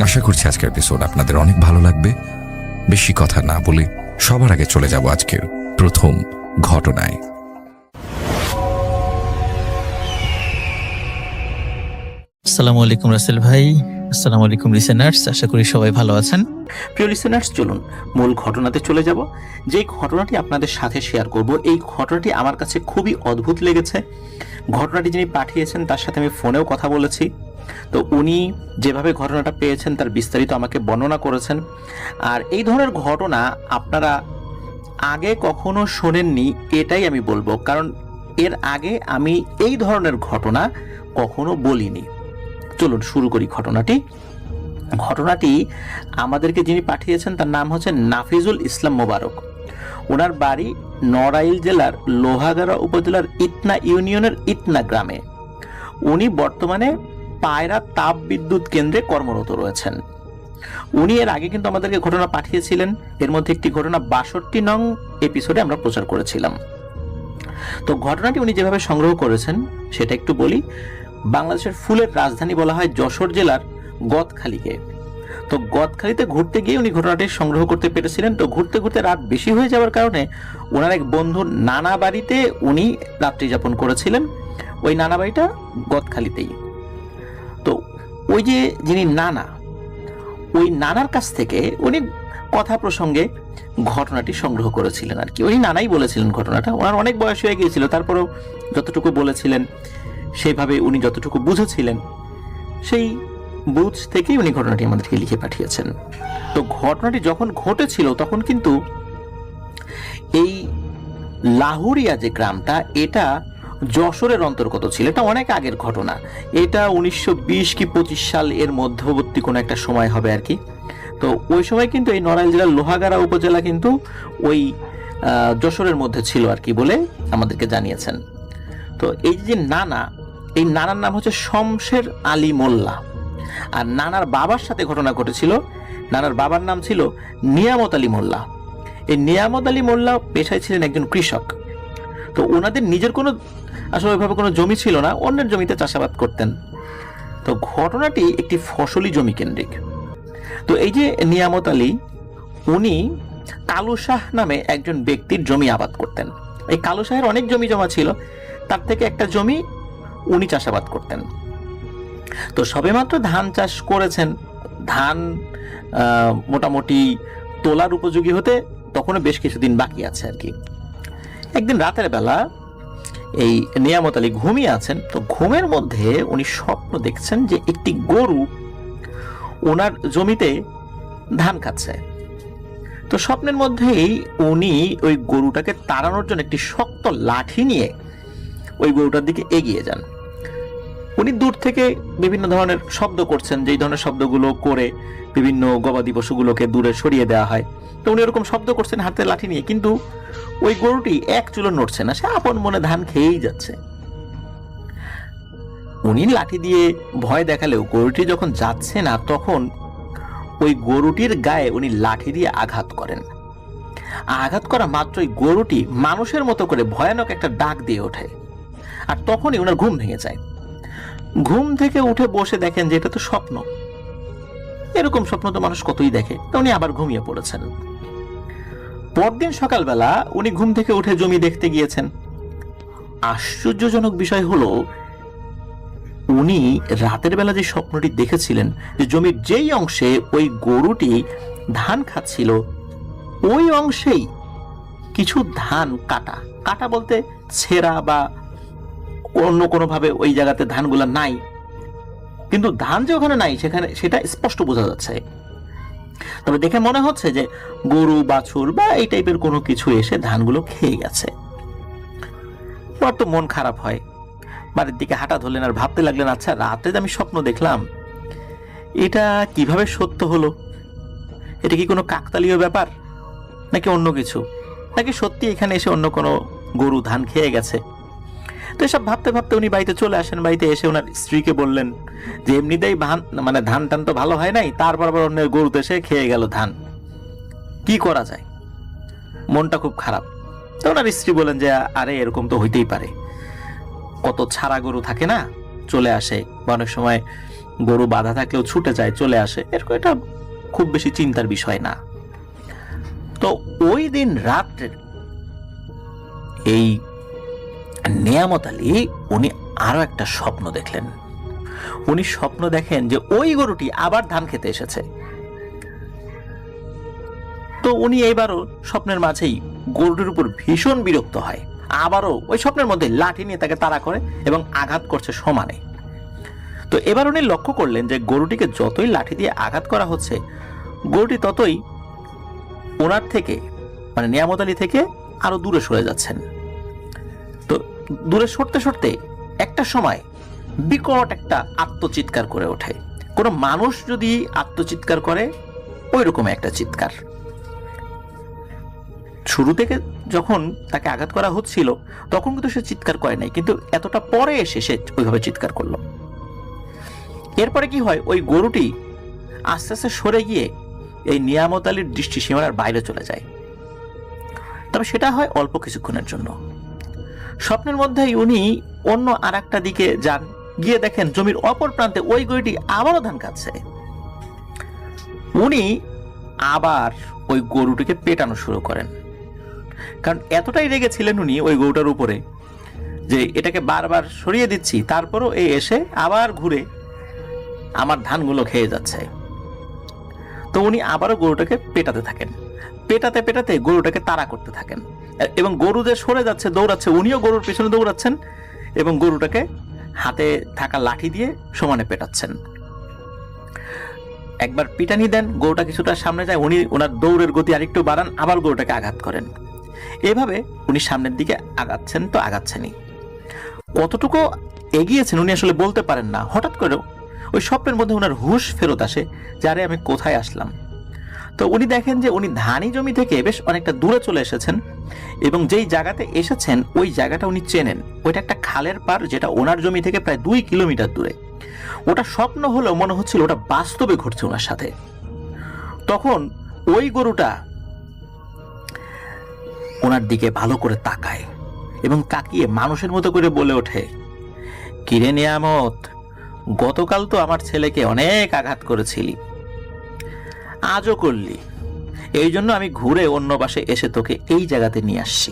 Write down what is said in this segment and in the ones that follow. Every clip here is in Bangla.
আশা করছি আজকের এপিসোড আপনাদের অনেক ভালো লাগবে। বেশি কথা না বলে সবার আগে চলে যাব আজকের প্রথম ঘটনায়। আসসালামু আলাইকুম রাসেল ভাই, আসসালামু আলাইকুম লিসেনার্স, আশা করি সবাই ভালো আছেন। প্রিয় লিসেনার্স, চলুন মূল ঘটনাতে চলে যাব। যেই ঘটনাটি আপনাদের সাথে শেয়ার করব, এই ঘটনাটি আমার কাছে খুবই অদ্ভুত লেগেছে। ঘটনাটি যিনি পাঠিয়েছেন তার সাথে আমি ফোনেও কথা বলেছি। তো উনি যেভাবে ঘটনাটা পেয়েছেন তার বিস্তারিত আমাকে বর্ণনা করেছেন। আর এই ধরনের ঘটনা আপনারা আগে কখনো শোনেননি এটাই আমি বলবো, কারণ এর আগে আমি এই ধরনের ঘটনা কখনো বলিনি। চলুন শুরু করি ঘটনাটি আমাদেরকে যিনি পাঠিয়েছেন তার নাম হচ্ছে নাফিজুল ইসলাম মোবারক। ওনার বাড়ি নড়াইল জেলার লোহাগাড়া উপজেলার ইটনা ইউনিয়নের ইটনা গ্রামে। উনি বর্তমানে পায়রা তাপ বিদ্যুৎ কেন্দ্রে কর্মরত রয়েছেন। উনি এর আগে কিন্তু আমাদেরকে ঘটনা পাঠিয়েছিলেন। এর মধ্যে একটি ঘটনা ৬২ নং এপিসোডে আমরা প্রচার করেছিলাম। তো ঘটনাটি উনি যেভাবে সংগ্রহ করেছেন সেটা একটু বলি। বাংলাদেশের ফুলের রাজধানী বলা হয় যশোর জেলার গদখালিকে। তো গদখালিতে ঘুরতে গিয়ে উনি ঘটনাটি সংগ্রহ করতে পেরেছিলেন। তো ঘুরতে ঘুরতে রাত বেশি হয়ে যাওয়ার কারণে ওনার এক বন্ধুর নানা বাড়িতে উনি রাত্রি যাপন করেছিলেন। ওই নানা বাড়িটা গদখালিতেই। তো ওই যে যিনি নানা, ওই নানার কাছ থেকে উনি কথা প্রসঙ্গে ঘটনাটি সংগ্রহ করেছিলেন আর কি। উনি নানাই বলেছিলেন ঘটনাটা। ওনার অনেক বয়স হয়ে গিয়েছিল, তারপরেও যতটুকু বলেছিলেন সেইভাবে উনি যতটুকু বুঝেছিলেন সেই বুঝ থেকেই উনি ঘটনাটি আমাদেরকে লিখে পাঠিয়েছেন। তো ঘটনাটি যখন ঘটেছিল তখন কিন্তু এই লাহুরিয়া যে গ্রামটা, এটা যশোরের অন্তর্গত ছিল। এটা অনেক আগের ঘটনা। এটা 1920 কি 25 সাল এর মধ্যবর্তী কোনো একটা সময় হবে আর কি। তো ওই সময় কিন্তু এই নড়াইল জেলার লোহাগাড়া উপজেলা কিন্তু ওই যশোরের মধ্যে ছিল আর কি বলে আমাদেরকে জানিয়েছেন। তো এই যে নানা, এই নানার নাম হচ্ছে শমশের আলী মোল্লা। আর নানার বাবার সাথে ঘটনা ঘটেছিল। নানার বাবার নাম ছিল নিয়ামত আলী মোল্লা। এই নিয়ামত আলী মোল্লা পেশায় ছিলেন একজন কৃষক। তো ওনাদের নিজের কোনো আসলে ওইভাবে কোনো জমি ছিল না, অন্যের জমিতে চাষাবাদ করতেন। তো ঘটনাটি একটি ফসলি জমি কেন্দ্রিক। তো এই যে নিয়ামত আলী, উনি কালু শাহ নামে একজন ব্যক্তির জমি আবাদ করতেন। এই কালু শাহের অনেক জমি জমা ছিল, তার থেকে একটা জমি উনি চাষাবাদ করতেন। তো সবেমাত্র ধান চাষ করেছেন। ধান মোটামুটি তোলার উপযোগী হতে তখনও বেশ কিছুদিন বাকি আছে আর কি। একদিন রাতের বেলা এই নিয়ামত আলী ঘুমিয়ে আছেন। তো ঘুমের মধ্যে উনি স্বপ্ন দেখছেন যে একটি গরু ওনার জমিতে ধান খাচ্ছে। তো স্বপ্নের মধ্যেই উনি ওই গরুটাকে তাড়ানোর জন্য একটি শক্ত লাঠি নিয়ে ওই গরুটার দিকে এগিয়ে যান। উনি দূর থেকে বিভিন্ন ধরনের শব্দ করছেন, যেই ধরনের শব্দগুলো করে বিভিন্ন গবাদি পশুগুলোকে দূরে সরিয়ে দেওয়া হয়। তো উনি এরকম শব্দ করছেন হাতে লাঠি নিয়ে, কিন্তু ওই গরুটি এক চুলো নড়ছে না, সে আপন মনে ধান খেয়েই যাচ্ছে। উনি লাঠি দিয়ে ভয় দেখালেও গরুটি যখন যাচ্ছে না, তখন ওই গরুটির গায়ে উনি লাঠি দিয়ে আঘাত করেন। আঘাত করা মাত্রই গরুটি মানুষের মতো করে ভয়ানক একটা ডাক দিয়ে ওঠে। আর তখনই ওনার ঘুম ভেঙে যায়। ঘুম থেকে উঠে বসে দেখেন যে এটা তো স্বপ্ন। এরকম স্বপ্ন তো মানুষ কতই দেখে। তো উনি আবার ঘুমিয়ে পড়েছেন। পরদিন সকালবেলা উনি ঘুম থেকে উঠে জমি দেখতে গিয়েছেন। আশ্চর্যজনক বিষয় হলো, উনি রাতের বেলা যে স্বপ্নটি দেখেছিলেন, যে জমির যেই অংশে ওই গরুটি ধান খাচ্ছিল ওই অংশেই কিছু ধান কাটা। কাটা বলতে ছেঁড়া বা অন্য কোনোভাবে ওই জায়গাতে ধানগুলা নাই, কিন্তু ধান যে ওখানে নাই সেখানে সেটা স্পষ্ট বোঝা যাচ্ছে। তবে দেখে মনে হচ্ছে যে গরু বাছুর বা এই টাইপের কোনো কিছু এসে ধানগুলো খেয়ে গেছে। ওর তো মন খারাপ হয়। বাড়ির দিকে হাঁটা ধরলেন আর ভাবতে লাগলেন, আচ্ছা রাতে আমি স্বপ্ন দেখলাম, এটা কিভাবে সত্য হলো? এটা কি কোনো কাকতালীয় ব্যাপার নাকি অন্য কিছু, নাকি সত্যি এখানে এসে অন্য কোনো গরু ধান খেয়ে গেছে? তো এসব ভাবতে ভাবতে উনি বাড়িতে চলে আসেন। বাড়িতে এসে ওনার স্ত্রীকে বললেন যে এমনিতেই ধান টান তো ভালো হয় নাই, তারপর আবার অন্যের গরুতে এসে খেয়ে গেল ধান, কি করা যায়? মনটা খুব খারাপ। তো ওনার স্ত্রী বলেন যে আরে এরকম তো হইতেই পারে, কত ছাড়া গরু থাকে না, চলে আসে বা অনেক সময় গরু বাধা থাকলেও ছুটে যায়, চলে আসে, এরকম এটা খুব বেশি চিন্তার বিষয় না। তো ওই দিন রাত্রে এই নিয়ামত আলী উনি আরো একটা স্বপ্ন দেখলেন। উনি স্বপ্ন দেখেন যে ওই গরুটি আবার ধান খেতে এসেছে। তো উনি এইবারও স্বপ্নের মাঝেই গরুটির উপর ভীষণ বিরক্ত হয়, আবারও ওই স্বপ্নের মধ্যে লাঠি নিয়ে তাকে তাড়া করে এবং আঘাত করছে সমানে। তো এবার উনি লক্ষ্য করলেন যে গরুটিকে যতই লাঠি দিয়ে আঘাত করা হচ্ছে, গরুটি ততই ওনার থেকে মানে নিয়ামত আলী থেকে আরো দূরে সরে যাচ্ছেন। তো দূরে সরতে সরতে একটা সময় বিকট একটা আত্মচিৎকার করে ওঠে। কোনো মানুষ যদি আত্মচিৎকার করে ওই রকম একটা চিৎকার। শুরু থেকে যখন তাকে আঘাত করা হচ্ছিল তখন কিন্তু সে চিৎকার করে নাই, কিন্তু এতটা পরে এসে সে ওইভাবে চিৎকার করলো। এরপরে কি হয়, ওই গরুটি আস্তে আস্তে সরে গিয়ে এই নিয়ামত আলীর দৃষ্টি সীমানার বাইরে চলে যায়। তবে সেটা হয় অল্প কিছুক্ষণের জন্য। স্বপ্নের মধ্যেই উনি অন্য আর একটা দিকে যান, গিয়ে দেখেন জমির অপর প্রান্তে ওই গরুটি আবারও ধান খাচ্ছে। উনি আবার ওই গরুটিকে পেটানো শুরু করেন, কারণ এতটাই রেগেছিলেন উনি ওই গরুটার উপরে যে এটাকে বারবার সরিয়ে দিচ্ছি, তারপরও এই এসে আবার ঘুরে আমার ধানগুলো খেয়ে যাচ্ছে। তো উনি আবারও গরুটাকে পেটাতে থাকেন, পেটাতে পেটাতে গরুটাকে তাড়া করতে থাকেন, এবং গরু যে সরে যাচ্ছে দৌড়াচ্ছে, উনিও গরুর পেছনে দৌড়াচ্ছেন এবং গরুটাকে হাতে থাকা লাঠি দিয়ে সমানে পেটাচ্ছেন। একবার পিটানি দেন, গরুটা কিছুটা সামনে যায়, উনি ওনার দৌড়ের গতি আরেকটু বাড়ান, আবার গরুটাকে আঘাত করেন। এভাবে উনি সামনের দিকে আগাচ্ছেন তো আগাচ্ছেনই। কতটুকু এগিয়েছেন উনি আসলে বলতে পারেন না। হঠাৎ করে ওই স্বপ্নের মধ্যে ওনার হুঁশ ফেরত আসে যে আরে আমি কোথায় আসলাম। তো উনি দেখেন যে উনি ধানি জমি থেকে বেশ অনেকটা দূরে চলে এসেছেন, এবং যেই জায়গাতে এসেছেন ওই জায়গাটা উনি চেনেন। ওইটা একটা খালের পার, যেটা ওনার জমি থেকে প্রায় 2 কিলোমিটার দূরে। ওটা স্বপ্ন হলেও মনে হচ্ছিল ওটা বাস্তবে ঘটছে ওনার সাথে। তখন ওই গরুটা ওনার দিকে ভালো করে তাকায় এবং তাকিয়ে মানুষের মতো করে বলে ওঠে, কিরে নিয়ামত, গতকাল তো আমার ছেলেকে অনেক আঘাত করেছিলি, আজও করলি, এই জন্য আমি ঘুরে অন্য পাশে এসে তোকে এই জায়গাতে নিয়ে আসছি।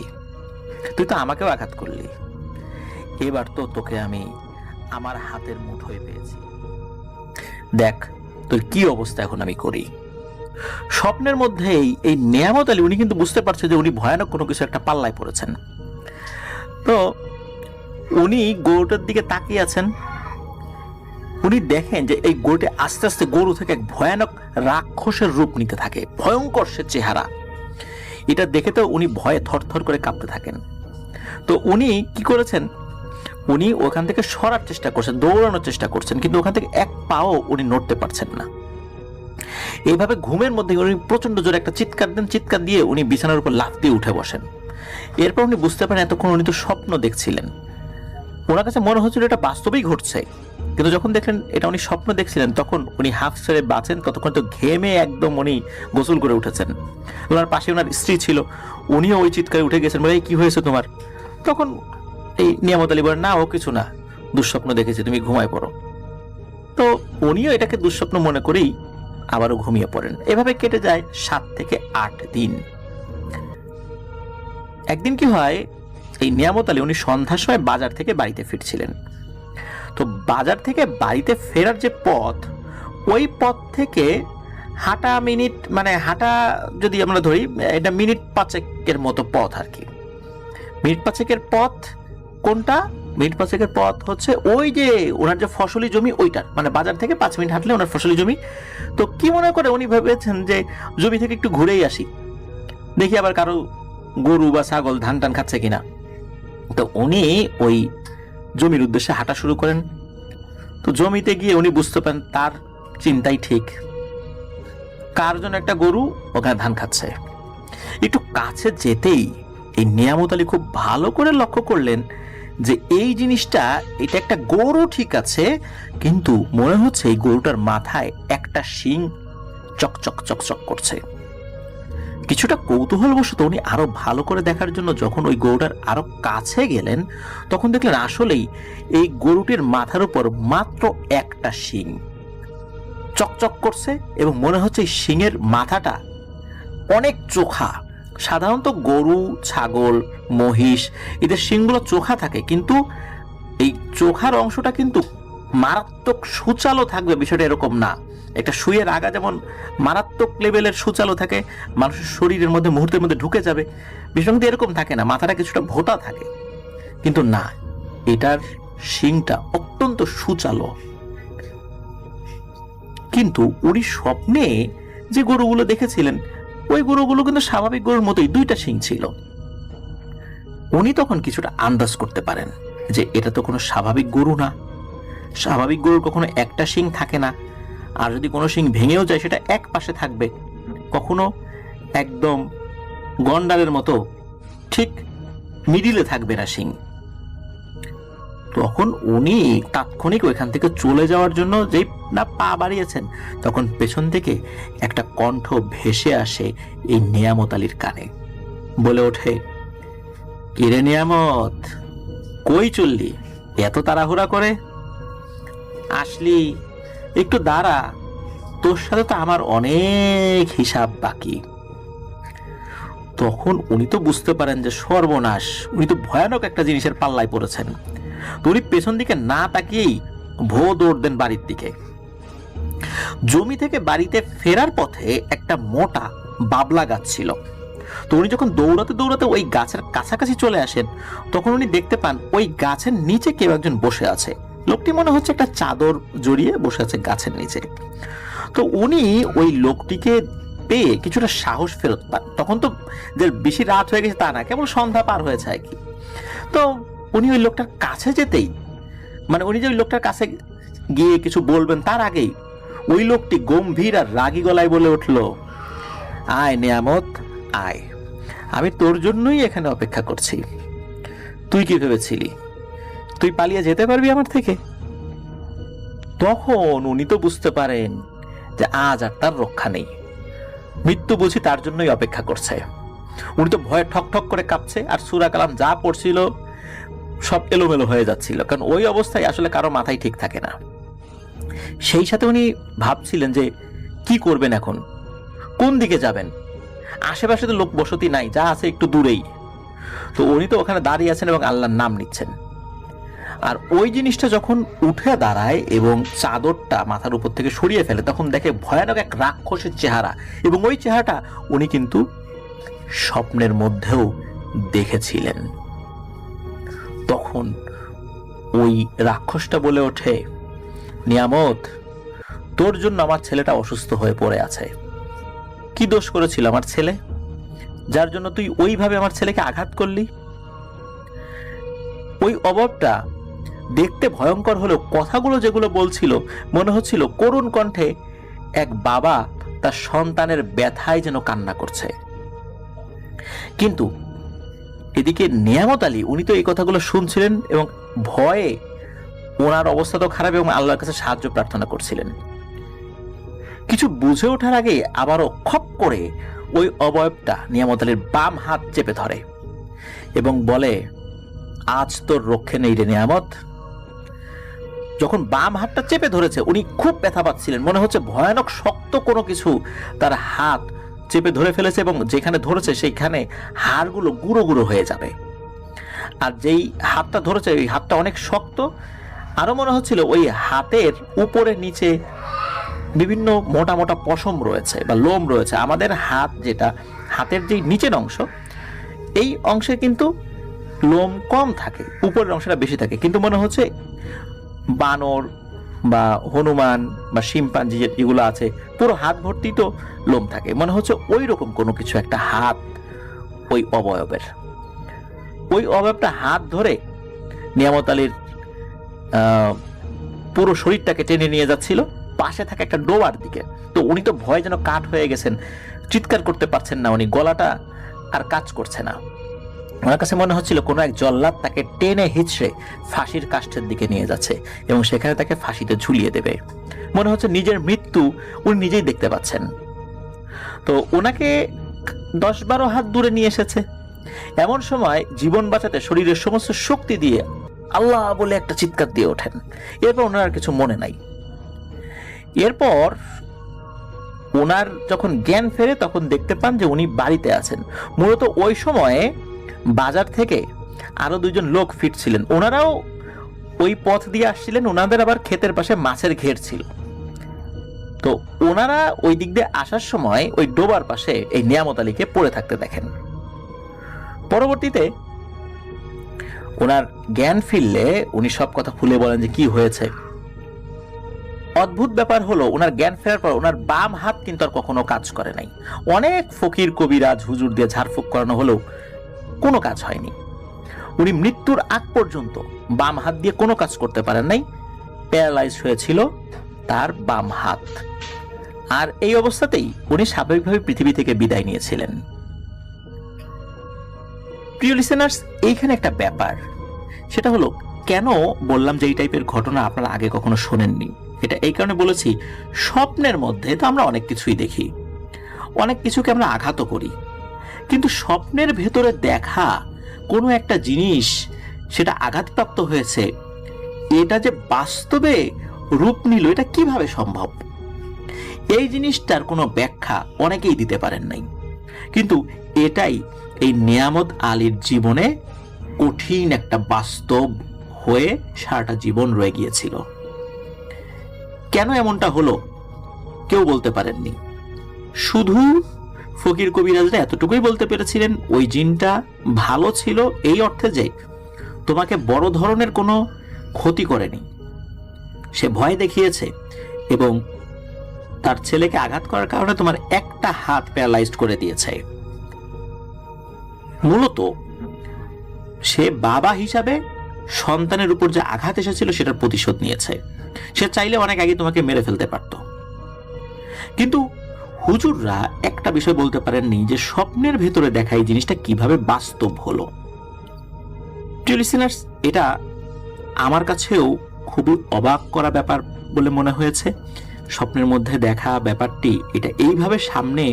তুই তো আমাকেও আঘাত করলি, এবার তো তোকে আমি আমার হাতের মুঠোয় পেয়েছি, দেখ তোর কি অবস্থা এখন আমি করি। স্বপ্নের মধ্যেই এই নিয়ামত আলী উনি কিন্তু বুঝতে পারছে যে উনি ভয়ানক কোনো কিছু একটা পাল্লায় পড়েছেন। তো উনি গরুটার দিকে তাকিয়ে আছেন। উনি দেখেন যে এই গরুটি আস্তে আস্তে গরু থেকে এক ভয়ানক রাক্ষসের রূপ নিতে থাকে, ভয়ঙ্কর সে চেহারা। এটা দেখে তো উনি ভয়ে থরথর করে কাঁপতে থাকেন। তো উনি কি করেছেন, উনি ওখান থেকে সরার চেষ্টা করছেন, দৌড়ানোর চেষ্টা করছেন, কিন্তু ওখান থেকে এক পাও উনি নড়তে পারছেন না। এইভাবে ঘুমের মধ্যে উনি প্রচন্ড জোরে একটা চিৎকার দেন, চিৎকার দিয়ে উনি বিছানার উপর লাফ দিয়ে উঠে বসেন। এরপর উনি বুঝতে পারেন এতক্ষণ উনি তো স্বপ্ন দেখছিলেন। ওনার কাছে মনে হচ্ছিল এটা বাস্তবেই ঘটছে, কিন্তু যখন দেখলেন এটা উনি স্বপ্ন দেখছিলেন তখন উনি হাফ ছেড়ে বাঁচেন। ততক্ষণ তো ঘেমে একদম উনি গোসল করে উঠেছেন। ওনার পাশে ওনার স্ত্রী ছিল, উনিও ওই চিৎকারে উঠে গেছেন, বলে কি হয়েছে তোমার? তখন এই নিয়ামত আলী বলেন, না ও কিছু না, দুঃস্বপ্ন দেখেছি, তুমি ঘুমায় পড়ো। তো উনিও এটাকে দুঃস্বপ্ন মনে করেই আবারও ঘুমিয়ে পড়েন। এভাবে কেটে যায় 7 থেকে 8 দিন। একদিন কি হয়, এই নিয়ামত আলী উনি সন্ধ্যার সময় বাজার থেকে বাড়িতে ফিরছিলেন। তো বাজার থেকে বাড়িতে ফেরার যে পথ, ওই পথ থেকে হাঁটা মিনিট, মানে হাঁটা যদি আমরা ধরি এটা মিনিট 5 মতো পথ আর কি। মিনিট 5 পথ কোনটা? মিনিট 5 পথ হচ্ছে ওই যে ওনার যে ফসলি জমি ওইটার, মানে বাজার থেকে 5 মিনিট হাঁটলে ওনার ফসলি জমি। তো কি মনে করে উনি ভেবেছেন যে জমি থেকে একটু ঘুরেই আসি, দেখি আবার কারো গরু বা ছাগল ধান টান খাচ্ছে কিনা। তো উনি ওই জমির উদ্দেশ্যে হাঁটা শুরু করেন। তো জমিতে গিয়ে উনি বুঝতে পারেন তার চিন্তাই ঠিক, কার জন্য একটা গরু ওখানে ধান খাচ্ছে। একটু কাছে যেতেই এই নিয়ামত আলী খুব ভালো করে লক্ষ্য করলেন যে এই জিনিসটা, এটা একটা গরু ঠিক আছে, কিন্তু মনে হচ্ছে এই গরুটার মাথায় একটা শিং চকচক চকচক করছে। কিছুটা কৌতূহলবশত উনি আরো ভালো করে দেখার জন্য যখন ওই গরুটার আরো কাছে গেলেন, তখন দেখলেন আসলেই এই গরুটির মাথার উপর মাত্র একটা শিং। চকচক করছে এবং মনে হচ্ছে এই শিংয়ের মাথাটা অনেক চোখা। সাধারণত গরু, ছাগল, মহিষ এদের শিংগুলো চোখা থাকে, কিন্তু এই চোখার অংশটা কিন্তু মারাত্মক সুচালো থাকবে, বিষয়টা এরকম না। একটা সুইয়ের আগা যেমন মারাত্মক লেভেলের সুচালো থাকে, মানুষের শরীরের মধ্যে মুহূর্তের মধ্যে ঢুকে যাবে, বিষয়টা কিন্তু এরকম থাকে না, মাথাটা কিছুটা ভোঁতা থাকে। কিন্তু না, এটার শিংটা অত্যন্ত সুচালো। কিন্তু উনি স্বপ্নে যে গরুগুলো দেখেছিলেন ওই গরুগুলো কিন্তু স্বাভাবিক গরুর মতোই, দুইটা শিং ছিল। উনি তখন কিছুটা আন্দাজ করতে পারেন যে এটা তো কোনো স্বাভাবিক গরু না। স্বাভাবিক গরুর কখনো একটা শিং থাকে না, আর যদি কোনো শিং ভেঙেও যায় সেটা এক পাশে থাকবে, কখনো একদম গন্ডারের মতো ঠিক মিডিলে থাকবে না শিং। তখন উনি তাৎক্ষণিক ওইখান থেকে চলে যাওয়ার জন্য যেই না পা বাড়িয়েছেন, তখন পেছন থেকে একটা কণ্ঠ ভেসে আসে এই নিয়ামত আলীর কানে। বলে ওঠে, কিরে নিয়ামত, কই চললি? এত তাড়াহুড়া করে আসলি? একটু দাঁড়া, তোর সাথে তো আমার অনেক হিসাব বাকি। তখন উনি তো বুঝতে পারেন যে সর্বনাশ, উনি তো ভয়ানক একটা জিনিসের পাল্লায় পড়েছেন। তো উনি পেছন দিকে না তাকিয়েই ভো দৌড় দেন বাড়ির দিকে। জমি থেকে বাড়িতে ফেরার পথে একটা মোটা বাবলা গাছ ছিল। তো উনি যখন দৌড়াতে দৌড়াতে ওই গাছের কাছাকাছি চলে আসেন, তখন উনি দেখতে পান ওই গাছের নিচে কেউ একজন বসে আছে। লোকটি মনে হচ্ছে একটা চাদর জড়িয়ে বসে আছে গাছের নিচে। তো উনি ওই লোকটিকে পেয়ে কিছুটা সাহস ফেরত পান। তখন তো যে বেশি রাত হয়ে গেছে তা না, কেবল সন্ধ্যা পার হয়েছে আর কি। তো উনি ওই লোকটার কাছে যেতেই, মানে উনি যে ওই লোকটার কাছে গিয়ে কিছু বলবেন তার আগেই ওই লোকটি গম্ভীর আর রাগী গলায় বলে উঠল, আয় নিয়ামত আয়, আমি তোর জন্যই এখানে অপেক্ষা করছি। তুই কি ভেবেছিলি তুই পালিয়ে যেতে পারবি আমার থেকে? তখন উনি তো বুঝতে পারেন যে আজ আর তার রক্ষা নেই, মৃত্যু বুঝি তার জন্যই অপেক্ষা করছে। উনি তো ভয়ে ঠক ঠক করে কাঁপছে, আর সূরা কালাম যা পড়ছিল সব এলোমেলো হয়ে যাচ্ছিল, কারণ ওই অবস্থায় আসলে কারো মাথায় ঠিক থাকে না। সেই সাথে উনি ভাবছিলেন যে কি করবেন এখন, কোন দিকে যাবেন? আশেপাশে তো লোক বসতি নাই, যা আছে একটু দূরেই। তো উনি তো ওখানে দাঁড়িয়ে আছেন এবং আল্লাহর নাম নিচ্ছেন। আর ওই জিনিসটা যখন উঠে দাঁড়ায় এবং চাদরটা মাথার উপর থেকে সরিয়ে ফেলে, তখন দেখে ভয়ানক এক রাক্ষসের চেহারা, এবং ওই চেহারাটা উনি কিন্তু স্বপ্নের মধ্যেও দেখেছিলেন। তখন ওই রাক্ষসটা বলে ওঠে, নিয়ামত, তোর জন্য আমার ছেলেটা অসুস্থ হয়ে পড়ে আছে। কি দোষ করেছিল আমার ছেলে, যার জন্য তুই ওইভাবে আমার ছেলেকে আঘাত করলি? ওই অভাবটা দেখতে ভয়ঙ্কর হলেও কথাগুলো যেগুলো বলছিল মনে হচ্ছিল করুণ কণ্ঠে এক বাবা তার সন্তানের ব্যথায় যেন কান্না করছে। কিন্তু এদিকে নিয়ামত আলী, উনি তো এই কথাগুলো শুনছিলেন এবং ভয়ে ওনার অবস্থা তো খারাপ এবং আল্লাহর কাছে সাহায্য প্রার্থনা করছিলেন। কিছু বুঝে ওঠার আগে আবারও খপ করে ওই অবয়বটা নিয়ামত আলীর বাম হাত চেপে ধরে এবং বলে, আজ তোর রক্ষে নেই রে নিয়ামত। যখন বাম হাতটা চেপে ধরেছে উনি খুব ব্যথা পাচ্ছিলেন, মনে হচ্ছে ভয়ানক শক্ত কোনো কিছু তার হাত চেপে ধরে ফেলেছে এবং যেখানে ধরেছে সেইখানে হাড়গুলো গুঁড়ো গুঁড়ো হয়ে যাবে। আর যেই হাতটা ধরেছে ওই হাতটা অনেক শক্ত, আরো মনে হচ্ছিল ওই হাতের উপরে নিচে বিভিন্ন মোটা মোটা পশম রয়েছে বা লোম রয়েছে। আমাদের হাত যেটা, হাতের যে নিচের অংশ, এই অংশে কিন্তু লোম কম থাকে, উপরের অংশটা বেশি থাকে। কিন্তু মনে হচ্ছে বানর বা হনুমান বা শিম্পাঞ্জি যেগুলো আছে পুরো হাত ভর্তি তো লোম থাকে, মনে হচ্ছে ওই রকম কোনো কিছু একটা হাত ওই অবয়বের। ওই অবয়বটা হাত ধরে নিয়ামত আলীর পুরো শরীরটাকে টেনে নিয়ে যাচ্ছিল পাশে থাকা একটা ডোবার দিকে। তো উনি তো ভয় যেন কাঠ হয়ে গেছেন, চিৎকার করতে পারছেন না, উনি গলাটা আর কাজ করছে না। ওনার কাছে মনে হচ্ছিল কোনো এক জল্লাদ তাকে টেনে হিচড়ে ফাঁসির কাষ্ঠের দিকে নিয়ে যাচ্ছে এবং সেখানে তাকে ফাঁসিতে ঝুলিয়ে দেবে। মনে হচ্ছে নিজের মৃত্যু উনি নিজেই দেখতে পাচ্ছেন। তো ওনাকে 10-12 হাত দূরে নিয়ে এসেছে। এমন সময় জীবন বাঁচাতে শরীরের সমস্ত শক্তি দিয়ে আল্লাহ বলে একটা চিৎকার দিয়ে ওঠেন। এরপর ওনার কিছু মনে নাই। এরপর ওনার যখন জ্ঞান ফেরে তখন দেখতে পান যে উনি বাড়িতে আছেন। মূলত ওই সময়ে বাজার থেকে আরো দুইজন লোক ফিরছিলেন, ওনারাও ওই পথ দিয়ে আসছিলেন, ওনাদের আবার ক্ষেতের পাশে মাছের ঘের ছিল। তো ওনারা ওই দিক দিয়ে আসার সময় ওই ডোবার পাশে এই নিয়ামত আলীকে পড়ে থাকতে দেখেন। পরবর্তীতে ওনার জ্ঞান ফিরলে উনি সব কথা খুলে বলেন যে কি হয়েছে। অদ্ভুত ব্যাপার হলো, ওনার জ্ঞান ফেরার পর ওনার বাম হাত কিন্তু আর কখনো কাজ করে নাই। অনেক ফকির কবিরাজ হুজুর দিয়ে ঝাড়ফুঁক করানো হলেও কোনো কাজ হয়নি। উনি মৃত্যুর আগ পর্যন্ত বাম হাত দিয়ে কোনো কাজ করতে পারেন নাই, প্যারালাইজ হয়েছিল তার বাম হাত। আর এই অবস্থাতেই উনি স্বাভাবিকভাবে পৃথিবী থেকে বিদায় নিয়েছিলেন। প্রিয় লিসেনার্স, এইখানে একটা ব্যাপার, সেটা হলো কেন বললাম যে এই টাইপের ঘটনা আপনারা আগে কখনো শোনেননি। এটা এই কারণে বলেছি, স্বপ্নের মধ্যে তো আমরা অনেক কিছুই দেখি, অনেক কিছুকে আমরা আঘাতও করি, কিন্তু স্বপ্নের ভেতরে দেখা কোনো একটা জিনিস সেটা আঘাতপ্রাপ্ত হয়েছে, এটা যে বাস্তবে রূপ নিল, এটা কিভাবে সম্ভব? এই জিনিসটার কোনো ব্যাখ্যা অনেকেই দিতে পারেন নাই, কিন্তু এটাই এই নিয়ামত আলীর জীবনে কঠিন একটা বাস্তব হয়ে সারাটা জীবন রয়ে গিয়েছিল। কেন এমনটা হলো কেউ বলতে পারেননি, শুধু ফকির কবিরাজরা এতটুকুই বলতে পেরেছিলেন ওই জিনটা ভালো ছিল, এই অর্থে যে তোমাকে বড় ধরনের কোনো ক্ষতি করেনি, সে ভয় দেখিয়েছে এবং তার ছেলেকে আঘাত করার কারণে তোমার একটা হাত প্যারালাইজড করে দিয়েছে। মূলত সে বাবা হিসাবে সন্তানের উপর যে আঘাত এসেছিল সেটার প্রতিশোধ নিয়েছে। সে চাইলে অনেক আগে তোমাকে মেরে ফেলতে পারত, কিন্তু হুজুররা একটা বিষয় বলতে পারেননি যে স্বপ্নের ভেতরে দেখা এই জিনিসটা কিভাবে বাস্তব হলো। প্রিয় লিসেনার্স, এটা আমার কাছেও খুবই অবাক করা ব্যাপার বলে মনে হয়েছে। স্বপ্নের মধ্যে দেখা ব্যাপারটি এটা এইভাবে সামনে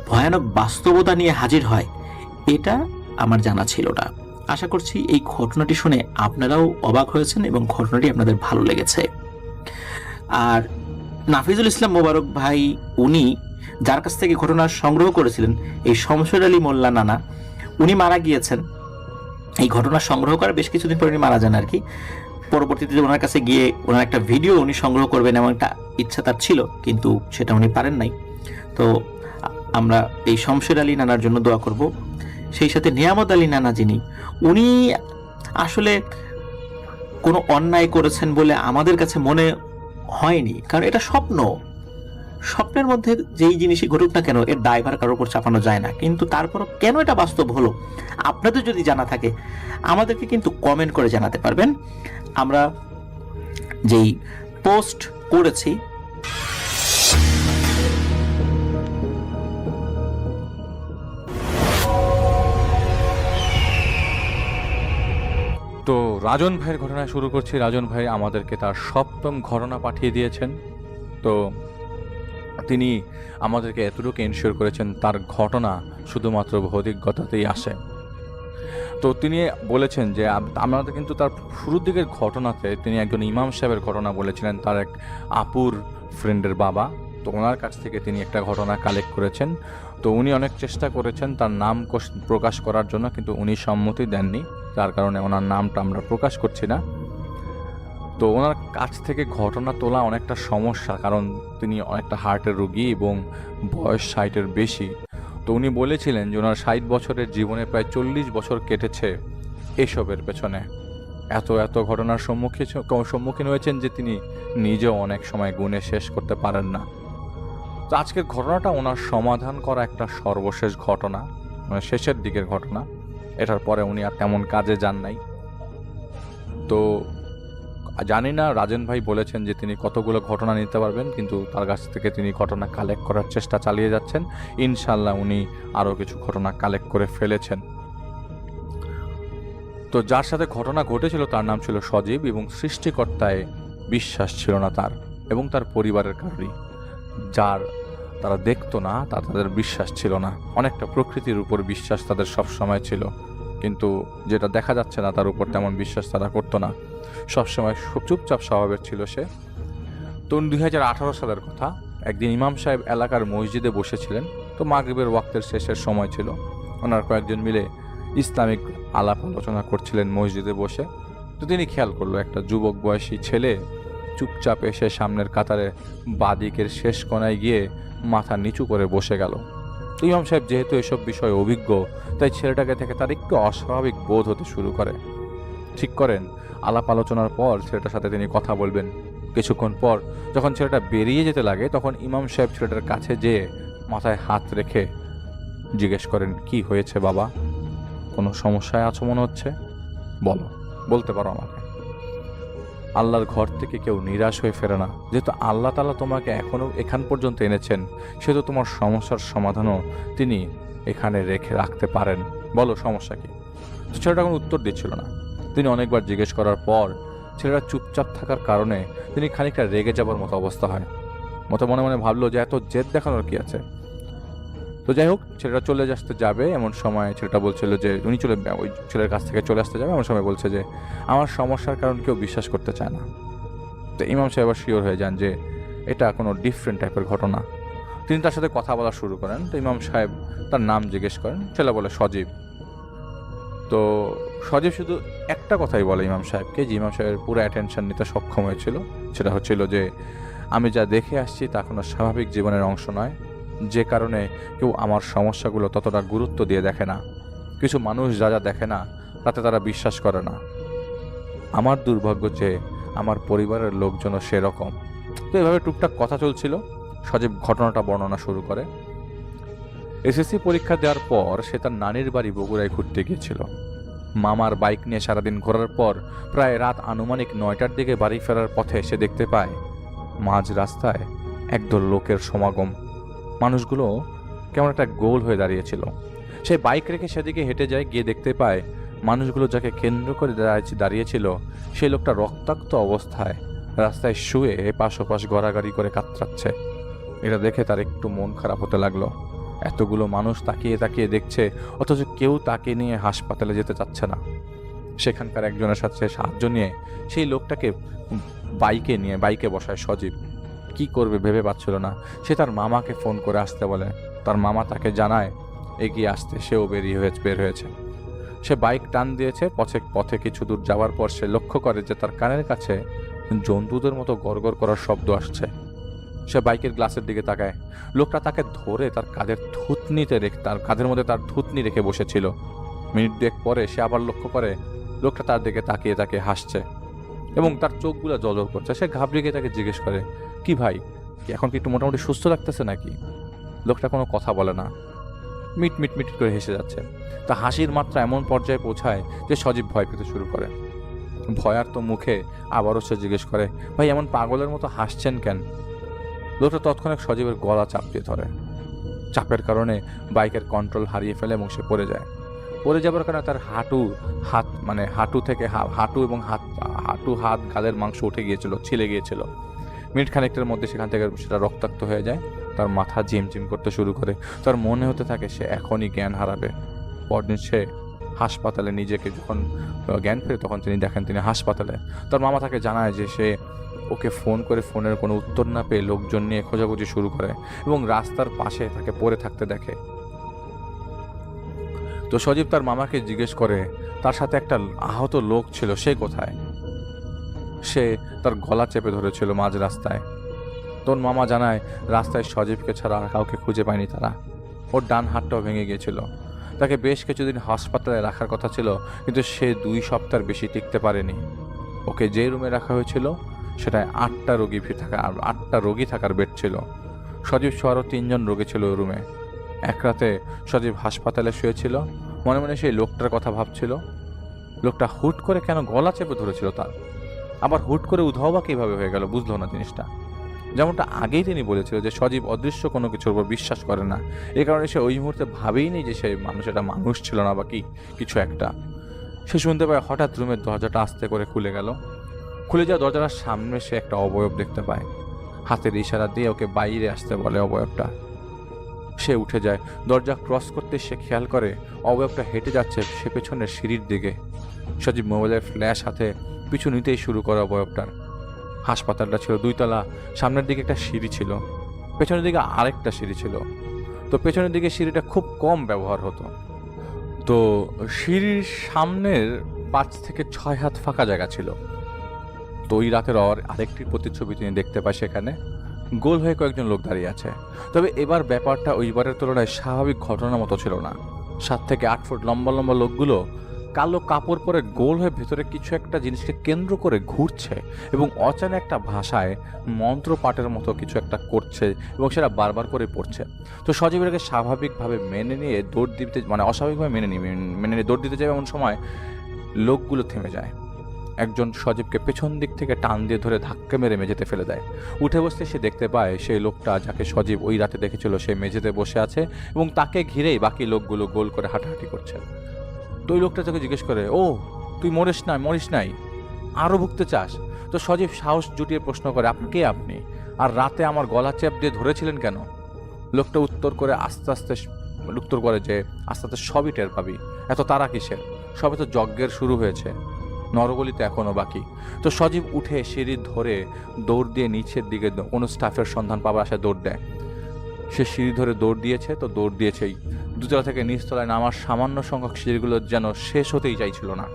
ভয়ানক বাস্তবতা নিয়ে হাজির হয়, এটা আমার জানা ছিল না। আশা করছি এই ঘটনাটি শুনে আপনারাও অবাক হয়েছেন এবং ঘটনাটি আপনাদের ভালো লেগেছে। আর নাফিজুল ইসলাম মোবারক ভাই, উনি যার কাছ থেকে ঘটনা সংগ্রহ করেছিলেন, এই শমশের আলী মোল্লা নানা, উনি মারা গিয়েছেন। এই ঘটনা সংগ্রহ করে বেশ কিছুদিন পরে উনি মারা যান আর কি। পরবর্তীতে ওনার কাছে গিয়ে ওনার একটা ভিডিও উনি সংগ্রহ করবেন এমন একটা ইচ্ছা তার ছিল, কিন্তু সেটা উনি পারেন নাই। তো আমরা এই শমশের আলী নানার জন্য দোয়া করব। সেই সাথে নিয়ামত আলী নানা, যিনি উনি আসলে কোনো অন্যায় করেছেন বলে আমাদের কাছে মনে হয়নি, কারণ এটা স্বপ্ন। স্বপ্নের মধ্যে যেই জিনিসই ঘটুক না কেন, এর দায়ভার কারোর উপর চাপানো যায় না, কিন্তু তারপরও কেন এটা বাস্তব হলো, আপনাদের যদি জানা থাকে আমাদেরকে কিন্তু কমেন্ট করে জানাতে পারবেন। আমরা যেই পোস্ট করেছি তো রাজন ভাইয়ের ঘটনা শুরু করছি। রাজন ভাই আমাদেরকে তার সপ্তম ঘটনা পাঠিয়ে দিয়েছেন। তো তিনি আমাদেরকে এতটুকু এনশিওর করেছেন তার ঘটনা শুধুমাত্র ভৌতিকতাতেই আসে। তো তিনি বলেছেন যে আমাদের কিন্তু তার শুরুর দিকের ঘটনাতে তিনি একজন ইমাম সাহেবের ঘটনা বলেছিলেন, তার এক আপুর ফ্রেন্ডের বাবা। তো ওনার কাছ থেকে তিনি একটা ঘটনা কালেক্ট করেছেন। তো উনি অনেক চেষ্টা করেছেন তার নাম প্রকাশ করার জন্য, কিন্তু উনি সম্মতি দেননি, যার কারণে ওনার নামটা আমরা প্রকাশ করছি না। তো ওনার কাছ থেকে ঘটনা তোলা অনেকটা সমস্যা, কারণ তিনি অনেকটা হার্টের রোগী এবং বয়স 60-এর বেশি। তো উনি বলেছিলেন যে ওনার 60 বছরের জীবনে প্রায় 40 বছর কেটেছে এসবের পেছনে। এত ঘটনার সম্মুখীন হয়েছেন যে তিনি নিজেও অনেক সময় গুণে শেষ করতে পারেন না। তো আজকের ঘটনাটা ওনার সমাধান করা একটা সর্বশেষ ঘটনা, মানে শেষের দিকের ঘটনা। এটার পরে উনি আর তেমন কাজে যান নাই। তো জানি না রাজেন ভাই বলেছেন যে তিনি কতগুলো ঘটনা নিতে পারবেন, কিন্তু তার কাছ থেকে তিনি ঘটনা কালেক্ট করার চেষ্টা চালিয়ে যাচ্ছেন। ইনশাল্লাহ উনি আরও কিছু ঘটনা কালেক্ট করে ফেলেছেন। তো যার সাথে ঘটনা ঘটেছিল তার নাম ছিল সজীব, এবং সৃষ্টিকর্তায় বিশ্বাস ছিল না তার এবং তার পরিবারের কারোরই। যার তারা দেখতো না, তাদের বিশ্বাস ছিল না। অনেকটা প্রকৃতির উপর বিশ্বাস তাদের সব সময় ছিল, কিন্তু যেটা দেখা যাচ্ছে না তার উপর তেমন বিশ্বাস তারা করতো না। সবসময় চুপচাপ স্বভাবের ছিল সে। তো 2018 সালের কথা। একদিন ইমাম সাহেব এলাকার মসজিদে বসেছিলেন। তো মাগরিবের ওয়াক্তের শেষের সময় ছিল। ওনার কয়েকজন মিলে ইসলামিক আলাপ আলোচনা করছিলেন মসজিদে বসে। তো তিনি খেয়াল করলো একটা যুবক বয়সী ছেলে চুপচাপ এসে সামনের কাতারে বাদিকের শেষ কোণায় গিয়ে মাথা নিচু করে বসে গেল। তো ইমাম সাহেব যেহেতু এসব বিষয়ে অভিজ্ঞ, তাই ছেলেটাকে থেকে তার একটু অস্বাভাবিক বোধ হতে শুরু করে। ঠিক করেন আলাপ আলোচনার পর ছেলেটার সাথে তিনি কথা বলবেন। কিছুক্ষণ পর যখন ছেলেটা বেরিয়ে যেতে লাগে, তখন ইমাম সাহেব ছেলেটার কাছে যেয়ে মাথায় হাত রেখে জিজ্ঞেস করেন, কি হয়েছে বাবা? কোনো সমস্যায় আছো মনে হচ্ছে? বলো, বলতে পারো আমাকে। আল্লাহর ঘর থেকে কেউ নিরাশ হয়ে ফেরে না। যেহেতু আল্লাহ তাআলা তোমাকে এখনো এখান পর্যন্ত এনেছেন, সেহেতু তোমার সমস্যার সমাধানও তিনি এখানে রাখতে পারেন। বলো সমস্যা কি? ছেলেটা কোনো উত্তর দিচ্ছিল না। তিনি অনেকবার জিজ্ঞেস করার পর ছেলেটা চুপচাপ থাকার কারণে তিনি খানিকটা রেগে যাবার মতো অবস্থা হয়। মনে মনে ভাবলো যে এত জেদ দেখানোর কি আছে। তো যাই হোক, ছেলেটা চলে আসতে যাবে এমন সময় ছেলেটা বলছিল যে উনি ওই ছেলের কাছ থেকে চলে আসতে যাবে এমন সময় বলছে যে আমার সমস্যার কারণ কেউ বিশ্বাস করতে চায় না। তো ইমাম সাহেব আবার শিওর হয়ে যান যে এটা কোনো ডিফারেন্ট টাইপের ঘটনা। তিনি তার সাথে কথা বলা শুরু করেন। তো ইমাম সাহেব তার নাম জিজ্ঞেস করেন। ছেলে বলে সজীব। তো সজীব শুধু একটা কথাই বলে ইমাম সাহেবকে, যে ইমাম সাহেবের পুরো অ্যাটেনশন নিতে সক্ষম হয়েছিল। সেটা হচ্ছিল যে আমি যা দেখে আসছি তা কোনো স্বাভাবিক জীবনের অংশ নয়, যে কারণে কেউ আমার সমস্যাগুলো ততটা গুরুত্ব দিয়ে দেখে না। কিছু মানুষ যা যা দেখে না তাতে তারা বিশ্বাস করে না। আমার দুর্ভাগ্য যে আমার পরিবারের লোকজনও সেরকম। তো এভাবে টুকটাক কথা চলছিল। সজীব ঘটনাটা বর্ণনা শুরু করে। এসএসসি পরীক্ষা দেওয়ার পর সে তার নানির বাড়ি বগুড়ায় ঘুরতে গিয়েছিল। মামার বাইক নিয়ে সারাদিন ঘোরার পর প্রায় রাত আনুমানিক 9টার দিকে বাড়ি ফেরার পথে সে দেখতে পায় মাঝ রাস্তায় একদল লোকের সমাগম। মানুষগুলো কেমন একটা গোল হয়ে দাঁড়িয়েছিল। সে বাইক রেখে সেদিকে হেঁটে যায়। গিয়ে দেখতে পায় মানুষগুলো যাকে কেন্দ্র করে দাঁড়িয়েছিল সেই লোকটা রক্তাক্ত অবস্থায় রাস্তায় শুয়ে এপাশ ওপাশ গড়াগড়ি করে কাতরাচ্ছে। এটা দেখে তার একটু মন খারাপ হতে লাগলো। এতগুলো মানুষ তাকিয়ে তাকিয়ে দেখছে, অথচ কেউ তাকে নিয়ে হাসপাতালে যেতে চাচ্ছে না। সেখানকার একজনের সাথে সাহায্য নিয়ে সেই লোকটাকে বাইকে বসায় সজীব। কি করবে ভেবে পাচ্ছিল না। সে তার মামাকে ফোন করে আসতে বলে। তার মামা তাকে জানায় এগিয়ে আসতে। সেও বের হয়েছে। সে বাইক টান দিয়েছে। পথে কিছু দূর যাওয়ার পর সে লক্ষ্য করে যে তার কানের কাছে জন্তুদের মতো গড়গড় করার শব্দ আসছে। সে বাইকের গ্লাসের দিকে তাকায়। লোকটা তাকে ধরে তার কাঁধের মধ্যে তার থুতনি রেখে বসেছিল। মিনিট দুয়েক পরে সে আবার লক্ষ্য করে লোকটা তার দিকে তাকিয়ে তাকিয়ে হাসছে এবং তার চোখগুলো জ্বলজ্বল করছে। সে ঘাবড়ে গিয়ে তাকে জিজ্ঞেস করে, কি ভাই, এখন কি একটু মোটামুটি সুস্থ লাগতেছে নাকি? লোকটা কোনো কথা বলে না, মিট মিট মিট করে হেসে যাচ্ছে। তা হাসির মাত্রা এমন পর্যায়ে পৌঁছায় যে সজীব ভয় পেতে শুরু করে। ভয়ার্ত মুখে আবারও সে জিজ্ঞেস করে, ভাই এমন পাগলের মতো হাসছেন কেন? লোকটা তৎক্ষণাৎ সজীবের গলা চাপিয়ে ধরে। চাপের কারণে বাইকের কন্ট্রোল হারিয়ে ফেলে এবং সে পড়ে যায়। পড়ে যাবার কারণে তার হাঁটু হাত গালের মাংস উঠে গিয়েছিল, ছিলে গিয়েছিল। মিনিট খানিকটার মধ্যে সেখান থেকে সেটা রক্তাক্ত হয়ে যায়। তার মাথা ঝিমঝিম করতে শুরু করে। তার মনে হতে থাকে সে এখনই জ্ঞান হারাবে। পরদিন সে হাসপাতালে নিজেকে যখন জ্ঞান ফেরে তখন তিনি দেখেন তিনি হাসপাতালে। তার মামা তাকে জানায় যে সে ওকে ফোন করে ফোনের কোনো উত্তর না পেয়ে লোকজন নিয়ে খোঁজাখুঁজি শুরু করে এবং রাস্তার পাশে তাকে পড়ে থাকতে দেখে। তো সজীব তার মামাকে জিজ্ঞেস করে তার সাথে একটা আহত লোক ছিল, সে কোথায়? সে তার গলা চেপে ধরেছিল মাঝ রাস্তায়। তোর মামা জানায় রাস্তায় সজীবকে ছাড়া আর কাউকে খুঁজে পায়নি তারা। ওর ডান হাতটাও ভেঙে গিয়েছিল। তাকে বেশ কিছুদিন হাসপাতালে রাখার কথা ছিল, কিন্তু সে 2 সপ্তাহ বেশি টিকতে পারেনি। ওকে যে রুমে রাখা হয়েছিল সেটায় 8টা রোগী থাকার বেড ছিল। সজীব সহ আরও 3 জন রোগী ছিল ওই রুমে। এক রাতে সজীব হাসপাতালে শুয়েছিল, মনে মনে সেই লোকটার কথা ভাবছিল। লোকটা হুট করে কেন গলা চেপে ধরেছিল তার, আবার হুট করে উধাও বা কীভাবে হয়ে গেল বুঝলো না জিনিসটা। যেমনটা আগেই তিনি বলেছিল যে সজীব অদৃশ্য কোনো কিছুর উপর বিশ্বাস করে না। এই কারণে সে ওই মুহূর্তে ভাবেই নি যে সেই এটা মানুষ ছিল না বা কিছু একটা। সে শুনতে পায় হঠাৎ রুমের দরজাটা আস্তে করে খুলে গেল। খুলে যাওয়া দরজাটার সামনে সে একটা অবয়ব দেখতে পায়। হাতের ইশারা দিয়ে ওকে বাইরে আসতে বলে অবয়বটা। সে উঠে যায়। দরজা ক্রস করতে সে খেয়াল করে অবয়বটা হেঁটে যাচ্ছে সে পেছনের সিঁড়ির দিকে। সজীব মোবাইলের ফ্ল্যাশ হাতে পিছু নিতেই শুরু করে অবয়বটার। হাসপাতালটা ছিল 2 তলা, সামনের দিকে একটা সিঁড়ি ছিল, পেছনের দিকে আরেকটা সিঁড়ি ছিল। তো পেছনের দিকে সিঁড়িটা খুব কম ব্যবহার হতো। তো সিঁড়ির সামনের 5 থেকে 6 হাত ফাঁকা জায়গা ছিল। তো ওই রাতের আরেকটি প্রতিচ্ছবি তিনি দেখতে পায়, সেখানে গোল হয়ে কয়েকজন লোক দাঁড়িয়ে আছে। তবে এবার ব্যাপারটা ওইবারের তুলনায় স্বাভাবিক ঘটনার মতো ছিল না। 7 থেকে 8 ফুট লম্বা লম্বা লোকগুলো কালো কাপড় পরে গোল হয়ে ভেতরে কিছু একটা জিনিসকে কেন্দ্র করে ঘুরছে এবং অচেনা একটা ভাষায় মন্ত্র পাঠের মতো কিছু একটা করছে এবং সেটা বারবার করে পড়ছে। তো সজীবেরকে স্বাভাবিকভাবে মেনে নিয়ে দৌড় দিতে, মানে অস্বাভাবিকভাবে মেনে নিয়ে দৌড় দিতে যায়, এমন সময় লোকগুলো থেমে যায়। একজন সজীবকে পেছন দিক থেকে টান দিয়ে ধরে ধাক্কা মেরে মেঝেতে ফেলে দেয়। উঠে বসতে সে দেখতে পায় সেই লোকটা যাকে সজীব ওই রাতে দেখেছিল সে মেঝেতে বসে আছে এবং তাকে ঘিরেই বাকি লোকগুলো গোল করে হাঁটাহাঁটি করছে। তো ওই লোকটা তাকে জিজ্ঞেস করে, ও তুই মরিস নাই, আরও ভুগতে চাস? তো সজীব সাহস জুটিয়ে প্রশ্ন করে, কে আপনি, আর রাতে আমার গলা চেপ দিয়ে ধরেছিলেন কেন? লোকটা উত্তর করে আস্তে আস্তে সবই টের পাবি, এত তারা কিসের, সবে তো যজ্ঞের শুরু হয়েছে, নরবলিতে এখনো বাকি। তো সজীব উঠে সিঁড়ি ধরে দৌড় দিয়ে নিচের দিকে কোনো স্টাফের সন্ধান পাবার আশায় দৌড় দেয়। সে সিঁড়ি ধরে দৌড় দিয়েছেই 2 তলা থেকে নিচ তলায় নামার সামান্য সংখ্যক সিঁড়িগুলো যেন শেষ হতেই চাইছিল না।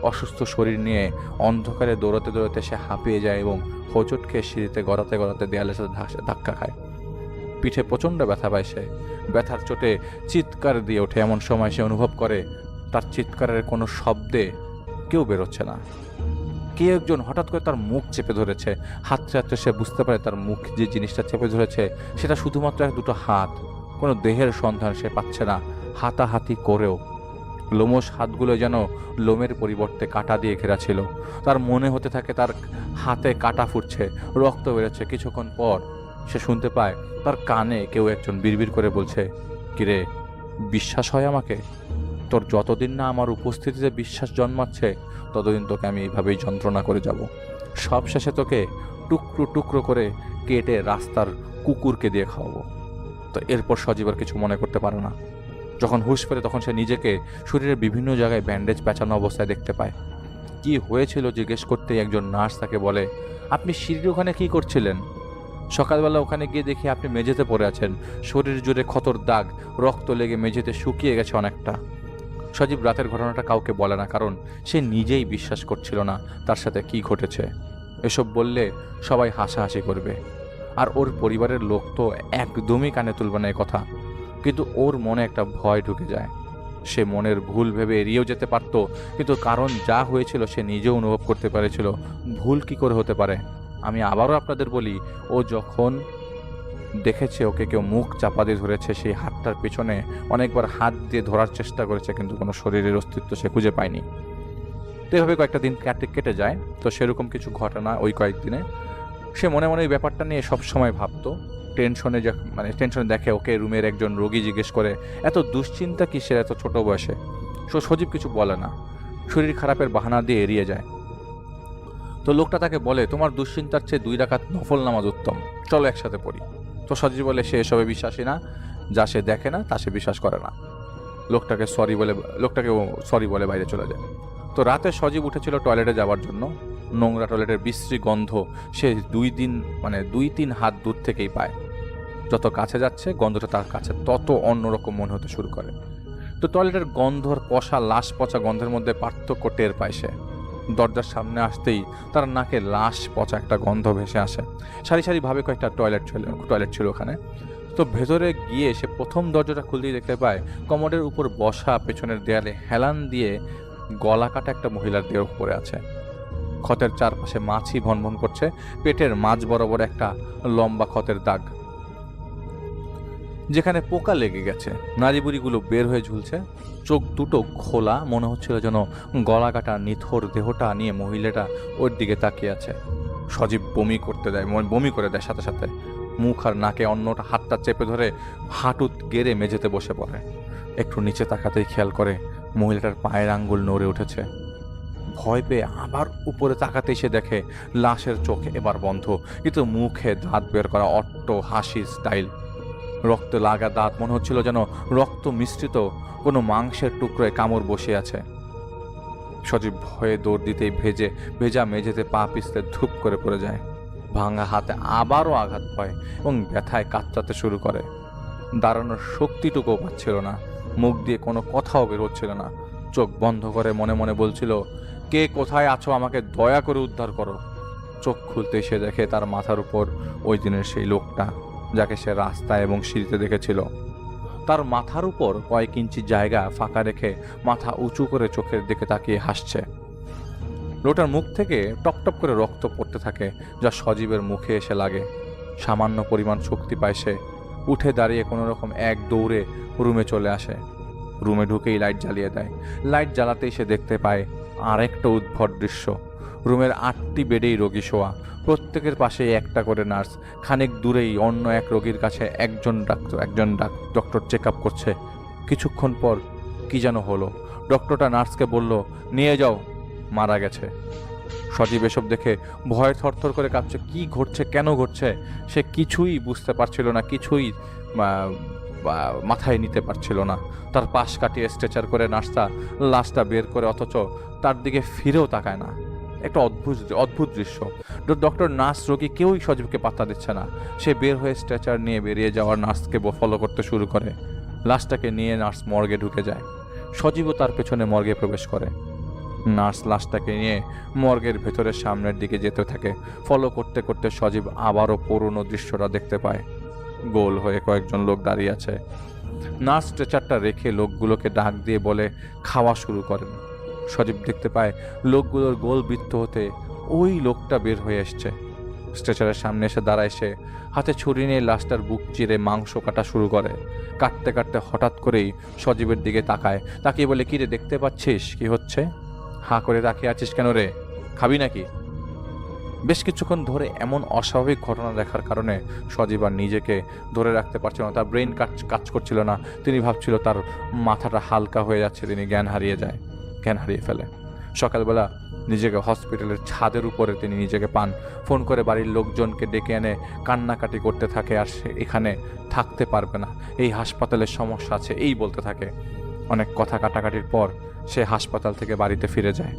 অসুস্থ শরীর নিয়ে অন্ধকারে দৌড়াতে সে হাঁপিয়ে যায় এবং হোঁচট খেয়ে সিঁড়িতে গড়াতে দেয়ালের সাথে ধাক্কা খায়। পিঠে প্রচণ্ড ব্যথা পায় সে। ব্যথার চোটে চিৎকার দিয়ে ওঠে। এমন সময় সে অনুভব করে তার চিৎকারের কোনো শব্দে কেউ বেরোচ্ছে না। কে একজন হঠাৎ করে তার মুখ চেপে ধরেছে। হাতটা সে বুঝতে পারে তার মুখ যে জিনিসটা চেপে ধরেছে সেটা শুধুমাত্র 2টো হাত, কোনো দেহের সন্ধান সে পাচ্ছে না। হাতাহাতি করেও লোমশ হাতগুলো যেন লোমের পরিবর্তে কাঁটা দিয়ে ঘেরা ছিল। তার মনে হতে থাকে তার হাতে কাঁটা ফুটছে, রক্ত বেরোচ্ছে। কিছুক্ষণ পর সে শুনতে পায় তার কানে কেউ একজন বিড়বিড় করে বলছে, কিরে, বিশ্বাস হয় আমাকে? তোর যতদিন না আমার উপস্থিতিতে বিশ্বাস জন্মাচ্ছে ততদিন তোকে আমি এইভাবেই যন্ত্রণা করে যাব। সব শেষে তোকে টুকরো টুকরো করে কেটে রাস্তার কুকুরকে দিয়ে খাওয়াবো। তো এরপর সজীব আর কিছু মনে করতে পারে না। যখন হুঁশ ফেরে তখন সে নিজেকে শরীরের বিভিন্ন জায়গায় ব্যান্ডেজ পেঁচানো অবস্থায় দেখতে পায়। কি হয়েছিল জিজ্ঞেস করতেই একজন নার্স তাকে বলে, আপনি সিঁড়ির ওখানে কি করছিলেন? সকালবেলা ওখানে গিয়ে দেখি আপনি মেঝেতে পড়ে আছেন, শরীর জুড়ে ক্ষতর দাগ, রক্ত লেগে মেঝেতে শুকিয়ে গেছে অনেকটা। সজীব রাতের ঘটনাটা কাউকে বলে না, কারণ সে নিজেই বিশ্বাস করছিল না তার সাথে কি ঘটেছে। এসব বললে সবাই হাসাহাসি করবে, আর ওর পরিবারের লোক তো একদমই কানে তুলবে না কথা। কিন্তু ওর মনে একটা ভয় ঢুকে যায়। সে মনের ভুল ভেবে এড়িয়েও যেতে পারত, কিন্তু কারণ যা হয়েছিল সে নিজেও অনুভব করতে পেরেছিল ভুল কি করে হতে পারে। আমি আবারও আপনাদের বলি, ও যখন দেখেছে ওকে কেউ মুখ চাপা দিয়ে ধরেছে, সেই হাতটার পেছনে অনেকবার হাত দিয়ে ধরার চেষ্টা করেছে, কিন্তু কোনো শরীরের অস্তিত্ব সে খুঁজে পায়নি। তো এভাবে কয়েকটা দিন কেটে যায়। তো সেরকম কিছু ঘটনা ওই কয়েকদিনে সে মনে মনে এই ব্যাপারটা নিয়ে সবসময় ভাবতো। টেনশনে দেখে ওকে রুমের একজন রোগী জিজ্ঞেস করে, এত দুশ্চিন্তা কিসের এত ছোট বয়সে? সজীব কিছু বলে না, শরীর খারাপের বাহানা দিয়ে এড়িয়ে যায়। তো লোকটা তাকে বলে, তোমার দুশ্চিন্তার চেয়ে 2 রাকাত নফল নামাজ উত্তম, চলো একসাথে পড়ি। তো সজীব বলে সে এসবে বিশ্বাসী না, যা সে দেখে না তা সে বিশ্বাস করে না। লোকটাকে সরি বলে বাইরে চলে যায়। তো রাতে সজীব উঠেছিল টয়লেটে যাওয়ার জন্য। নোংরা টয়লেটের বিশ্রী গন্ধ সে 2-3 হাত দূর থেকেই পায়। যত কাছে যাচ্ছে গন্ধটা তার কাছে তত অন্যরকম মনে হতে শুরু করে। তো টয়লেটের গন্ধর পচা লাশ পচা গন্ধের মধ্যে পার্থক্য টের পায় সে। দরজার সামনে আসতেই তার নাকে লাশ পচা একটা গন্ধ ভেসে আসে। সারি সারিভাবে কয়েকটা টয়লেট ছিল ওখানে। তো ভেতরে গিয়ে সে প্রথম দরজাটা খুলতেই দেখতে পায় কমোডের উপর বসা, পেছনের দেয়ালে হেলান দিয়ে গলা কাটা একটা মহিলার দেহ পড়ে আছে। ক্ষতের চারপাশে মাছি ভনভন করছে, পেটের মাঝ বরাবর একটা লম্বা ক্ষতের দাগ, যেখানে পোকা লেগে গেছে। নাড়িবুড়িগুলো বের হয়ে ঝুলছে, চোখ দুটো খোলা। মনে হচ্ছিল যেন গলা কাটা নিথর দেহটা নিয়ে মহিলাটা ওর দিকে তাকিয়ে আছে। সজীব বমি করে দেয় সাথে সাথে। মুখ আর নাকে অন্যটা হাতটা চেপে ধরে হাঁটুত গেড়ে মেঝেতে বসে পড়ে। একটু নিচে তাকাতেই খেয়াল করে মহিলাটার পায়ের আঙ্গুল নড়ে উঠেছে। ভয় পেয়ে আবার উপরে তাকাতেই সে দেখে লাশের চোখ এবার বন্ধ, কিন্তু মুখে দাঁত বের করা অট্ট হাসি স্টাইল। রক্ত লাগা দাঁত, মনে হচ্ছিল যেন রক্ত মিশ্রিত কোনো মাংসের টুকরোয় কামড় বসে আছে। সজীব ভয়ে দৌড় দিতেই ভেজা মেঝেতে পা পিছলে ধূপ করে পড়ে যায়। ভাঙা হাতে আবারও আঘাত পায় এবং ব্যথায় কাতরাতে শুরু করে। দাঁড়ানোর শক্তিটুকুও পাচ্ছিল না, মুখ দিয়ে কোনো কথাও বের হচ্ছিল না। চোখ বন্ধ করে মনে মনে বলছিল, কে কোথায় আছো, আমাকে দয়া করে উদ্ধার করো। চোখ খুলতেই সে দেখে তার মাথার উপর ওই দিনের সেই লোকটা, যাকে সে রাস্তায় এবং সিঁড়িতে দেখেছিল। তার মাথার উপর কয়েক ইঞ্চি জায়গা ফাঁকা রেখে মাথা উঁচু করে চোখের দিকে তাকিয়ে হাসছে। লোকটার মুখ থেকে টপটপ করে রক্ত পড়তে থাকে, যা সজীবের মুখে এসে লাগে। সামান্য পরিমাণ শক্তি পায় সে। উঠে দাঁড়িয়ে কোনো রকম এক দৌড়ে রুমে চলে আসে। রুমে ঢুকেই লাইট জ্বালিয়ে দেয়। লাইট জ্বালাতেই সে দেখতে পায় আরেকটা উদ্ভট দৃশ্য। রুমের 8টি বেডেই রোগী শোয়া, প্রত্যেকের পাশেই একটা করে নার্স। খানিক দূরেই অন্য এক রোগীর কাছে একজন ডক্টর চেক আপ করছে। কিছুক্ষণ পর কি যেন হলো, ডক্টরটা নার্সকে বলল, নিয়ে যাও, মারা গেছে। সজীব এসব দেখে ভয়ে থরথর করে কাঁপছে। কি ঘটছে, কেন ঘটছে সে কিছুই বুঝতে পারছিল না, কিছুই মাথায় নিতে পারছিল না। তার পাশ কাটিয়ে স্ট্রেচার করে নার্সটা লাশটা বের করে, অথচ তার দিকে ফিরেও তাকায় না। একটা অদ্ভুত দৃশ্য। ডক্টর, নার্স, রোগী কেউই সজীবকে পাত্তা দিচ্ছে না। সে বের হয়ে স্ট্রেচার নিয়ে বেরিয়ে যাওয়ার নার্সকে ফলো করতে শুরু করে। লাশটাকে নিয়ে নার্স মর্গে ঢুকে যায়। সজীবও তার পেছনে মর্গে প্রবেশ করে। নার্স লাশটাকে নিয়ে মর্গের ভেতরের সামনের দিকে যেতে থাকে। ফলো করতে করতে সজীব আবারও পুরনো দৃশ্যটা দেখতে পায়। গোল হয়ে কয়েকজন লোক দাঁড়িয়ে আছে। নার্স স্ট্রেচারটা রেখে লোকগুলোকে ডাক দিয়ে বলে খাওয়া শুরু করেন। সজীব দেখতে পায় লোকগুলোর গোল বৃত্ত হতে ওই লোকটা বের হয়ে এসছে। স্ট্রেচারের সামনে এসে দাঁড়ায় সে। হাতে ছুরি নিয়ে লাশটার বুক চিরে মাংস কাটা শুরু করে। কাটতে কাটতে হঠাৎ করেই সজীবের দিকে তাকায়। তাকিয়ে বলে, কি রে, দেখতে পাচ্ছিস কি হচ্ছে? হাঁ করে তাকিয়ে আছিস কেন রে, খাবি নাকি? বেশ কিছুক্ষণ ধরে এমন অস্বাভাবিক ঘটনা দেখার কারণে সজীব আর নিজেকে ধরে রাখতে পারছিল না। তার ব্রেন কাজ করছিল না। তিনি ভাবছিল তার মাথাটা হালকা হয়ে যাচ্ছে, তিনি জ্ঞান হারিয়ে ফেলে। সকালবেলা নিজেকে হসপিটালের ছাদের উপরে তিনি নিজেকে পান। ফোন করে বাড়ির লোকজনকে ডেকে এনে কান্নাকাটি করতে থাকে। আর সে এখানে থাকতে পারবে না, এই হাসপাতালের সমস্যা আছে এই বলতে থাকে। অনেক কথা কাটাকাটির পর সে হাসপাতাল থেকে বাড়িতে ফিরে যায়।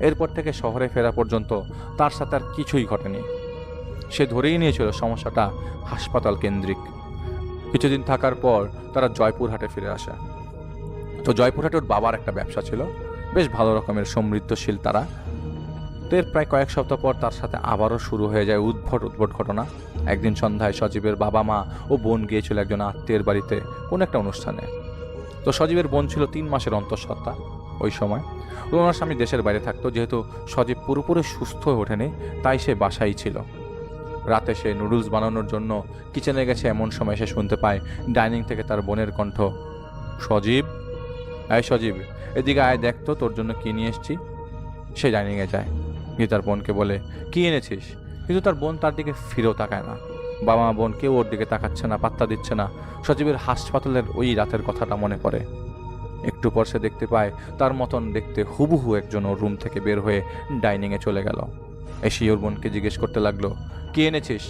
এরপর থেকে শহরে ফেরা পর্যন্ত তার সাথে আর কিছুই ঘটেনি। সে ধরেই নিয়েছিল সমস্যাটা হাসপাতাল কেন্দ্রিক। কিছুদিন থাকার পর তারা জয়পুরহাটে ফিরে আসে। তো জয়পুরহাটে ওর বাবার একটা ব্যবসা ছিল, বেশ ভালো রকমের সমৃদ্ধশীল তারা। তো এর প্রায় কয়েক সপ্তাহ পর তার সাথে আবারও শুরু হয়ে যায় উদ্ভট ঘটনা। একদিন সন্ধ্যায় সজীবের বাবা মা ও বোন গিয়েছিল একজন আত্মীয়ের বাড়িতে কোনো একটা অনুষ্ঠানে। তো সজীবের বোন ছিল 3 মাসের অন্তঃসত্ত্বা ওই সময়। ওনার স্বামী দেশের বাইরে থাকতো। যেহেতু সজীব পুরোপুরি সুস্থ হয়ে ওঠেনি, তাই সে বাসায় ছিল। রাতে সে নুডলস বানানোর জন্য কিচেনে গেছে। এমন সময় সে শুনতে পায় ডাইনিং থেকে তার বোনের কণ্ঠ, সজীব, সজীব, এদিকে আয়, দেখতো তোর জন্য কি নিয়ে এসছি। সে ডাইনিংয়ে যায়, গিয়ে তার বোনকে বলে, কি এনেছিস? কিন্তু তার বোন তার দিকে ফিরেও তাকায় না। বাবা মা বোন কেউ ওর দিকে তাকাচ্ছে না, পাত্তা দিচ্ছে না। সজীবের হাসপাতালের ওই রাতের কথাটা মনে পড়ে। একটু পর সে দেখতে পায় তার মতন দেখতে হুবহু একজন ওর রুম থেকে বের হয়ে ডাইনিংয়ে চলে গেল। এসে ওর বোনকে জিজ্ঞেস করতে লাগলো, কি এনেছিস?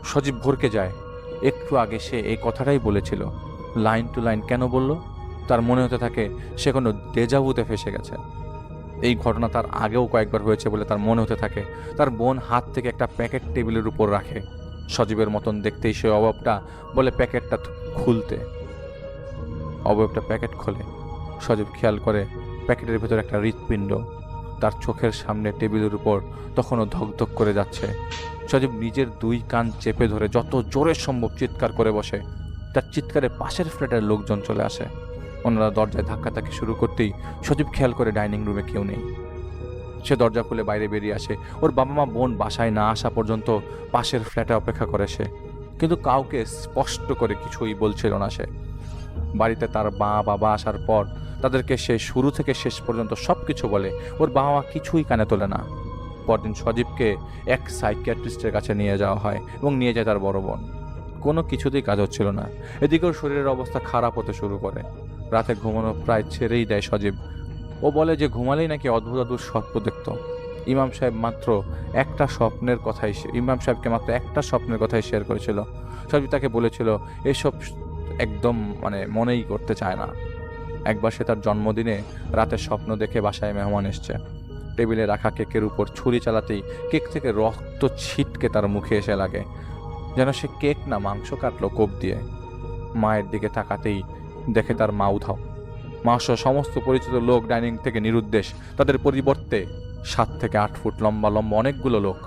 সজীব ভরকে যায়। একটু আগে সে এই কথাটাই বলেছিল। লাইন টু লাইন কেন বলল? তার মনে হতে থাকে সে কোনো ডেজাভুতে ফেসে গেছে। এই ঘটনা তার আগেও কয়েকবার হয়েছে বলে তার মনে হতে থাকে। তার বোন হাত থেকে একটা প্যাকেট টেবিলের উপর রাখে। সজীবের মতন দেখতেই সে অবয়বটা বলে প্যাকেটটা খুলতে। অবয়বটা প্যাকেট খোলে। সজীব খেয়াল করে প্যাকেটের ভেতর একটা হৃৎপিণ্ড তার চোখের সামনে টেবিলের উপর তখনও ধকধক করে যাচ্ছে। সজীব নিজের 2 কান চেপে ধরে যত জোরে সম্ভব চিৎকার করে বসে। তার চিৎকারে পাশের ফ্ল্যাটের লোকজন চলে আসে। ওনারা দরজায় ধাক্কাধাক্কি শুরু করতেই সজীব খেয়াল করে ডাইনিং রুমে কেউ নেই। সে দরজা খুলে বাইরে বেরিয়ে আসে। ওর বাবা মা বোন বাসায় না আসা পর্যন্ত পাশের ফ্ল্যাটে অপেক্ষা করে সে, কিন্তু কাউকে স্পষ্ট করে কিছুই বলছিল না সে। বাড়িতে তার মা বাবা আসার পর তাদেরকে সে শুরু থেকে শেষ পর্যন্ত সব কিছু বলে। ওর বাবা মা কিছুই কানে তোলে না। পরদিন সজীবকে এক সাইকিয়াট্রিস্টের কাছে নিয়ে যাওয়া হয় এবং নিয়ে যায় তার বড় বোন। কোনো কিছুতেই কাজ হচ্ছিল না। এদিকে ওর শরীরের অবস্থা খারাপ হতে শুরু করে। রাতে ঘুমানো প্রায় ছেড়েই দেয় সজীব। ও বলে যে ঘুমালেই নাকি অদ্ভুত স্বপ্ন দেখত। ইমাম সাহেবকে মাত্র একটা স্বপ্নের কথাই শেয়ার করেছিল। সজীব তাকে বলেছিল এসব একদম মনেই করতে চায় না। একবার সে তার জন্মদিনে রাতে স্বপ্ন দেখে বাসায় মেহমান এসছে। টেবিলে রাখা কেকের উপর ছুরি চালাতেই কেক থেকে রক্ত ছিটকে তার মুখে এসে লাগে, যেন সে কেক না মাংস কাটলো কোপ দিয়ে। মায়ের দিকে তাকাতেই দেখে তার মা উধাও। মা সহ সমস্ত পরিচিত লোক ডাইনিং থেকে নিরুদ্দেশ। তাদের পরিবর্তে 7 থেকে 8 ফুট লম্বা লম্বা অনেকগুলো লোক।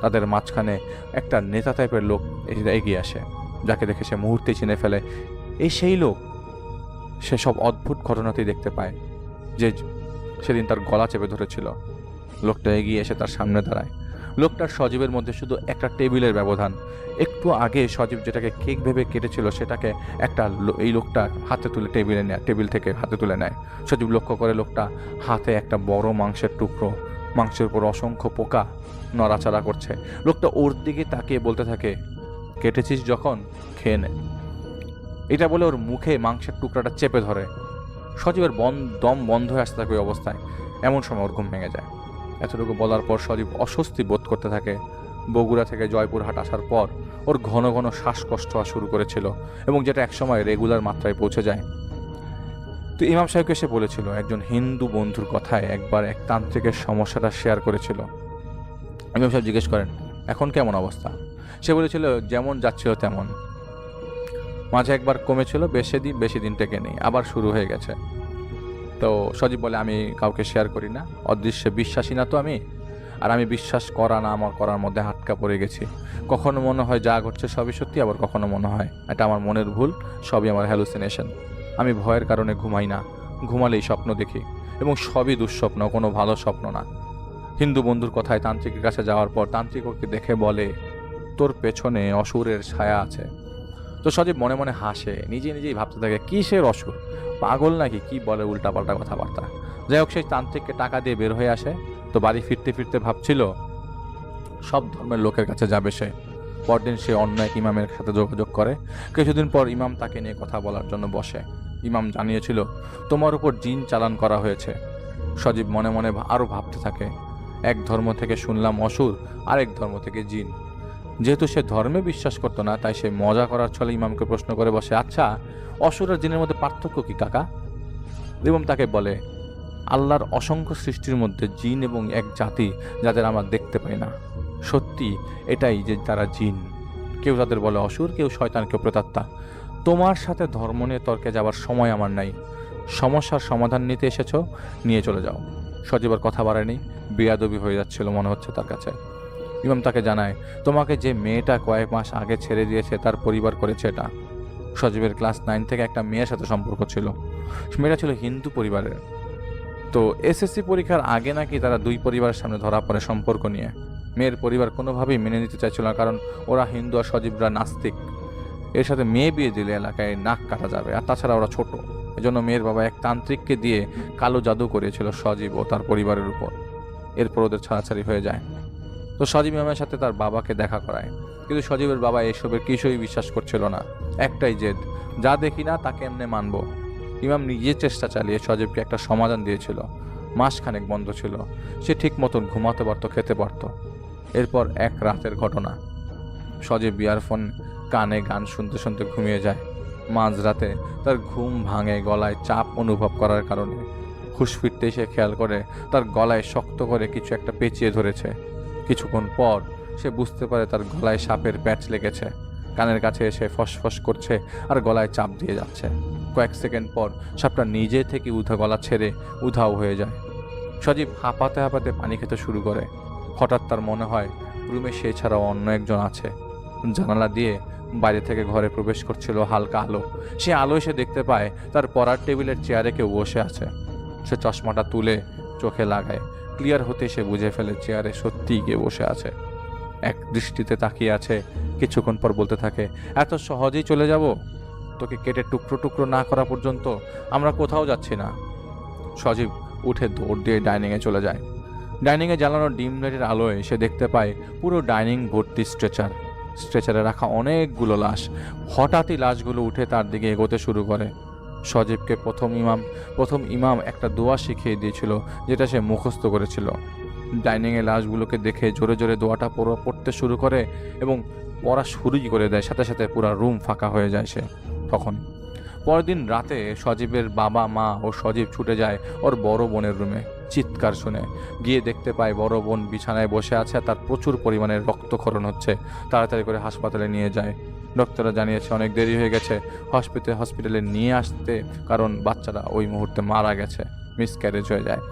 তাদের মাঝখানে একটা নেতা টাইপের লোক এগিয়ে আসে, যাকে দেখে সে মুহূর্তে চিনে ফেলে এই সেই লোক। সে সব অদ্ভুত ঘটনাতেই দেখতে পায় যে সেদিন তার গলা চেপে ধরেছিল। লোকটা এগিয়ে এসে তার সামনে দাঁড়ায়। লোকটার সজীবের মধ্যে শুধু একটা টেবিলের ব্যবধান। একটু আগে সজীব যেটাকে কেক ভেবে কেটেছিল সেটাকে এই লোকটা হাতে তুলে টেবিল থেকে হাতে তুলে নেয়। সজীব লক্ষ্য করে লোকটা হাতে একটা বড় মাংসের টুকরো, মাংসের উপর অসংখ্য পোকা নড়াচড়া করছে। লোকটা ওর দিকে তাকিয়ে বলতে থাকে, কেটেছিস যখন খেয়ে নে। এটা বলে ওর মুখে মাংসের টুকরাটা চেপে ধরে। সজীবের দম বন্ধ হয়ে আসতে থাকে ওই অবস্থায়। এমন সময় ওর ঘুম ভেঙে যায়। এতটুকু বলার পর সজীব অস্বস্তি বোধ করতে থাকে। বগুড়া থেকে জয়পুরহাট আসার পর ওর ঘন ঘন শ্বাসকষ্ট হওয়া শুরু করেছিল, এবং যেটা একসময় রেগুলার মাত্রায় পৌঁছে যায়। তো ইমাম সাহেবকে সে বলেছিল একজন হিন্দু বন্ধুর কথায় একবার এক তান্ত্রিকের সমস্যাটা শেয়ার করেছিল। ইমাম সাহেব জিজ্ঞেস করেন, এখন কেমন অবস্থা? সে বলেছিল যেমন যাচ্ছিল তেমন। মাঝে একবার কমেছিল, বেশি দিন টেকে নেই, আবার শুরু হয়ে গেছে। তো সজীব বলে, আমি কাউকে শেয়ার করি না, অদৃশ্যে বিশ্বাসী না তো আমি। আর আমি বিশ্বাস করা না আমার করার মধ্যে হাটকা পড়ে গেছি। কখনো মনে হয় যা ঘটছে সবই সত্যি, আবার কখনো মনে হয় এটা আমার মনের ভুল, সবই আমার হ্যালুসিনেশন। আমি ভয়ের কারণে ঘুমাই না, ঘুমালেই স্বপ্ন দেখি, এবং সবই দুঃস্বপ্ন, কোনো ভালো স্বপ্ন না। হিন্দু বন্ধুর কথায় তান্ত্রিকের কাছে যাওয়ার পর তান্ত্রিক ওকে দেখে বলে, তোর পেছনে অসুরের ছায়া আছে। তো সজীব মনে মনে হাসে, নিজেই ভাবতে থাকে কিসের অসুর, পাগল নাকি, কি বলে উল্টাপাল্টা কথাবার্তা। যাই হোক, সেই তান্ত্রিককে টাকা দিয়ে বের হয়ে আসে। তো বাড়ি ফিরতে ফিরতে ভাবছিল সব ধর্মের লোকের কাছে যাবে সে। পরদিন সে অন্য এক ইমামের সাথে যোগাযোগ করে। কিছুদিন পর ইমাম তাকে নিয়ে কথা বলার জন্য বসে। ইমাম জানিয়েছিল, তোমার উপর জিন চালান করা হয়েছে। সজীব মনে মনে আরও ভাবতে থাকে, এক ধর্ম থেকে শুনলাম অসুর, আরেক ধর্ম থেকে জিন। যেহেতু সে ধর্মে বিশ্বাস করতো না, তাই সে মজা করার ছলে ইমামকে প্রশ্ন করে বসে, আচ্ছা, অসুর আর জিনের মধ্যে পার্থক্য কি কাকা? ইমাম তাকে বলে, আল্লাহর অসংখ্য সৃষ্টির মধ্যে জিন এবং এক জাতি যাদের আমরা দেখতে পাই না। সত্যি এটাই যে তারা জিন। কেউ তাদের বলে অসুর, কেউ শয়তান, কেউ প্রেতাত্মা। তোমার সাথে ধর্ম নিয়ে তর্কে যাবার সময় আমার নাই। সমস্যার সমাধান নিতে এসেছো, নিয়ে চলে যাও। সজীবের কথা বাড়ায়নি, বেয়াদবি হয়ে যাচ্ছিল মনে হচ্ছে তার কাছে। ইমাম তাকে জানায়, তোমাকে যে মেয়েটা কয়েক মাস আগে ছেড়ে দিয়েছে তার পরিবার করেছে এটা। সজীবের ক্লাস 9 থেকে একটা মেয়ের সাথে সম্পর্ক ছিল। মেয়েটা ছিল হিন্দু পরিবারের। তো এসএসসি পরীক্ষার আগে নাকি তারা দুই পরিবারের সামনে ধরা পড়ে সম্পর্ক নিয়ে। মেয়ের পরিবার কোনোভাবেই মেনে নিতে চাইছিল না, কারণ ওরা হিন্দু আর সজীবরা নাস্তিক। এর সাথে মেয়ে বিয়ে দিলে এলাকায় নাক কাটা যাবে, আর তাছাড়া ওরা ছোট। এজন্য মেয়ের বাবা এক তান্ত্রিককে দিয়ে কালো জাদু করিয়েছিল সজীব ও তার পরিবারের উপর। এরপর ওদের ছাড়াছাড়ি হয়ে যায়। তো সজীব ইমামের সাথে তার বাবাকে দেখা করায়, কিন্তু সজীবের বাবা এসবের কিছুই বিশ্বাস করছিল না। একটাই জেদ, যা দেখি না তাকে এমনি মানব। ইমাম নিজের চেষ্টা চালিয়ে সজীবকে একটা সমাধান দিয়েছিল। মাসখানেক বন্ধ ছিল, সে ঠিক মতন ঘুমাতে পারত, খেতে পারত। এরপর এক রাতের ঘটনা, সজীব ইয়ারফোন কানে গান শুনতে শুনতে ঘুমিয়ে যায়। মাঝরাতে তার ঘুম ভাঙে গলায় চাপ অনুভব করার কারণে। হুঁশ ফিরতেই সে খেয়াল করে তার গলায় শক্ত করে কিছু একটা পেঁচিয়ে ধরেছে। কিছুক্ষণ পর সে বুঝতে পারে তার গলায় সাপের প্যাঁচ লেগেছে। কানের কাছে এসে ফসফস করছে আর গলায় চাপ দিয়ে যাচ্ছে। কয়েক সেকেন্ড পর সাপটা নিজে থেকে গলা ছেড়ে উধাও হয়ে যায়। সজীব হাঁপাতে হাঁপাতে পানি খেতে শুরু করে। হঠাৎ তার মনে হয় রুমে সে ছাড়াও অন্য একজন আছে। জানালা দিয়ে বাইরে থেকে ঘরে প্রবেশ করছিল হালকা আলো। সে আলো এসে দেখতে পায় তার পড়ার টেবিলের চেয়ারে কেউ বসে আছে। সে চশমাটা তুলে চোখে লাগায়। ক্লিয়ার হতে সে বুঝে ফেলে চেয়ারে সত্যিই কেউ বসে আছে। এক দৃষ্টিতে তাকিয়ে আছে। কিছুক্ষণ পর বলতে থাকে, এত সহজেই চলে যাব? তোকে কেটে টুকরো টুকরো না করা পর্যন্ত আমরা কোথাও যাচ্ছি না। সজীব উঠে দৌড় দিয়ে ডাইনিংয়ে চলে যায়। ডাইনিংয়ে জ্বালানো ডিম লাইটের আলোয় সে দেখতে পায় পুরো ডাইনিং ভর্তি স্ট্রেচার। স্ট্রেচারে রাখা অনেকগুলো লাশ। হঠাৎই লাশগুলো উঠে তার দিকে এগোতে শুরু করে। সজীবকে প্রথম ইমাম একটা দোয়া শিখিয়ে দিয়েছিল, যেটা সে মুখস্থ করেছিল। ডাইনিংয়ে লাশগুলোকে দেখে জোরে জোরে দোয়াটা পড়তে শুরু করে এবং পড়া শুরুই করে দেয়। সাথে সাথে পুরো রুম ফাঁকা হয়ে যায়। সে তখন পরদিন রাতে সজীবের বাবা মা ও সজীব ছুটে যায় ওর বড় বোনের রুমে। চিৎকার শুনে গিয়ে দেখতে পায় বড় বোন বিছানায় বসে আছে, তার প্রচুর পরিমাণে রক্তক্ষরণ হচ্ছে। তাড়াতাড়ি করে হাসপাতালে নিয়ে যায়। ডক্টররা জানিয়েছে অনেক দেরি হয়ে গেছে হসপিটালে নিয়ে আসতে, কারণ বাচ্চারা ওই মুহূর্তে মারা গেছে, মিসক্যারেজ হয়ে যায়।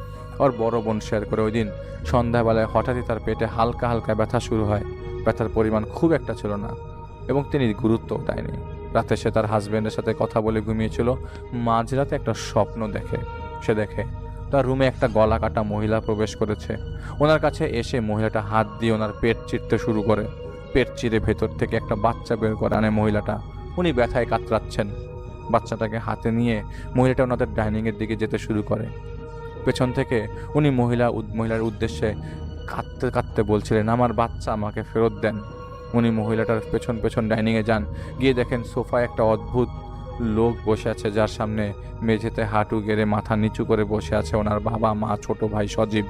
ওর বড় বোন শেয়ার করে ওই দিন সন্ধ্যাবেলায় হঠাৎই তার পেটে হালকা হালকা ব্যথা শুরু হয়। ব্যথার পরিমাণ খুব একটা ছিল না এবং তিনি গুরুত্ব দেয়নি। রাতে সে তার হাজব্যান্ডের সাথে কথা বলে ঘুমিয়েছিল। মাঝরাতে একটা স্বপ্ন দেখে। সে দেখে তার রুমে একটা গলা কাটা মহিলা প্রবেশ করেছে। ওনার কাছে এসে মহিলাটা হাত দিয়ে ওনার পেট চিরতে শুরু করে। পেট চিরে ভেতর থেকে একটা বাচ্চা বের করে আনে মহিলাটা। উনি ব্যথায় কাতরাচ্ছেন। বাচ্চাটাকে হাতে নিয়ে মহিলাটা ওনাদের ডাইনিংয়ের দিকে যেতে শুরু করে। পেছন থেকে উনি মহিলার উদ্দেশ্যে কাঁদতে কাঁদতে বলছিলেন, আমার বাচ্চা আমাকে ফেরত দেন। উনি মহিলাটার পেছন ডাইনিংয়ে যান। গিয়ে দেখেন সোফায় একটা অদ্ভুত লোক বসে আছে, যার সামনে মেঝেতে হাঁটু গেড়ে মাথা নিচু করে বসে আছে ওনার বাবা মা ছোট ভাই সজীব।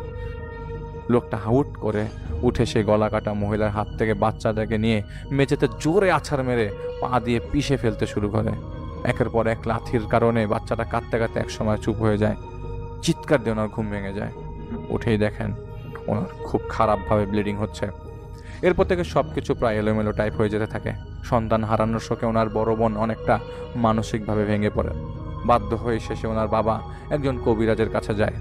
লোকটা হুট করে উঠে সেই গলা কাটা মহিলার হাত থেকে বাচ্চাটাকে নিয়ে মেঝেতে জোরে আছাড় মেরে পা দিয়ে পিষে ফেলতে শুরু করে। একের পর এক লাথির কারণে বাচ্চাটা কাঁদতে কাঁদতে একসময় চুপ হয়ে যায়। চিৎকার দিয়ে ওনার ঘুম ভেঙে যায়। উঠেই দেখেন ওনার খুব খারাপভাবে ব্লিডিং হচ্ছে। এরপর থেকে সব কিছু প্রায় এলোমেলো টাইপ হয়ে যেতে থাকে। সন্তান হারানোর শোকে ওনার বড় বোন অনেকটা মানসিকভাবে ভেঙে পড়ে। বাধ্য হয়ে শেষে ওনার বাবা একজন কবিরাজের কাছে যায়।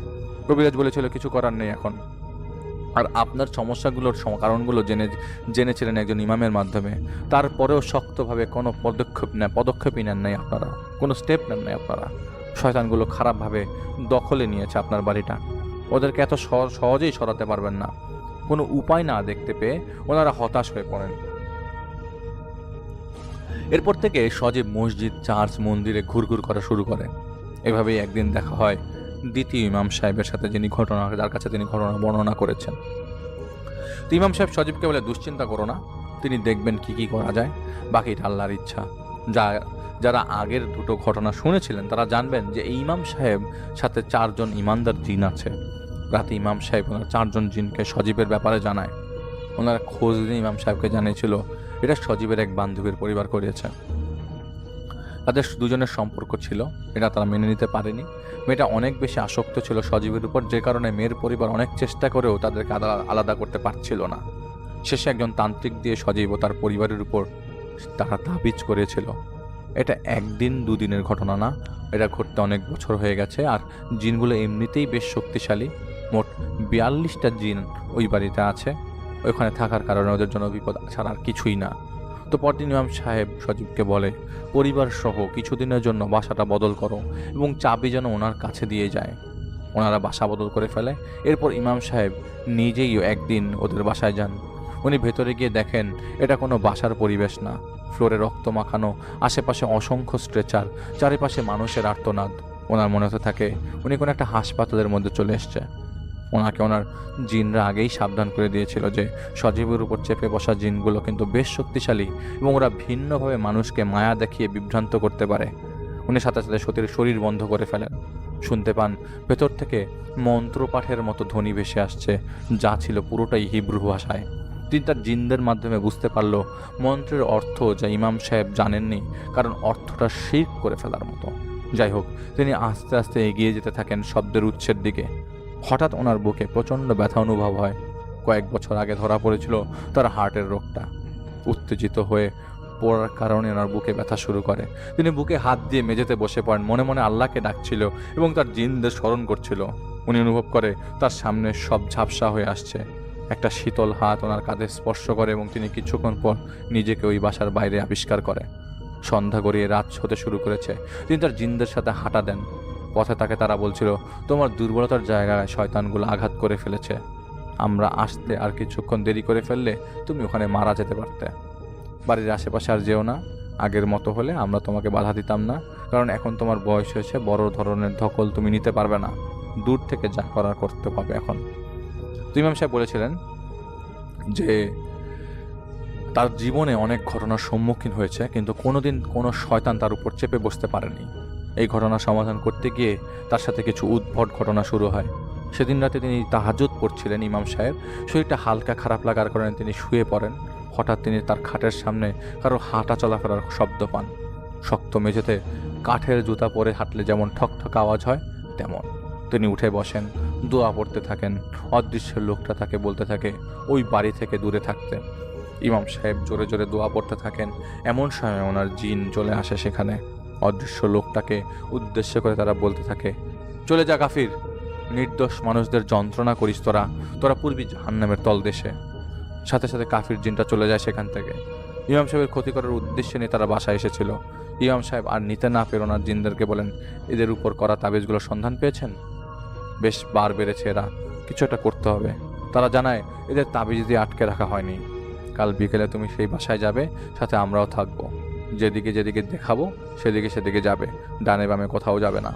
কবিরাজ বলেছিল কিছু করার নেই এখন, আর আপনার সমস্যাগুলোর কারণগুলো জেনেছিলেন একজন ইমামের মাধ্যমে। তারপরেও শক্তভাবে কোনো পদক্ষেপই নেন নাই আপনারা, কোনো স্টেপ নেন নাই আপনারা। শয়তানগুলো খারাপভাবে দখলে নিয়েছে আপনার বাড়িটা। ওদেরকে এত সহজেই সরাতে পারবেন না। কোনো উপায় না দেখতে পেয়ে ওনারা হতাশ হয়ে পড়েন। এরপর থেকে সজীব মসজিদ, চার্চ, মন্দিরে ঘুরঘুর করা শুরু করে। এভাবেই একদিন দেখা হয় দ্বিতীয় ইমাম সাহেবের সাথে, যার কাছে তিনি ঘটনা বর্ণনা করেছেন। তো ইমাম সাহেব সজীবকে বলে, দুশ্চিন্তা করো না, তিনি দেখবেন কি করা যায়, বাকিটা আল্লাহর ইচ্ছা। যারা আগের দুটো ঘটনা শুনেছিলেন তারা জানবেন যে এই ইমাম সাহেব সাথে 4 জন ইমানদার জিন আছে। রাতে ইমাম সাহেব ওনার 4 জন জিনকে সজীবের ব্যাপারে জানায়। ওনারা খোঁজ নিয়ে ইমাম সাহেবকে জানিয়েছিল এটা সজীবের এক বান্ধবীর পরিবার করিয়েছে। তাদের দুজনের সম্পর্ক ছিল, এটা তারা মেনে নিতে পারেনি। মেয়েটা অনেক বেশি আসক্ত ছিল সজীবের উপর, যে কারণে মেয়ের পরিবার অনেক চেষ্টা করেও তাদেরকে আলাদা করতে পারছিল না। শেষে একজন তান্ত্রিক দিয়ে সজীব ও তার পরিবারের উপর তারা তাবিজ করেছিল। এটা একদিন দুদিনের ঘটনা না, এটা ঘটতে অনেক বছর হয়ে গেছে। আর জিনগুলো এমনিতেই বেশ শক্তিশালী। মোট 42টা জিন ওই বাড়িতে আছে। ওইখানে থাকার কারণে ওদের জন্য বিপদ ছাড়া আর কিছুই না। তো পরদিন ইমাম সাহেব সজীবকে বলে, পরিবার সহ কিছুদিনের জন্য বাসাটা বদল করো এবং চাবি যেন ওনার কাছে দিয়ে যায়। ওনারা বাসা বদল করে ফেলে। এরপর ইমাম সাহেব নিজেই একদিন ওদের বাসায় যান। উনি ভেতরে গিয়ে দেখেন এটা কোনো বাসার পরিবেশ না। ফ্লোরে রক্ত মাখানো, আশেপাশে অসংখ্য স্ট্রেচার, চারিপাশে মানুষের আর্তনাদ। ওনার মনে হতে থাকে উনি কোনো একটা হাসপাতালের মধ্যে চলে এসছে। ওনাকে ওনার জিনরা আগেই সাবধান করে দিয়েছিল যে সজীবের উপর চেপে বসা জিনগুলো কিন্তু বেশ শক্তিশালী এবং ওরা ভিন্নভাবে মানুষকে মায়া দেখিয়ে বিভ্রান্ত করতে পারে। উনি সাথে সাথে সতীর শরীর বন্ধ করে ফেলেন। শুনতে পান ভেতর থেকে মন্ত্রপাঠের মতো ধ্বনি ভেসে আসছে, যা ছিল পুরোটাই হিব্রু ভাষায়। তিনি তার জিনদের মাধ্যমে বুঝতে পারল মন্ত্রের অর্থ, যা ইমাম সাহেব জানেননি, কারণ অর্থটা শিরক করে ফেলার মতো। যাই হোক, তিনি আস্তে আস্তে এগিয়ে যেতে থাকেন শব্দের উৎসের দিকে। হঠাৎ ওনার বুকে প্রচণ্ড ব্যথা অনুভব হয়। কয়েক বছর আগে ধরা পড়েছিল তার হার্টের রোগটা। উত্তেজিত হয়ে পড়ার কারণে ওনার বুকে ব্যথা শুরু করে। তিনি বুকে হাত দিয়ে মেঝেতে বসে পড়েন, মনে মনে আল্লাহকে ডাকছিল এবং তার জিনদের স্মরণ করছিল। উনি অনুভব করে তার সামনে সব ঝাপসা হয়ে আসছে। একটা শীতল হাত ওনার কাঁধে স্পর্শ করে এবং তিনি কিছুক্ষণ পর নিজেকে ওই বাসার বাইরে আবিষ্কার করে। সন্ধ্যা গড়িয়ে রাত হতে শুরু করেছে। তিনি তার জিনদের সাথে হাঁটা দেন। পথে তাকে তারা বলছিল, তোমার দুর্বলতার জায়গায় শয়তানগুলো আঘাত করে ফেলেছে। আমরা আসতে আর কিছুক্ষণ দেরি করে ফেললে তুমি ওখানে মারা যেতে পারতে। বাড়ির আশেপাশে আর যেও না। আগের মতো হলে আমরা তোমাকে বাধা দিতাম না, কারণ এখন তোমার বয়স হয়েছে, বড় ধরনের ধকল তুমি নিতে পারবে না। দূর থেকে যা করার করতে হবে এখন। তো ইমাম সাহেব বলেছিলেন যে তার জীবনে অনেক ঘটনার সম্মুখীন হয়েছে, কিন্তু কোনোদিন কোনো শয়তান তার উপর চেপে বসতে পারেনি। এই ঘটনা সমাধান করতে গিয়ে তার সাথে কিছু উদ্ভট ঘটনা শুরু হয়। সেদিন রাতে তিনি তাহাজ্জুদ পড়ছিলেন। ইমাম সাহেব শরীরটা হালকা খারাপ লাগার কারণে তিনি শুয়ে পড়েন। হঠাৎ তিনি তার খাটের সামনে কারো হাঁটা চলাফেরার শব্দ পান। শক্ত মেঝেতে কাঠের জুতা পরে হাঁটলে যেমন ঠকঠক আওয়াজ হয় তেমন। তিনি উঠে বসেন, দোয়া পড়তে থাকেন। অদৃশ্যের লোকটা তাকে বলতে থাকে ওই বাড়ি থেকে দূরে থাকতে। ইমাম সাহেব জোরে জোরে দোয়া পড়তে থাকেন। এমন সময় ওনার জিন চলে আসে সেখানে। অদৃশ্য লোকটাকে উদ্দেশ্য করে তারা বলতে থাকে, চলে যা কাফির, নির্দোষ মানুষদের যন্ত্রণা করিস তোরা, তোরা পূর্বী জাহান্নামের তলদেশে। সাথে সাথে কাফির জিনটা চলে যায় সেখান থেকে। ইমাম সাহেবের ক্ষতি করার উদ্দেশ্যে নিয়ে তারা বাসায় এসেছিল। ইমাম সাহেব আর নিতে না পেরে ওনার জিনদেরকে বলেন, এদের উপর করা তাবিজগুলোর সন্ধান পেয়েছেন? বেশ বার বেড়েছে, এরা কিছু একটা করতে হবে। তারা জানায় এদের তাবিজ দিয়ে আটকে রাখা হয়নি। কাল বিকেলে তুমি সেই বাসায় যাবে, সাথে আমরাও থাকবো। যেদিকে যেদিকে দেখাবো সেদিকে সেদিকে যাবে, ডানে বামে কোথাও যাবে না,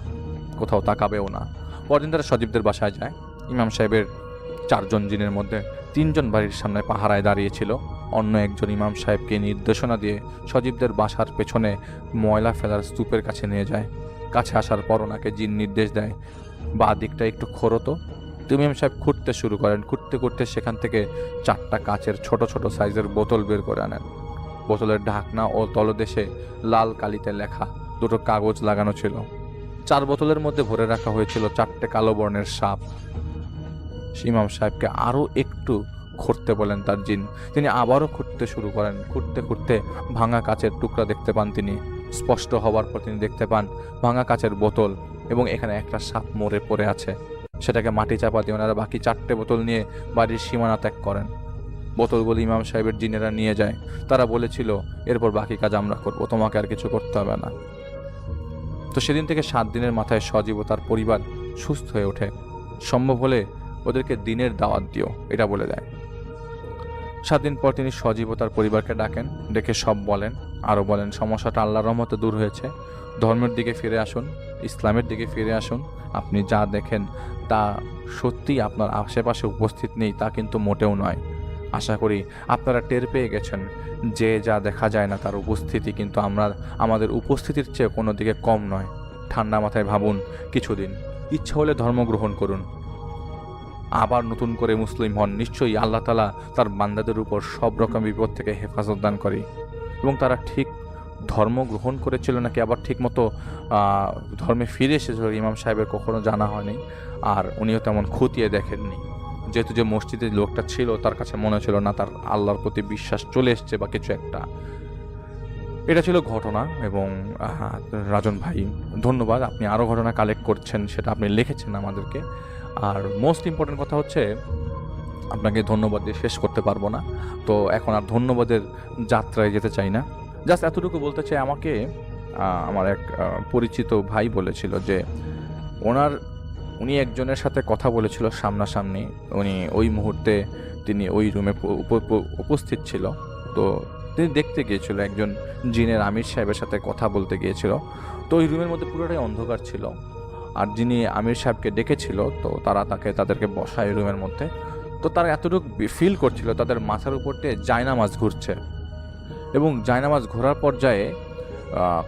কোথাও তাকাবেও না। পরদিন তারা সজীবদের বাসায় যায়। ইমাম সাহেবের 4 জন জিনের মধ্যে 3 জন বাড়ির সামনে পাহারায় দাঁড়িয়েছিল। অন্য একজন ইমাম সাহেবকে নির্দেশনা দিয়ে সজীবদের বাসার পেছনে ময়লা ফেলার স্তূপের কাছে নিয়ে যায়। কাছে আসার পর ওনাকে জিন নির্দেশ দেয়, বাঁ দিকটা একটু খোঁড়ো তো। ইমাম সাহেব খুঁড়তে শুরু করেন। খুঁড়তে খুঁড়তে সেখান থেকে 4টা কাচের ছোট ছোট সাইজের বোতল বের করে আনেন। বোতলের ঢাকনা ও তলদেশে লাল কালিতে লেখা 2টো কাগজ লাগানো ছিল। 4 বোতলের মধ্যে ভরে রাখা হয়েছিল 4টে কালো বর্ণের সাপ। ইমাম সাহেবকে আরও একটু খুঁড়তে বলেন তার জিন। তিনি আবারও খুঁড়তে শুরু করেন। খুঁড়তে খুঁড়তে ভাঙা কাচের টুকরা দেখতে পান তিনি। স্পষ্ট হওয়ার পর তিনি দেখতে পান ভাঙা কাচের বোতল এবং এখানে একটা সাপ মরে পড়ে আছে। সেটাকে মাটি চাপা দিয়ে ওনারা বাকি 4টে বোতল নিয়ে বাড়ির সীমানা ত্যাগ করেন। বোতলগুলো ইমাম সাহেবের জিনেরা নিয়ে যায়। তারা বলেছিল এরপর বাকি কাজ আমরা করবো, তোমাকে আর কিছু করতে হবে না। তো সেদিন থেকে 7 দিনের মাথায় সজীব ও তার পরিবার সুস্থ হয়ে ওঠে। সম্ভব হলে ওদেরকে দিনের দাওয়াত দিও, এটা বলে দেয়। 7 দিন পর তিনি সজীব ও তার পরিবারকে ডাকেন, ডেকে সব বলেন। আরও বলেন সমস্যাটা আল্লাহর রহমতে দূর হয়েছে, ধর্মের দিকে ফিরে আসুন, ইসলামের দিকে ফিরে আসুন। আপনি যা দেখেন তা সত্যি আপনার আশেপাশে উপস্থিত নেই তা কিন্তু মোটেও নয়। আশা করি আপনারা টের পেয়ে গেছেন যে যা দেখা যায় না তার উপস্থিতি কিন্তু আমাদের উপস্থিতির চেয়ে কোনো দিকে কম নয়। ঠান্ডা মাথায় ভাবুন, কিছুদিন ইচ্ছা হলে ধর্ম গ্রহণ করুন, আবার নতুন করে মুসলিম হন। নিশ্চয়ই আল্লাহ তাআলা তার বান্দাদের উপর সব রকম বিপদ থেকে হেফাজত দান করে। এবং তারা ঠিক ধর্ম গ্রহণ করেছিল নাকি আবার ঠিকমতো ধর্মে ফিরে এসেছিল ইমাম সাহেবের কখনো জানা হয়নি। আর উনিও তেমন খতিয়ে দেখেননি, যেহেতু যে মসজিদে লোকটা ছিল তার কাছে মনে ছিল না তার আল্লাহর প্রতি বিশ্বাস চলে এসছে বা কিছু একটা। এটা ছিল ঘটনা। এবং রাজন ভাই ধন্যবাদ, আপনি আরও ঘটনা কালেক্ট করছেন, সেটা আপনি লিখেছেন আমাদেরকে। আর মোস্ট ইম্পর্টেন্ট কথা হচ্ছে আপনাকে ধন্যবাদ দিয়ে শেষ করতে পারবো না, তো এখন আর ধন্যবাদের যাত্রায় যেতে চাই না। জাস্ট এতটুকু বলতে চাই, আমাকে আমার এক পরিচিত ভাই বলেছিল যে উনি একজনের সাথে কথা বলেছিল সামনাসামনি। উনি ওই মুহূর্তে তিনি ওই রুমে উপস্থিত ছিল। তো তিনি দেখতে গিয়েছিল একজন জিনের আমির সাহেবের সাথে কথা বলতে গিয়েছিল। তো ওই রুমের মধ্যে পুরোটাই অন্ধকার ছিল। আর যিনি আমির সাহেবকে ডেকেছিল তো তাদেরকে বসায় রুমের মধ্যে। তো তারা এতটুকু ফিল করছিল তাদের মাথার উপর দিয়ে জায়নামাজ ঘুরছে, এবং জায়নামাজ ঘোরার পর্যায়ে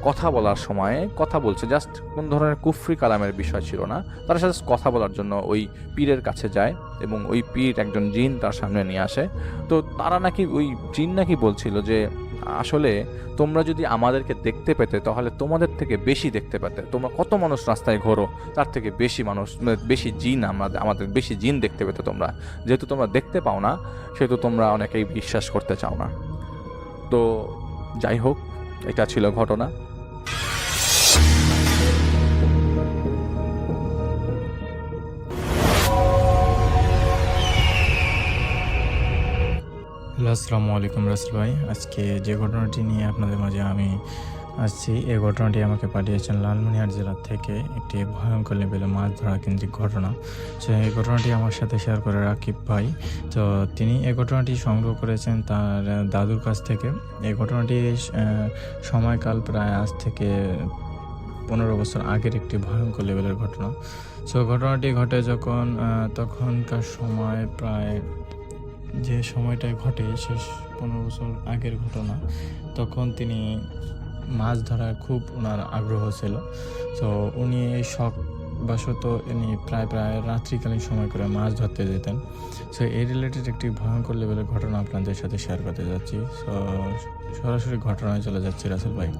কথা বলার সময় কথা বলছে। জাস্ট কোন ধরনের কুফরি কালামের বিষয় ছিল না, তারা সাথে কথা বলার জন্য ওই পীরের কাছে যায় এবং ওই পীর একজন জিন তার সামনে নিয়ে আসে। তো তারা নাকি ওই জিন নাকি বলছিল যে আসলে তোমরা যদি আমাদেরকে দেখতে পেতে তাহলে তোমাদের থেকে বেশি দেখতে পেতে। তোমরা কত মানুষ রাস্তায় ঘোরো, তার থেকে বেশি মানুষ, বেশি জিন আমাদের বেশি জিন দেখতে পেতে তোমরা। যেহেতু তোমরা দেখতে পাও না সেহেতু তোমরা অনেকেই বিশ্বাস করতে চাও না। তো যাই হোক, এটা ছিল ঘটনা। আসসালামু আলাইকুম রাসেল ভাই। আজকে যে ঘটনাটি নিয়ে আপনাদের মাঝে আমি আসছি, এই ঘটনাটি আমাকে পাঠিয়েছেন লালমনিরহাট জেলা থেকে একটি ভয়ঙ্কর লেভেলে মাছ ধরা কেন্দ্রিক ঘটনা। তো এই ঘটনাটি আমার সাথে শেয়ার করে রাকিব ভাই। তো তিনি এই ঘটনাটি সংগ্রহ করেছেন তার দাদুর কাছ থেকে। এই ঘটনাটি সময়কাল প্রায় আজ থেকে 15 বছর আগের একটি ভয়ঙ্কর লেভেলের ঘটনা। তো ঘটনাটি ঘটে যখন তখনকার সময় প্রায় যে সময়টায় ঘটে শেষ 15 বছর আগের ঘটনা। তখন তিনি মাছ ধরার খুব ওনার আগ্রহ ছিল। তো উনি এই শখবশত উনি প্রায় রাত্রিকালীন সময় করে মাছ ধরতে যেতেন। সো এই রিলেটেড একটি ভয়ঙ্কর লেভেলের ঘটনা আপনাদের সাথে শেয়ার করতে যাচ্ছি। সো সরাসরি ঘটনায় চলে যাচ্ছি রাসেল ভাই।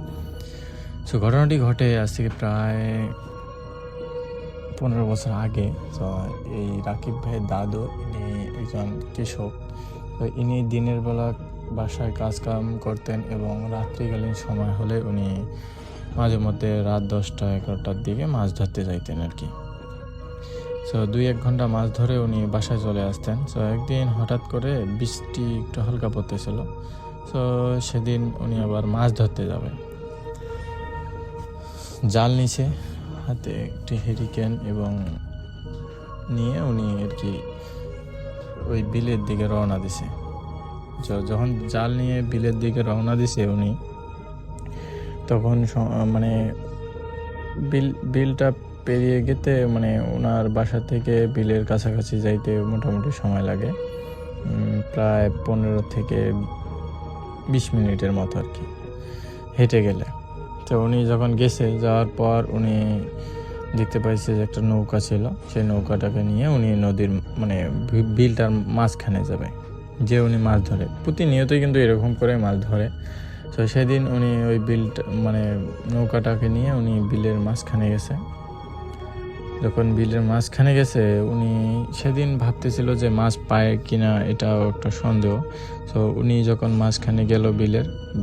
সো ঘটনাটি ঘটে আজ থেকে প্রায় 15 বছর আগে। তো এই রাকিব ভাইয়ের দাদু, ইনি একজন কৃষক। তো ইনি দিনের বেলা বাসায় কাজকাম করতেন এবং রাত্রিকালীন সময় হলে উনি মাঝে মধ্যে রাত 10টা-11টার দিকে মাছ ধরতে যাইতেন আর কি। সো 2-1 ঘন্টা মাছ ধরে উনি বাসায় চলে আসতেন। সো একদিন হঠাৎ করে বৃষ্টি একটু হালকা পড়তেছিল। সো সেদিন উনি আবার মাছ ধরতে যাবে, জাল নিছে হাতে, একটি হেরিকেন এবং নিয়ে উনি আর কি ওই বিলের দিকে রওনা দিছে। যখন জাল নিয়ে বিলের দিকে রওনা দিছে উনি, তখন মানে বিলটা পেরিয়ে গেতে মানে ওনার বাসা থেকে বিলের কাছাকাছি যাইতে মোটামুটি সময় লাগে প্রায় 15 থেকে 20 মিনিটের মতো আর কি হেঁটে গেলে। তো উনি যখন গেছে, যাওয়ার পর উনি দেখতে পাইছে যে একটা নৌকা ছিল, সেই নৌকাটাকে নিয়ে উনি নদীর মানে বিলটার মাঝখানে যাবে, যে উনি মাছ ধরে প্রতিনিয়তই কিন্তু এরকম করে মাছ ধরে। তো সেদিন উনি ওই বিলটা মানে নৌকাটাকে নিয়ে উনি বিলের মাঝখানে গেছে। যখন বিলের মাঝখানে গেছে উনি সেদিন ভাবতেছিল যে মাছ পায় কিনা, এটাও একটা সন্দেহ। তো উনি যখন মাঝখানে গেল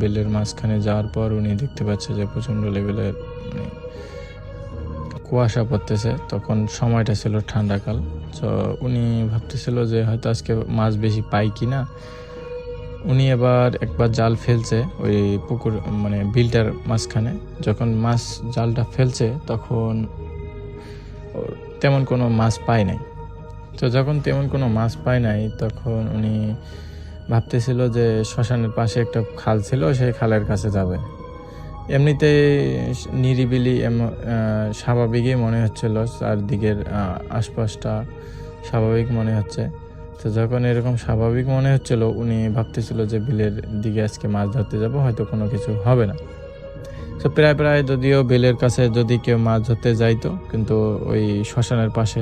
বিলের মাঝখানে যাওয়ার পর উনি দেখতে পাচ্ছে যে প্রচণ্ড লেভেলের মানে কুয়াশা পড়তেছে। তখন সময়টা ছিল ঠান্ডাকাল। তো উনি ভাবতেছিল যে হয়তো আজকে মাছ বেশি পাই কিনা। উনি একবার জাল ফেলছে ওই পুকুর মানে বিলটার মাঝখানে। যখন মাছ জালটা ফেলছে তখন তেমন কোনো মাছ পায় নাই। তো যখন তেমন কোনো মাছ পায় নাই তখন উনি ভাবতেছিল যে শ্মশানের পাশে একটা খাল ছিল, সেই খালের কাছে যাবে। এমনিতে নিরিবিলি স্বাভাবিকই মনে হচ্ছিল, চারদিকের আশপাশটা স্বাভাবিক মনে হচ্ছে। তো যখন এরকম স্বাভাবিক মনে হচ্ছিল উনি ভাবতেছিল যে বিলের দিকে আজকে মাছ ধরতে যাব, হয়তো কোনো কিছু হবে না। তো প্রায় যদিও বিলের কাছে যদি কেউ মাছ ধরতে যাইতো, কিন্তু ওই শ্মশানের পাশে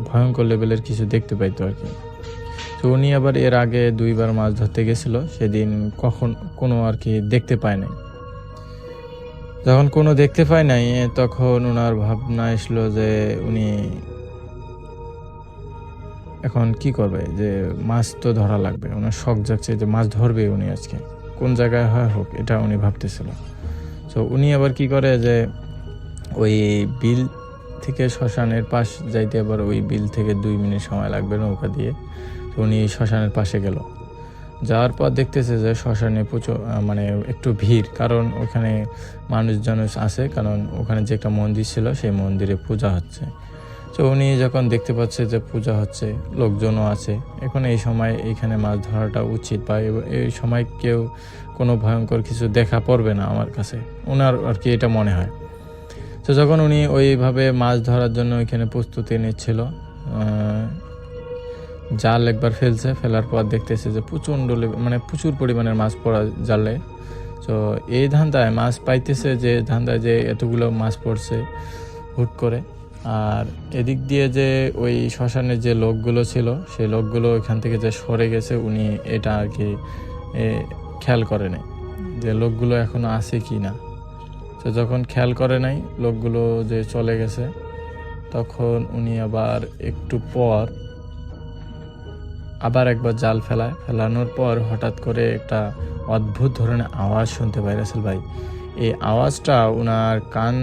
ভয়ঙ্কর লেভেলের কিছু দেখতে পাইতো আর কি। তো উনি আবার এর আগে 2বার মাছ ধরতে গেছিল, সেদিন কোনো আর কি দেখতে পায় নাই। যখন কোনো দেখতে পায় নাই তখন ওনার ভাবনা আসলো যে উনি এখন কি করবে, যে মাছ তো ধরা লাগবে। ওনার শখ জাগছে যে মাছ ধরবে উনি আজকে, কোন জায়গায় হয় হোক, এটা উনি ভাবতেছিল। তো উনি আবার কি করে যে ওই বিল থেকে শ্মশানের পাশ যাইতে আবার ওই বিল থেকে 2 মিনিট সময় লাগবে নৌকা দিয়ে। তো উনি শ্মশানের পাশে গেল, যাওয়ার পর দেখতেছে যে শ্মশানে প্রচুর মানে একটু ভিড়, কারণ ওখানে মানুষজন আছে, কারণ ওখানে যে একটা মন্দির ছিল সেই মন্দিরে পূজা হচ্ছে। তো উনি যখন দেখতে পাচ্ছে যে পূজা হচ্ছে, লোকজনও আছে, এখন এই সময় এইখানে মাছ ধরাটা উচিত, বা এই সময় কেউ কোনো ভয়ঙ্কর কিছু দেখা পড়বে না আমার কাছে, ওনার আর কি এটা মনে হয়। তো যখন উনি ওইভাবে মাছ ধরার জন্য ওইখানে প্রস্তুতি নিচ্ছিল, জাল একবার ফেলার পর দেখতেছে যে প্রচুর পরিমাণের মাছ পড়া জালে। তো এই ধান্দায় মাছ পাইতেছে, যে ধান্দায় যে এতগুলো মাছ পড়ছে হুট করে। আর এদিক দিয়ে যে ওই শ্মশানের যে লোকগুলো ছিল, সেই লোকগুলো এখান থেকে যে সরে গেছে, উনি এটা আর কি খেয়াল করে নাই যে লোকগুলো এখনো আছে কি না। তো যখন খেয়াল করে নাই লোকগুলো যে চলে গেছে, তখন উনি আবার একটু পর একবার জাল ফেলানোর পর হঠাৎ করে একটা অদ্ভুত ধরনের আওয়াজ শুনতে পাই রাসেল ভাই। এই আওয়াজটা ওনার কান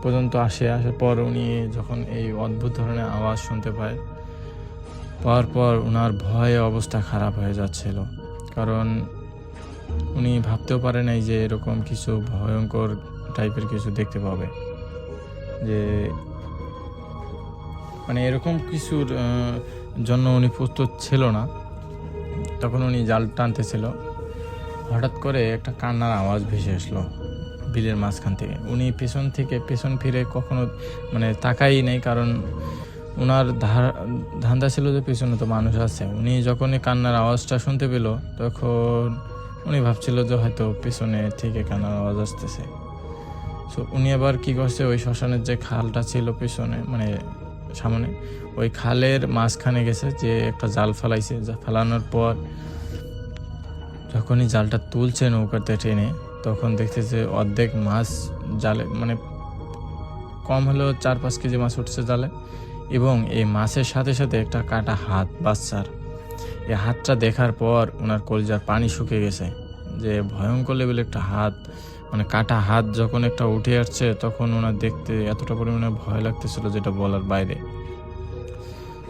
পর্যন্ত আসার পর উনি যখন এই অদ্ভুত ধরনের আওয়াজ শুনতে পায়, পাওয়ার পর ওনার ভয়ে অবস্থা খারাপ হয়ে যাচ্ছিল, কারণ উনি ভাবতেও পারে নাই যে এরকম কিছু ভয়ঙ্কর টাইপের কিছু দেখতে পাবে, যে মানে এরকম কিছুর জন্য উনি প্রস্তুত ছিল না। তখন উনি জাল টানতেছিল, হঠাৎ করে একটা কান্নার আওয়াজ ভেসে আসলো বিলের মাঝখান থেকে। উনি পেছন ফিরে কখনো মানে তাকাই নেই, কারণ ওনার ধান্দা ছিল যে পেছনে তো মানুষ আছে। উনি যখনই কান্নার আওয়াজটা শুনতে পেল, তখন উনি ভাবছিল যে হয়তো পেছনে থেকে কান্নার আওয়াজ আসতেছে। সো উনি আবার কি করছে, ওই শ্মশানের যে খালটা ছিল পেছনে মানে সামনে, ওই খালের মাঝখানে গেছে, যে একটা জাল ফেলাইছে। ফেলানোর পর যখনই জালটা তুলছে নৌকাতে টেনে, তখন দেখতেছে অর্ধেক মাছ জালে, মানে কম হলেও 4-5 কেজি মাছ উঠছে জালে, এবং এই মাছের সাথে সাথে একটা কাটা হাত বাচ্চার। এই হাতটা দেখার পর ওনার কলিজার পানি শুকিয়ে গেছে, যে ভয়ঙ্কর লেভেলের একটা হাত, মানে কাটা হাত যখন একটা উঠে আসছে তখন ওনার দেখতে এতটা পরিমাণে ভয় লাগতেছিল যেটা বলার বাইরে।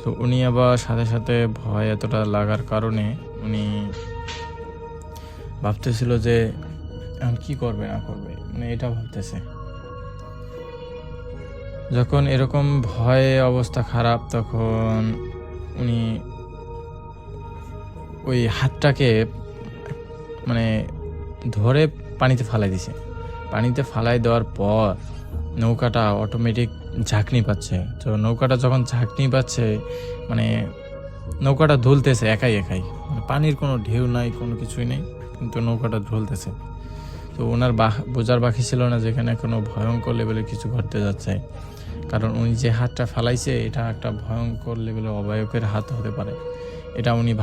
তো উনি আবার সাথে সাথে ভয় এতটা লাগার কারণে উনি ভাবতেছিল যে এখন কি করবে না করবে, মানে এটা ভাবতেছে। যখন এরকম ভয়ে অবস্থা খারাপ তখন উনি ওই হাতটাকে মানে ধরে পানিতে ফালাই দিছে। পানিতে ফালাই দেওয়ার পর নৌকাটা অটোমেটিক ঝাঁকনি পাচ্ছে। তো নৌকাটা যখন ঝাঁকনি পাচ্ছে, মানে নৌকাটা ধুলতেছে একাই একাই, মানে পানির কোনো ঢেউ নাই, কোনো কিছুই নেই, কিন্তু নৌকাটা ধুলতেছে। তো ওনার বোঝার বাকি ছিল না যেখানে কোনো ভয়ঙ্কর লেভেলের কিছু ঘটতে যাচ্ছে, কারণ উনি যে হাতটা ফালাইছে এটা একটা ভয়ঙ্কর লেভেলের অবায়কের হাত হতে পারে, এটা উনি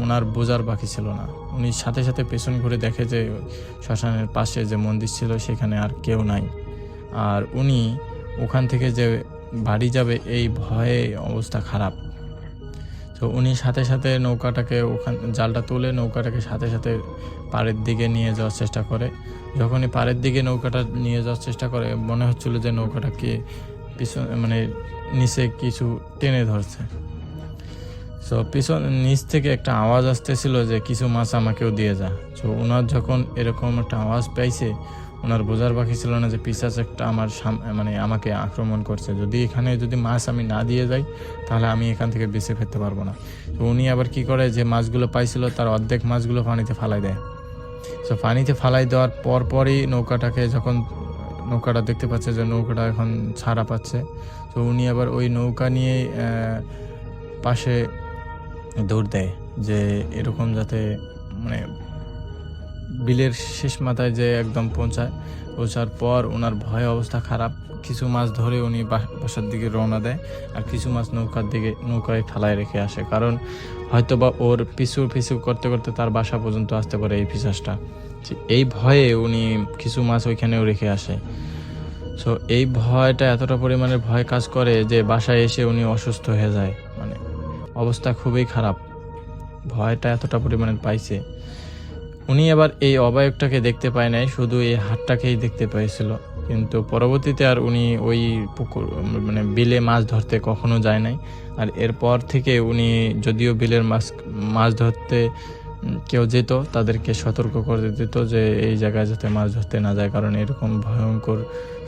ওনার বোঝার বাকি ছিল না। উনি সাথে সাথে পেছন ঘুরে দেখে যে শ্মশানের পাশে যে মন্দির ছিল সেখানে আর কেউ নাই, আর উনি ওখান থেকে যে বাড়ি যাবে এই ভয়ে অবস্থা খারাপ। তো উনি সাথে সাথে নৌকাটাকে জালটা তুলে নৌকাটাকে সাথে সাথে পাড়ের দিকে নিয়ে যাওয়ার চেষ্টা করে। যখনই পাড়ের দিকে নৌকাটা নিয়ে যাওয়ার চেষ্টা করে মনে হচ্ছিল যে নৌকাটাকে মানে নিচে কিছু টেনে ধরছে। তো নিচ থেকে একটা আওয়াজ আসতেছিল যে কিছু মাছ আমাকেও দিয়ে যা। তো ওনার যখন এরকম একটা আওয়াজ পাইছে ওনার বোঝার বাকি ছিল না যে পিশাচ একটা মানে আমাকে আক্রমণ করছে, এখানে যদি মাছ আমি না দিয়ে যাই তাহলে আমি এখান থেকে বেঁচে ফিরতে পারবো না। তো উনি আবার কি করে, যে মাছগুলো পাইছিল তার অর্ধেক মাছগুলো পানিতে ফালাই দেয়। তো পানিতে ফালাই দেওয়ার পরই নৌকাটা দেখতে পাচ্ছে যে নৌকাটা এখন ছাড়া পাচ্ছে। তো উনি আবার ওই নৌকা নিয়ে পাশে দৌড় দেয় যে এরকম যাতে মানে বিলের শেষ মাথায় যে একদম পৌঁছার পর ওনার ভয় অবস্থা খারাপ। কিছু মাছ ধরে উনি বাসার দিকে রওনা দেয়, আর কিছু মাছ নৌকায় ঠালায় রেখে আসে, কারণ হয়তোবা ওর পিছু করতে করতে তার বাসা পর্যন্ত আসতে পারে এই পিশাচটা। এই ভয়ে উনি কিছু মাছ ওইখানেও রেখে আসে। সো এই ভয়টা এতটা পরিমাণে ভয় কাজ করে যে বাসায় এসে উনি অসুস্থ হয়ে যায়, মানে অবস্থা খুবই খারাপ, ভয়টা এতটা পরিমাণে পাইছে। উনি আবার এই অবায়কটাকে দেখতে পায় নাই, শুধু এই হাতটাকেই দেখতে পেয়েছিল। কিন্তু পরবর্তীতে আর উনি ওই মানে বিলে মাছ ধরতে কখনো যায় নাই। আর এরপর থেকে উনি যদিও বিলের মাছ ধরতে কেউ যেত তাদেরকে সতর্ক করে দিত যে এই জায়গায় যাতে মাছ ধরতে না যায়, কারণ এরকম ভয়ঙ্কর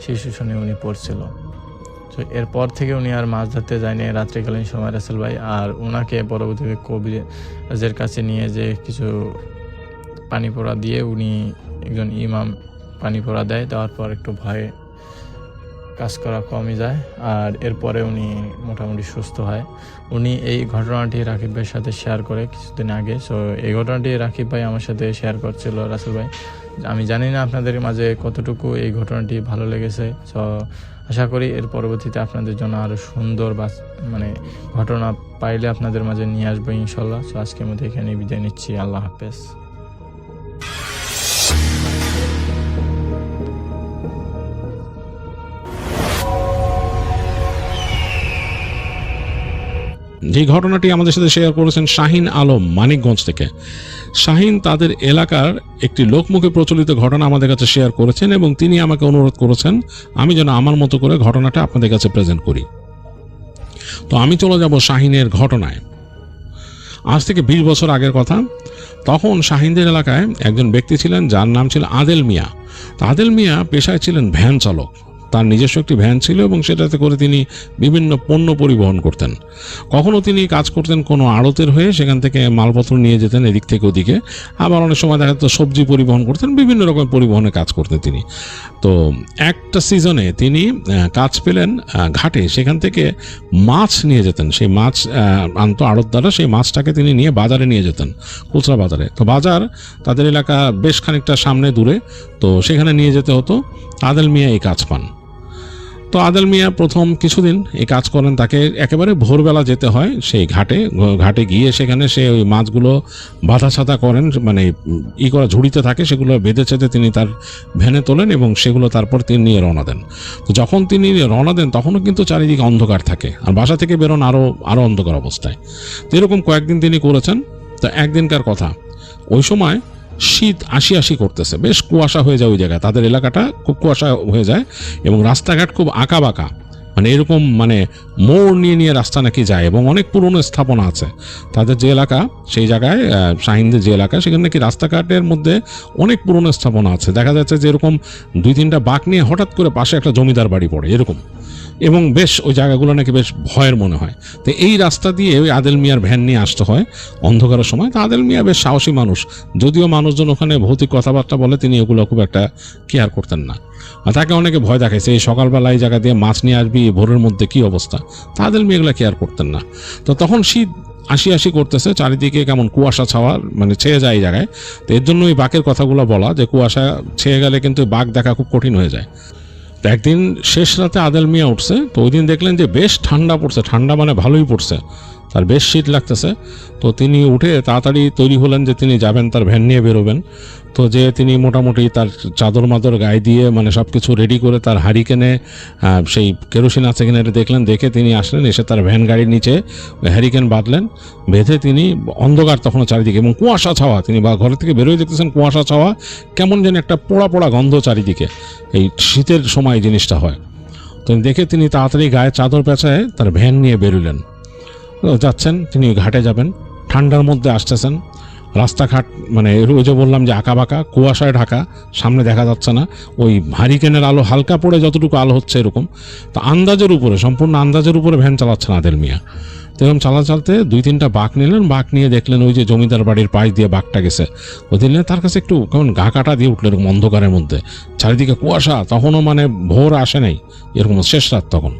সিচুয়েশনে উনি পড়ছিল। তো এরপর থেকে উনি আর মাছ ধরতে যায়নি রাত্রিকালীন সময় রাসেল ভাই। আর ওনাকে পরবর্তীতে কবিরাজের কাছে নিয়ে যে কিছু পানি পোড়া দিয়ে উনি একজন ইমাম পানি পোড়া দেওয়ার পর একটু ভয়ে কাজ করা কমে যায়, আর এরপরে উনি মোটামুটি সুস্থ হয়। উনি এই ঘটনাটি রাকিব ভাইয়ের সাথে শেয়ার করে কিছুদিন আগে। সো এই ঘটনাটি রাকিব ভাই আমার সাথে শেয়ার করছিল রাসেল ভাই। আমি জানি না আপনাদের মাঝে কতটুকু এই ঘটনাটি ভালো লেগেছে। সো আশা করি এর পরবর্তীতে আপনাদের জন্য আরও সুন্দর মানে ঘটনা পাইলে আপনাদের মাঝে নিয়ে আসবো ইনশাল্লাহ। সো আজকের মধ্যে এখানে বিদায় নিচ্ছি, আল্লাহ হাফেজ। যে ঘটনাটি আমাদের সাথে শেয়ার করেছেন শাহিন আলম মানিকগঞ্জ থেকে। শাহিন তাদের এলাকার একটি লোকমুখে প্রচলিত ঘটনা আমাদের কাছে শেয়ার করেছেন এবং তিনি আমাকে অনুরোধ করেছেন আমি যেন আমার মতো করে ঘটনাটা আপনাদের কাছে প্রেজেন্ট করি। তো আমি চলে যাব শাহিনের ঘটনায়। আজ থেকে 20 বছর আগের কথা। তখন শাহিনদের এলাকায় একজন ব্যক্তি ছিলেন যার নাম ছিল আদেল মিয়া। তো আদেল মিয়া পেশায় ছিলেন ভ্যান চালক। তার নিজস্ব একটি ভ্যান ছিল এবং সেটাতে করে তিনি বিভিন্ন পণ্য পরিবহন করতেন। কখনো তিনি কাজ করতেন কোনো আড়তের হয়ে, সেখান থেকে মালপত্র নিয়ে যেতেন এদিক থেকে ওদিকে। আবার অনেক সময় দেখা যেত সবজি পরিবহন করতেন, বিভিন্ন রকম পরিবহনে কাজ করতেন তিনি। তো একটা সিজনে তিনি কাজ পেলেন ঘাটে, সেখান থেকে মাছ নিয়ে যেতেন। সেই মাছ আনতো আড়ত দ্বারা, সেই মাছটাকে তিনি নিয়ে বাজারে নিয়ে যেতেন, খুচরা বাজারে। তো বাজার তাদের এলাকা বেশ খানিকটা সামনে দূরে, তো সেখানে নিয়ে যেতে হতো। আদেল মিয়া এই কাজ পান। তো আদেল মিয়া প্রথম কিছুদিন এই কাজ করেন, তাকে একেবারে ভোরবেলা যেতে হয় সেই ঘাটে গিয়ে সেখানে সে ওই মাছগুলো বাঁধা ছাতা করেন, মানে করা ঝুড়িতে থাকে, সেগুলো বেঁধে চেঁধে তিনি তার ভ্যানে তোলেন এবং সেগুলো তারপর তিনি নিয়ে রওনা দেন। তো যখন তিনি রওনা দেন তখনও কিন্তু চারিদিকে অন্ধকার থাকে, আর বাসা থেকে বেরোন আরও অন্ধকার অবস্থায়। তো এরকম কয়েকদিন তিনি করেছেন। তো একদিনকার কথা, ওই সময় শীত আসি করতেছে, বেশ কুয়াশা হয়ে যায় ওই জায়গায়, তাদের এলাকাটা খুব কুয়াশা হয়ে যায় এবং রাস্তাঘাট খুব আঁকা বাঁকা, মানে এরকম মানে মোড় নিয়ে রাস্তা নাকি যায় এবং অনেক পুরনো স্থাপনা আছে তাদের যে এলাকা, সেই জায়গায় শাহিনদের যে এলাকা, সেখানে নাকি রাস্তাঘাটের মধ্যে অনেক পুরনো স্থাপনা আছে। দেখা যাচ্ছে যে এরকম 2-3টা বাঁক নিয়ে হঠাৎ করে পাশে একটা জমিদার বাড়ি পড়ে এরকম, এবং বেশ ওই জায়গাগুলো নাকি বেশ ভয়ের মনে হয়। তো এই রাস্তা দিয়ে ওই আদেল মিয়ার ভ্যান নিয়ে আসতে হয় অন্ধকারের সময়। তো আদেল মিয়া বেশ সাহসী মানুষ, যদিও মানুষজন ওখানে ভৌতিক কথাবার্তা বলে, তিনি এগুলো খুব একটা কেয়ার করতেন না। আর তাকে অনেকে ভয় দেখাইছে, এই সকালবেলা এই জায়গা দিয়ে মাছ নিয়ে আসবি, ভোরের মধ্যে কি অবস্থা। তা আদেল মিয়া এগুলো কেয়ার করতেন না। তো তখন শীত আসি করতেছে, চারিদিকে কেমন কুয়াশা ছাওয়া, মানে ছেয়ে যায় এই জায়গায়। তো এর জন্য ওই বাঘের কথাগুলো বলা, যে কুয়াশা ছেয়ে গেলে কিন্তু বাঘ দেখা খুব কঠিন হয়ে যায়। তো একদিন শেষ রাতে আদেল মিয়া উঠছে, তো ওই দিন দেখলেন যে বেশ ঠান্ডা পড়ছে, ঠান্ডা মানে ভালোই পড়ছে, তার বেশ শীত লাগতেছে। তো তিনি উঠে তাড়াতাড়ি তৈরি হলেন যে তিনি যাবেন, তার ভ্যান নিয়ে বেরোবেন। তো যে তিনি মোটামুটি তার চাদর মাদর গায়ে দিয়ে মানে সব কিছু রেডি করে তার হারিকেনে সেই কেরোসিন আছে কিনা এটা দেখলেন, দেখে তিনি আসলেন, এসে তার ভ্যান গাড়ির নিচে ওই হ্যারিকেন বাঁধলেন, বেঁধে তিনি অন্ধকার তখনও চারিদিকে এবং কুয়াশা ছাওয়া, তিনি বা ঘর থেকে বেরোয় দেখতেছেন কুয়াশা ছাওয়া, কেমন যেন একটা পোড়া গন্ধ চারিদিকে, এই শীতের সময় জিনিসটা হয়। তো দেখে তিনি তাড়াতাড়ি গায়ে চাদর পেঁচায় তার ভ্যান নিয়ে বেরোলেন, যাচ্ছেন তিনি ঘাটে যাবেন। ঠান্ডার মধ্যে আসতেছেন, রাস্তাঘাট মানে ওই যে বললাম যে আঁকা বাঁকা, কুয়াশায় ঢাকা, সামনে দেখা যাচ্ছে না, ওই হারিকেনের আলো হালকা পড়ে যতটুকু আলো হচ্ছে এরকম। তো আন্দাজের উপরে, সম্পূর্ণ আন্দাজের উপরে ভ্যান চালাচ্ছেন আদেল মিয়া। তো এরকম চালাতে 2-3টা বাঁক নিলেন, বাঁক নিয়ে দেখলেন ওই যে জমিদার বাড়ির পাশ দিয়ে বাঁকটা গেছে, ওই দিলেন তার কাছে একটু কেমন গা কাটা দিয়ে উঠলো এরকম অন্ধকারের মধ্যে, চারিদিকে কুয়াশা, তখনও মানে ভোর আসে নাই, এরকম শেষ রাত তখন।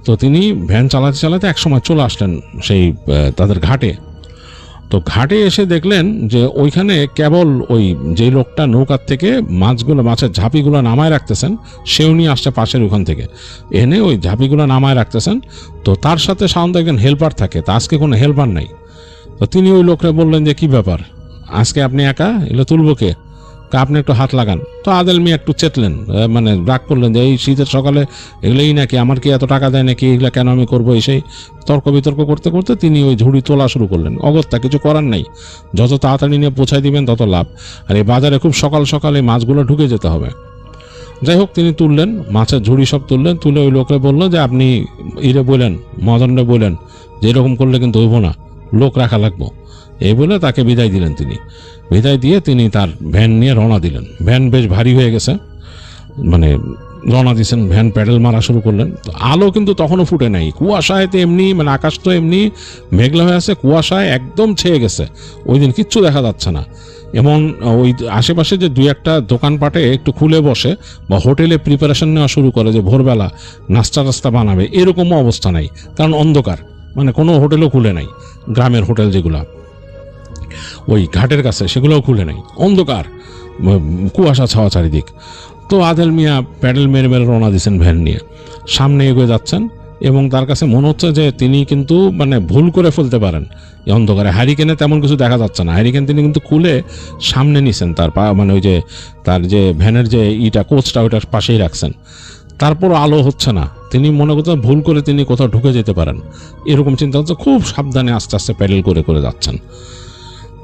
তো তিনি ভ্যান চালাতে একসময় চলে আসলেন সেই তাদের ঘাটে। তো ঘাটে এসে দেখলেন যে ওইখানে কেবল ওই যে লোকটা নৌকার থেকে মাছের ঝাঁপিগুলো নামায় রাখতেছেন, সেও নিয়ে আসছে পাশের ওখান থেকে এনে ওই ঝাঁপিগুলো নামায় রাখতেছেন। তো তার সাথে সাধারণত একজন হেল্পার থাকে, তা আজকে কোনো হেল্পার নাই। তো তিনি ওই লোকরা বললেন যে কি ব্যাপার, আজকে আপনি একা, এগুলো তুলবো কে, আপনি একটু হাত লাগান। তো আদেল মিয়া একটু চেতলেন, মানে রাগ করলেন যে এই শীতের সকালে এগুলোই নাকি, আমার কি এত টাকা দেয় নাকি, এগুলো কেন আমি করবো, সেই তর্ক বিতর্ক করতে করতে তিনি ওই ঝুড়ি তোলা শুরু করলেন। অগত্যা কিছু করার নাই, যত তাড়াতাড়ি নিয়ে পৌঁছায় দিবেন তত লাভ, আর এই বাজারে খুব সকাল এই মাছগুলো ঢুকে যেতে হবে। যাই হোক, তিনি তুললেন মাছের ঝুড়ি, সব তুললেন, তুলে ওই লোকে বললো যে আপনি বলেন, মদনরে বলেন যে এরকম করলে কিন্তু হইব না, লোক রাখা লাগবো, এই বলে তাকে বিদায় দিলেন। তিনি বিদায় দিয়ে তিনি তার ভ্যান নিয়ে রওনা দিলেন। ভ্যান বেশ ভারী হয়ে গেছে, মানে রওনা দিয়েছেন, ভ্যান প্যাডেল মারা শুরু করলেন। তো আলো কিন্তু তখনও ফুটে নাই, কুয়াশায় তো এমনি, মানে আকাশ তো এমনি মেঘলা হয়ে আছে, কুয়াশায় একদম ছেয়ে গেছে, ওই দিন কিচ্ছু দেখা যাচ্ছে না। এমন ওই আশেপাশে যে 2-1টা দোকানপাটে একটু খুলে বসে বা হোটেলে প্রিপারেশন নেওয়া শুরু করে যে ভোরবেলা নাস্তা বানাবে, এরকমও অবস্থা নাই, কারণ অন্ধকার, মানে কোনো হোটেলও খুলে নাই, গ্রামের হোটেল যেগুলা ওই ঘাটের কাছে সেগুলোও খুলে নাই, অন্ধকার, কুয়াশা ছাওয়া চারিদিক। তো আদেল মিয়া প্যাডেল মেরে রওনা দিয়েছেন ভ্যান নিয়ে, সামনে এগিয়ে যাচ্ছেন এবং তার কাছে মনে হচ্ছে যে তিনি কিন্তু মানে ভুল করে ফেলতে পারেন এই অন্ধকারে। হ্যারিকেনে তেমন কিছু দেখা যাচ্ছে না, হ্যারিকেন তিনি কিন্তু খুলে সামনে নিছেন, তার মানে ওই যে তার যে ভ্যানের যে কোচটা ওইটার পাশেই রাখছেন, তারপর আলো হচ্ছে না। তিনি মনে করতেন ভুল করে তিনি কোথাও ঢুকে যেতে পারেন, এরকম চিন্তা হচ্ছে, খুব সাবধানে আস্তে আস্তে প্যাডেল করে যাচ্ছেন।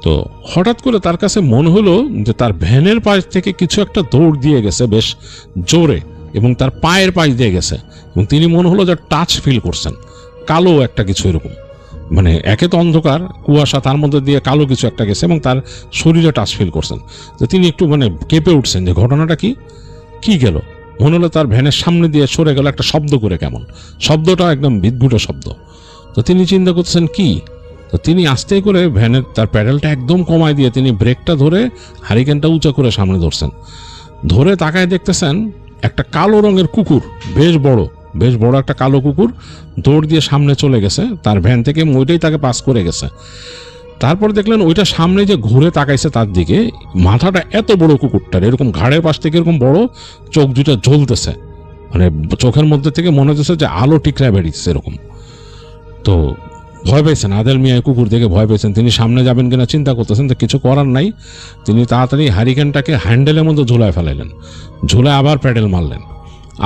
তো হঠাৎ করে তার কাছে মনে হলো যে তার ভ্যানের পাশ থেকে কিছু একটা দৌড় দিয়ে গেছে বেশ জোরে, এবং তার পায়ের পাশ দিয়ে গেছে, এবং তিনি মনে হলো যে টাচ ফিল করছেন, কালো একটা কিছু এরকম, মানে একে তো অন্ধকার কুয়াশা, তার মধ্যে দিয়ে কালো কিছু একটা গেছে এবং তার শরীরে টাচ ফিল করছেন। তো তিনি একটু মানে কেঁপে উঠছেন যে ঘটনাটা কি গেল। মনে হলো তার ভ্যানের সামনে দিয়ে সরে গেল একটা শব্দ করে, কেমন শব্দটা একদম বিদ্ভুট শব্দ। তো তিনি চিন্তা করছেন কি। তো তিনি আস্তে করে ভ্যানের তার প্যাডেলটা একদম কমায় দিয়ে তিনি ব্রেকটা ধরে হারিকেনটা উঁচা করে সামনে ধরছেন, ধরে তাকায় দেখতেছেন একটা কালো রঙের কুকুর, বেশ বড় একটা কালো কুকুর দৌড় দিয়ে সামনে চলে গেছে তার ভ্যান থেকে, ওইটাই তাকে পাস করে গেছে। তারপর দেখলেন ওইটা সামনে যে ঘুরে তাকাইছে তার দিকে, মাথাটা এত বড় কুকুরটার, এরকম ঘাড়ের পাশ থেকে এরকম বড়, চোখ দুটা জ্বলতেছে, মানে চোখের মধ্যে থেকে মনে হচ্ছে যে আলো টিকরায় বেরিয়েছে এরকম। তো ভয় পেয়েছেন আদেল মিয়া, কুকুর দেখে ভয় পেয়েছেন। তিনি সামনে যাবেন কিনা চিন্তা করতেছেন, তো কিছু করার নাই, তিনি তাড়াতাড়ি হারিকেনটাকে হ্যান্ডেলের মধ্যে ঝুলায় ফেলাইলেন, ঝুলে আবার প্যাডেল মারলেন।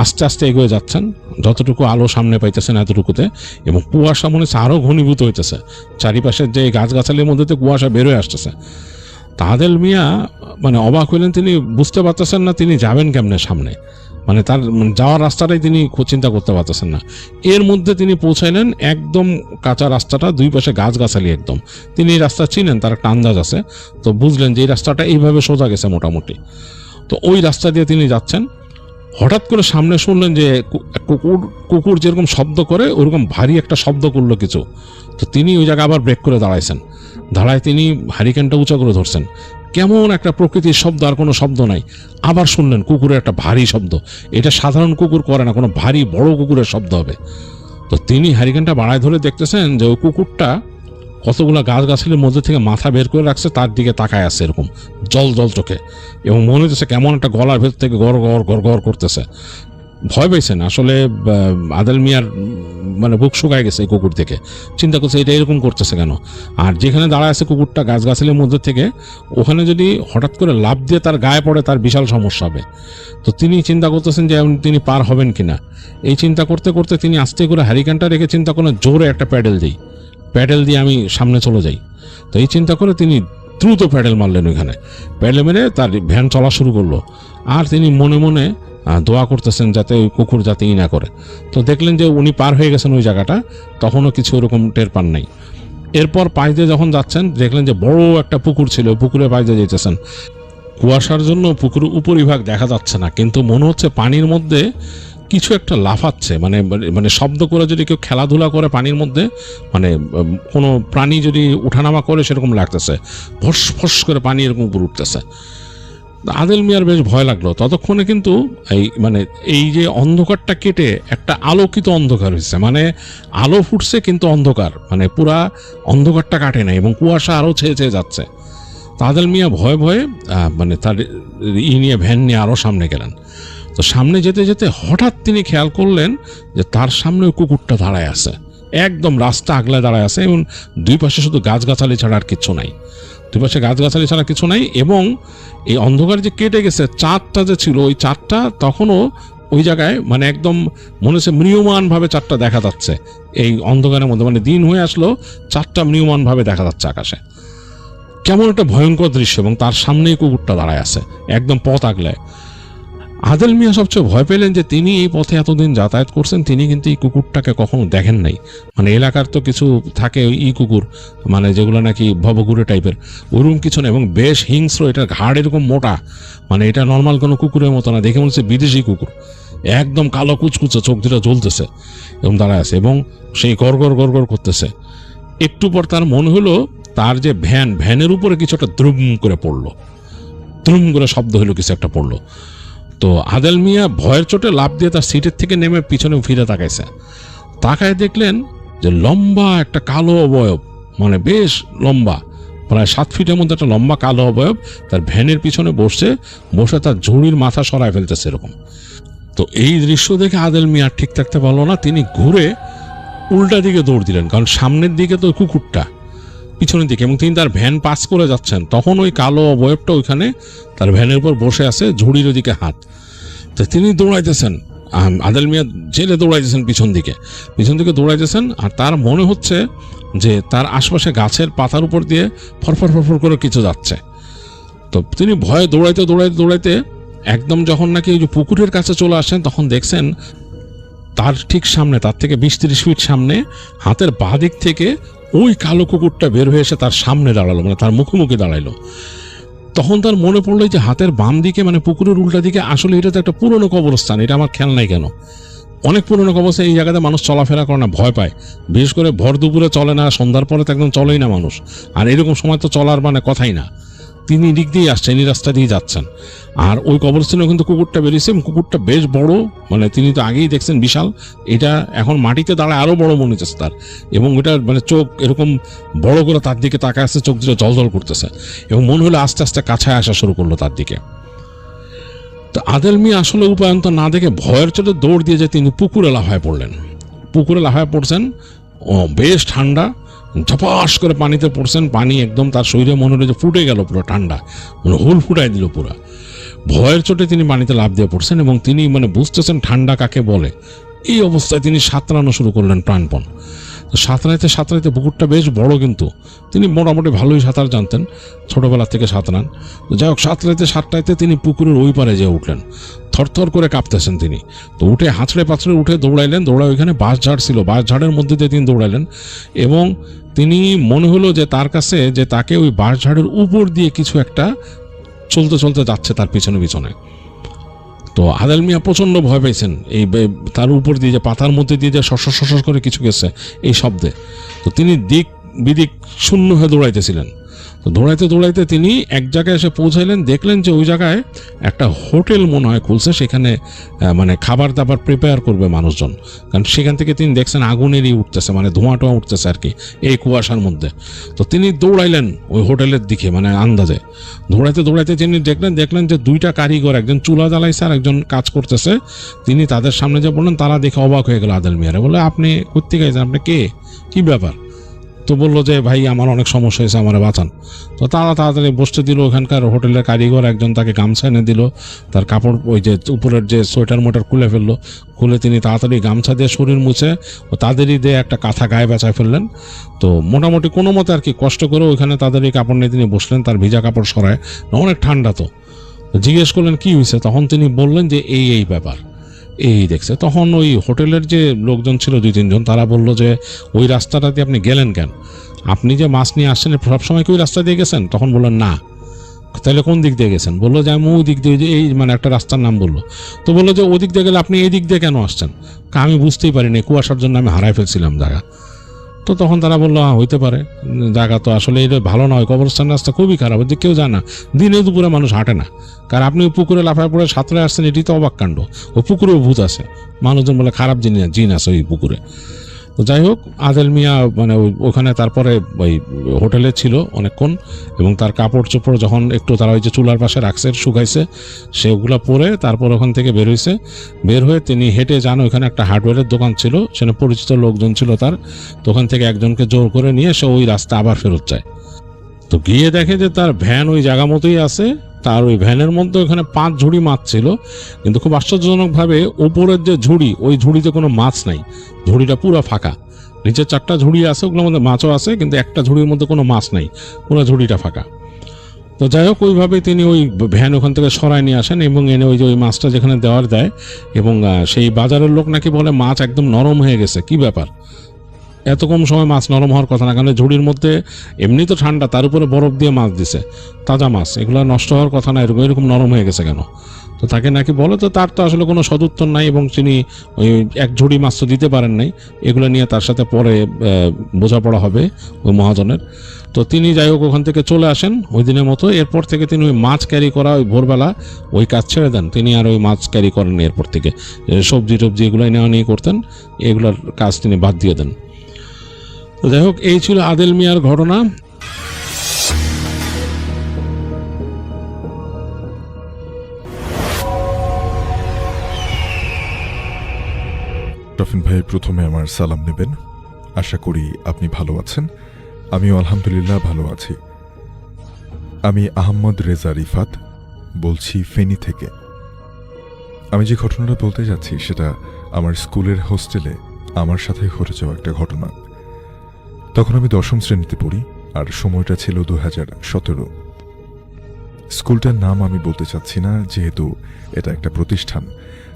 আস্তে আস্তে এগিয়ে যাচ্ছেন, যতটুকু আলো সামনে পাইতেছেন এতটুকুতে, এবং কুয়াশা মনে হচ্ছে আরও ঘনীভূত হইতেছে। চারিপাশের যে গাছগাছালির মধ্যে কুয়াশা বেরোয় আসতেছে। আদেল মিয়া মানে অবাক হইলেন, তিনি বুঝতে পারতেছেন না তিনি যাবেন কেমনে সামনে, মানে তার যাওয়ার রাস্তাটাই তিনি চিন্তা করতে পারতেছেন না। এর মধ্যে তিনি পৌঁছাইলেন একদম কাঁচা রাস্তাটা, দুই পাশে গাছগাছালি একদম। তিনি এই রাস্তা চিনেন, তার একটা আন্দাজ আছে, তো বুঝলেন যে এই রাস্তাটা এইভাবে সোজা গেছে মোটামুটি। তো ওই রাস্তা দিয়ে তিনি যাচ্ছেন, হঠাৎ করে সামনে শুনলেন যে কুকুর যেরকম শব্দ করে ওরকম ভারী একটা শব্দ করলো কিছু। তো তিনি ওই জায়গায় আবার ব্রেক করে দাঁড়াইছেন, দাঁড়ায় তিনি হারিকেনটা উঁচা করে ধরছেন। কেমন একটা প্রকৃতির শব্দ, আর কোনো শব্দ নাই। আবার শুনলেন কুকুরের একটা ভারী শব্দ, এটা সাধারণ কুকুর করে না, কোনো ভারী বড় কুকুরের শব্দ হবে। তো তিনি হারিকেনটা বাড়ায় ধরে দেখতেছেন যে ওই কুকুরটা কতগুলো গাছগাছালির মধ্যে থেকে মাথা বের করে রাখছে, তার দিকে তাকায় আছে এরকম জল জল চোখে, এবং মনে হচ্ছে কেমন একটা গলার ভেতর থেকে গড় গড় গড় গড় করতেছে। ভয় পেয়েছেন আসলে আদেল মিয়ার, মানে বুক শুকায় গেছে এই কুকুর থেকে। চিন্তা করছে এটা এরকম করতেছে কেন, আর যেখানে দাঁড়ায় আছে কুকুরটা গাছগাছালির মধ্যে থেকে, ওখানে যদি হঠাৎ করে লাফ দিয়ে তার গায়ে পড়ে তার বিশাল সমস্যা হবে। তো তিনি চিন্তা করতেছেন যে তিনি পার হবেন কিনা। এই চিন্তা করতে করতে তিনি আস্তে করে হ্যারিকেনটা রেখে চিন্তা করেন জোরে একটা প্যাডেল দিই, প্যাডেল দিয়ে আমি সামনে চলে যাই। তো এই চিন্তা করে তিনি দ্রুত প্যাডেল মারলেন, ওইখানে প্যাডেল মেরে তার ভ্যান চলা শুরু করলো। আর তিনি মনে মনে দোয়া করতেছেন যাতে ওই কুকুর যাতে ই না করে। তো দেখলেন যে উনি পার হয়ে গেছেন ওই জায়গাটা, তখনও কিছু ওরকম টের পান নাই। এরপর পাশ দিয়ে যখন যাচ্ছেন দেখলেন যে বড় একটা পুকুর ছিল, পুকুরে পাশ দিয়ে যেতেছেন। কুয়াশার জন্য পুকুরের উপরিভাগ দেখা যাচ্ছে না, কিন্তু মনে হচ্ছে পানির মধ্যে কিছু একটা লাফাচ্ছে, মানে মানে শব্দ করে যদি কেউ খেলাধুলা করে পানির মধ্যে, মানে কোনো প্রাণী যদি উঠানামা করে সেরকম লাগতেছে, ফস ফস করে পানি এরকম উপর উঠতেছে। আদেল মিয়ার বেশ ভয় লাগলো। ততক্ষণে কিন্তু এই যে অন্ধকারটা কেটে একটা আলোকিত অন্ধকার হয়েছে, মানে আলো ফুটছে কিন্তু অন্ধকার, মানে পুরা অন্ধকারটা কাটে নাই, এবং কুয়াশা আরও ছেয়ে ছেয়ে যাচ্ছে। আদেল মিয়া ভয়ে ভয়ে মানে তার নিয়ে ভ্যান নিয়ে আরও সামনে গেলেন। তো সামনে যেতে যেতে হঠাৎ তিনি খেয়াল করলেন যে তার সামনে ওই কুকুরটা দাঁড়ায় আছে, একদম রাস্তা আগলায় দাঁড়ায় আছে, এবং দুই পাশে শুধু গাছগাছালি ছাড়া আর কিছু নাই, দুই পাশে গাছগাছালি ছাড়া কিছু নাই। এবং এই অন্ধকার যে কেটে গেছে, চাঁদটা যে ছিল ওই চাঁদটা তখনও ওই জায়গায়, মানে একদম মনে হচ্ছে ম্রিয়মানভাবে চাঁদটা দেখা যাচ্ছে এই অন্ধকারের মধ্যে, মানে দিন হয়ে আসলো চাঁদটা ম্রিয়মানভাবে দেখা যাচ্ছে আকাশে। কেমন একটা ভয়ঙ্কর দৃশ্য, এবং তার সামনেই কুকুরটা দাঁড়ায় আছে একদম পথ আগলায়। আদেল মিয়া সবচেয়ে ভয় পেলেন যে তিনি এই পথে এতদিন যাতায়াত করছেন, তিনি কিন্তু এই কুকুরটাকে কখনো দেখেন নাই। মানে এলাকার তো কিছু থাকে ওই কুকুর, মানে যেগুলো নাকি ভবঘুরে টাইপের, ওরকম কিছু না, এবং বেশ হিংস্র, এটার ঘাড় এরকম মোটা, মানে এটা নর্মাল কোনো কুকুরের মতো না, দেখে মনে হচ্ছে বিদেশি কুকুর, একদম কালো কুচকুচে, চোখ দুটো জ্বলতেছে এবং দাঁড়ায় আছে, এবং সেই গড়গড় গড়গড় করতেছে। একটু পর তার মনে হলো তার যে ভ্যানের উপরে কিছু একটা দ্রুম করে পড়লো, দ্রুম করে শব্দ হলো, কিছু একটা পড়লো। তো আদেল মিয়া ভয়ের চোটে লাফ দিয়ে তার সিটের থেকে নেমে পিছনে ফিরে তাকাইছে। তাকায় দেখলেন যে লম্বা একটা কালো অবয়ব, মানে বেশ লম্বা, প্রায় 7 ফিটের মধ্যে একটা লম্বা কালো অবয়ব তার ভ্যানের পিছনে বসে তার ঝুড়ির মাথা সরায় ফেলতেছে এরকম। তো এই দৃশ্য দেখে আদেল মিয়া ঠিক থাকতে পারলো না, তিনি ঘুরে উল্টা দিকে দৌড় দিলেন, কারণ সামনের দিকে তো কুকুরটা, পিছনের দিকে, এবং তিনি তার ভ্যান পাস করে যাচ্ছেন, তখন ওই কালো অবয়বটা ওইখানে তার ভ্যানের উপর বসে আছে, ঝুড়ির ওদিকে হাত। তো তিনি দৌড়াইতেছেন, আদেল মিয়া জেলে দৌড়াইতেছেন পিছন দিকে দৌড়াইতেছেন, আর তার মনে হচ্ছে যে তার আশপাশে গাছের পাতার উপর দিয়ে ফরফর ফরফর করে কিছু যাচ্ছে। তো তিনি ভয়ে দৌড়াইতে দৌড়াইতে দৌড়াইতে একদম যখন নাকি ওই যে পুকুরের কাছে চলে আসেন, তখন দেখছেন তার ঠিক সামনে, তার থেকে 20-30 ফিট সামনে, হাতের বাঁ দিক থেকে ওই কালো কুকুরটা বের হয়ে এসে তার সামনে দাঁড়ালো, মানে তার মুখোমুখি দাঁড়াইলো। তখন তার মনে পড়লো যে হাতের বাম দিকে, মানে পুকুরের উল্টা দিকে, আসলে এটা তো একটা পুরনো কবরস্থান, এটা আমার খেয়াল নাই কেন। অনেক পুরনো কবরস্থান, এই জায়গাতে মানুষ চলাফেরা করে না, ভয় পায়, বিশেষ করে ভর দুপুরে চলে না, সন্ধ্যার পরে তো একদম চলেই না মানুষ, আর এরকম সময় তো চলার মানে কথাই না। তিনি দিক দিয়ে আসছেন, এই রাস্তা দিয়ে যাচ্ছেন, আর ওই কবরস্থানে কিন্তু কুকুরটা বেরিয়েছে, এবং কুকুরটা বেশ বড়, মানে তিনি তো আগেই দেখছেন বিশাল, এটা এখন মাটিতে দাঁড়ায় আরো বড় মনে হচ্ছে তার, এবং ওটা মানে চোখ এরকম বড় করে তার দিকে তাকায় আসছে, চোখ দুটো জল জল করতেছে, এবং মনে হলো আস্তে আস্তে কাছে আসা শুরু করলো তার দিকে। তো আদেল মিয়া আসলে উপায়ন্ত না দেখে ভয়ের চোটে দৌড় দিয়ে যে তিনি পুকুরে লাফায় পড়লেন। পুকুরে লাফায় পড়ছেন, বেশ ঠান্ডা, ঝপাস করে পানিতে পড়ছেন, পানি একদম তার শরীরে মনে হলো যে ফুটে গেল, পুরো ঠান্ডা, মানে হুল ফুটাই দিল পুরো। ভয়ের চোটে তিনি পানিতে লাফ দিয়ে পড়ছেন এবং তিনি মানে বুঝতেছেন ঠান্ডা কাকে বলে। এই অবস্থায় তিনি সাঁতরানো শুরু করলেন প্রাণপণ। সাঁতরাইতে সাঁতরাইতে পুকুরটা বেশ বড়, কিন্তু তিনি মোটামুটি ভালোই সাঁতার জানতেন, ছোটবেলা থেকে সাঁতরান। যাই হোক, সাঁতরাইতে তিনি পুকুরের ওই পারে যেয়ে উঠলেন। থরথর করে কাঁপতেছেন তিনি। তো উঠে হাঁচড়ে পাঁচড়ে উঠে দৌড়াইলেন। দৌড়ায় ওইখানে বাঁশঝাড় ছিল, বাঁশঝাড়ের মধ্যে দিয়ে তিনি দৌড়াইলেন এবং তিনি মনে হলো যে তার কাছে যে তাকে ওই বাঁশঝাড়ের উপর দিয়ে কিছু একটা চলতে চলতে যাচ্ছে তার পিছনে পিছনে। তো আদেল মিয়া প্রচণ্ড ভয় পেয়েছেন এই তার উপর দিয়ে যে পাতার মধ্যে দিয়ে যে শস্য শস্য করে কিছু গেছে এই শব্দে। তো তিনি দিক বিদিক শূন্য হয়ে দৌড়াইতেছিলেন। তো দৌড়াইতে দৌড়াইতে তিনি এক জায়গায় এসে পৌঁছাইলেন, দেখলেন যে ওই জায়গায় একটা হোটেল মনে হয় খুলছে, সেখানে মানে খাবার দাবার প্রিপেয়ার করবে মানুষজন। কারণ সেখান থেকে তিনি দেখছেন আগুনেরই উঠতেছে, মানে ধোঁয়া টোয়া উঠতেছে আর কি এই কুয়াশার মধ্যে। তো তিনি দৌড়াইলেন ওই হোটেলের দিকে, মানে আন্দাজে দৌড়াইতে দৌড়াইতে তিনি দেখলেন যে দুইটা কারিগর, একজন চুলা জ্বালাইছে আর একজন কাজ করতেছে। তিনি তাদের সামনে যে বললেন, তারা দেখে অবাক হয়ে গেল আদেল মিয়ারে। বলে, আপনি কোত্থেকে গেছেন, আপনি কে, কি ব্যাপার? তো বললো যে ভাই আমার অনেক সমস্যা হয়েছে, আমার বাঁচান। তো তারা তাড়াতাড়ি বসতে দিল। ওখানকার হোটেলের কারিগর একজন তাকে গামছা এনে দিল, তার কাপড় ওই যে উপরের যে সোয়েটার মোটার খুলে ফেললো। খুলে তিনি তাড়াতাড়ি গামছা দিয়ে শরীর মুছে ও তাদেরই দিয়ে একটা কাঁথা গায়ে বেচায় ফেললেন। তো মোটামুটি কোনো মতে আর কি কষ্ট করে ওইখানে তাদেরই কাপড় নিয়ে তিনি বসলেন, তার ভিজা কাপড় সরায়, অনেক ঠান্ডা। তো জিজ্ঞেস করলেন কি হয়েছে, তখন তিনি বললেন যে এই ব্যাপার, এই দেখছে। তখন ওই হোটেলের যে লোকজন ছিল 2-3 জন, তারা বলল যে ওই রাস্তাটা দিয়ে আপনি গেলেন কেন, আপনি যে মাছ নিয়ে আসছেন সবসময় কি ওই রাস্তা দিয়ে গেছেন? তখন বললেন না। তাহলে কোন দিক দিয়ে গেছেন? বললো যে আমি ওই দিক দিয়ে, এই মানে একটা রাস্তার নাম বললো। তো বললো যে ওদিক দিয়ে গেলে আপনি এই দিক দিয়ে কেন আসছেন? আমি বুঝতেই পারিনি, কুয়াশার জন্য আমি হারাই ফেলছিলাম জায়গা। তো তখন তারা বললো হইতে পারে, জায়গা তো আসলে এটা ভালো নয়, কবরস্থান রাস্তা খুবই খারাপ, যে কেউ জানা, দিনে দুপুরে মানুষ হাঁটে না। কারণ আপনি পুকুরে লাফায় পড়ে সাঁতরে আসছেন, এটি তো অবাক কাণ্ড। ওই পুকুরেও ভূত আছে, মানুষজন বলে খারাপ জিন আছে ওই পুকুরে। তো যাই হোক, আদেল মিয়া মানে ওখানে তারপরে ওই হোটেলে ছিল অনেকক্ষণ এবং তার কাপড় চোপড় যখন একটু তারা ওই যে চুলার পাশে রাখছে শুকাইছে, সেগুলো পরে তারপর ওখান থেকে বের হয়েছে। বের হয়ে তিনি হেঁটে যান, ওখানে একটা হার্ডওয়্যারের দোকান ছিল, সেখানে পরিচিত লোকজন ছিল তার। তো ওখান থেকে একজনকে জোর করে নিয়ে সে ওই রাস্তা আবার ফেরত যায়। তো গিয়ে দেখে যে তার ভ্যান ওই জায়গা মতোই আছে। তার ওই ভ্যানের মধ্যে ওখানে 5 ঝুড়ি মাছ ছিল, কিন্তু খুব আশ্চর্যজনকভাবে উপরের যে ঝুড়ি, ওই ঝুড়িতে কোনো মাছ নাই, ঝুড়িটা পুরো ফাঁকা। নিচে 4টা ঝুড়ি আছে, ওগুলোর মধ্যে মাছও আছে, কিন্তু একটা ঝুড়ির মধ্যে কোনো মাছ নাই, পুরো ঝুড়িটা ফাঁকা। তো যাই হোক, ওইভাবেই তিনি ওই ভ্যান ওখান থেকে সরাই নিয়ে আসেন এবং এনে ওই যে ওই মাছটা যেখানে দেওয়ার দেয়, এবং সেই বাজারের লোক নাকি বলে মাছ একদম নরম হয়ে গেছে। কি ব্যাপার, এত কম সময় মাছ নরম হওয়ার কথা না, কারণ ঝুড়ির মধ্যে এমনি তো ঠান্ডা, তার উপরে বরফ দিয়ে মাছ দিছে, তাজা মাছ, এগুলো নষ্ট হওয়ার কথা না, এরকম নরম হয়ে গেছে কেন? তো তাকে নাকি বলে, তো তার তো আসলে কোনো সদুত্তর নাই এবং তিনি ওই 1 ঝুড়ি মাছ তো দিতে পারেন নাই। এগুলো নিয়ে তার সাথে পরে বোঝাপড়া হবে ওই মহাজনের। তো তিনি যাই হোক ওখান থেকে চলে আসেন ওই দিনের মতো। এরপর থেকে তিনি ওই মাছ ক্যারি করা, ওই ভোরবেলা ওই কাজ ছেড়ে দেন। তিনি আর ওই মাছ ক্যারি করেননি এরপর থেকে, সবজি টবজি এগুলো নেওয়া নিয়ে করতেন, এগুলোর কাজ তিনি বাদ দিয়ে দেন। তো যাই হোক, এই ছিল আদেল মিয়ার ঘটনা। রফিন ভাই, প্রথমে আমার সালাম নেবেন। আশা করি আপনি ভালো আছেন। আমিও আলহামদুলিল্লাহ ভালো আছি। আমি আহমদ রেজা রিফাত বলছি, ফেনী থেকে। আমি যে ঘটনাটা বলতে যাচ্ছি সেটা আমার স্কুলের হোস্টেলে আমার সাথে ঘটে যাওয়া একটা ঘটনা। তখন আমি 10ম শ্রেণীতে পড়ি, আর সময়টা ছিল 2017। স্কুলটার নাম আমি বলতে চাচ্ছি না, যেহেতু এটা একটা প্রতিষ্ঠান।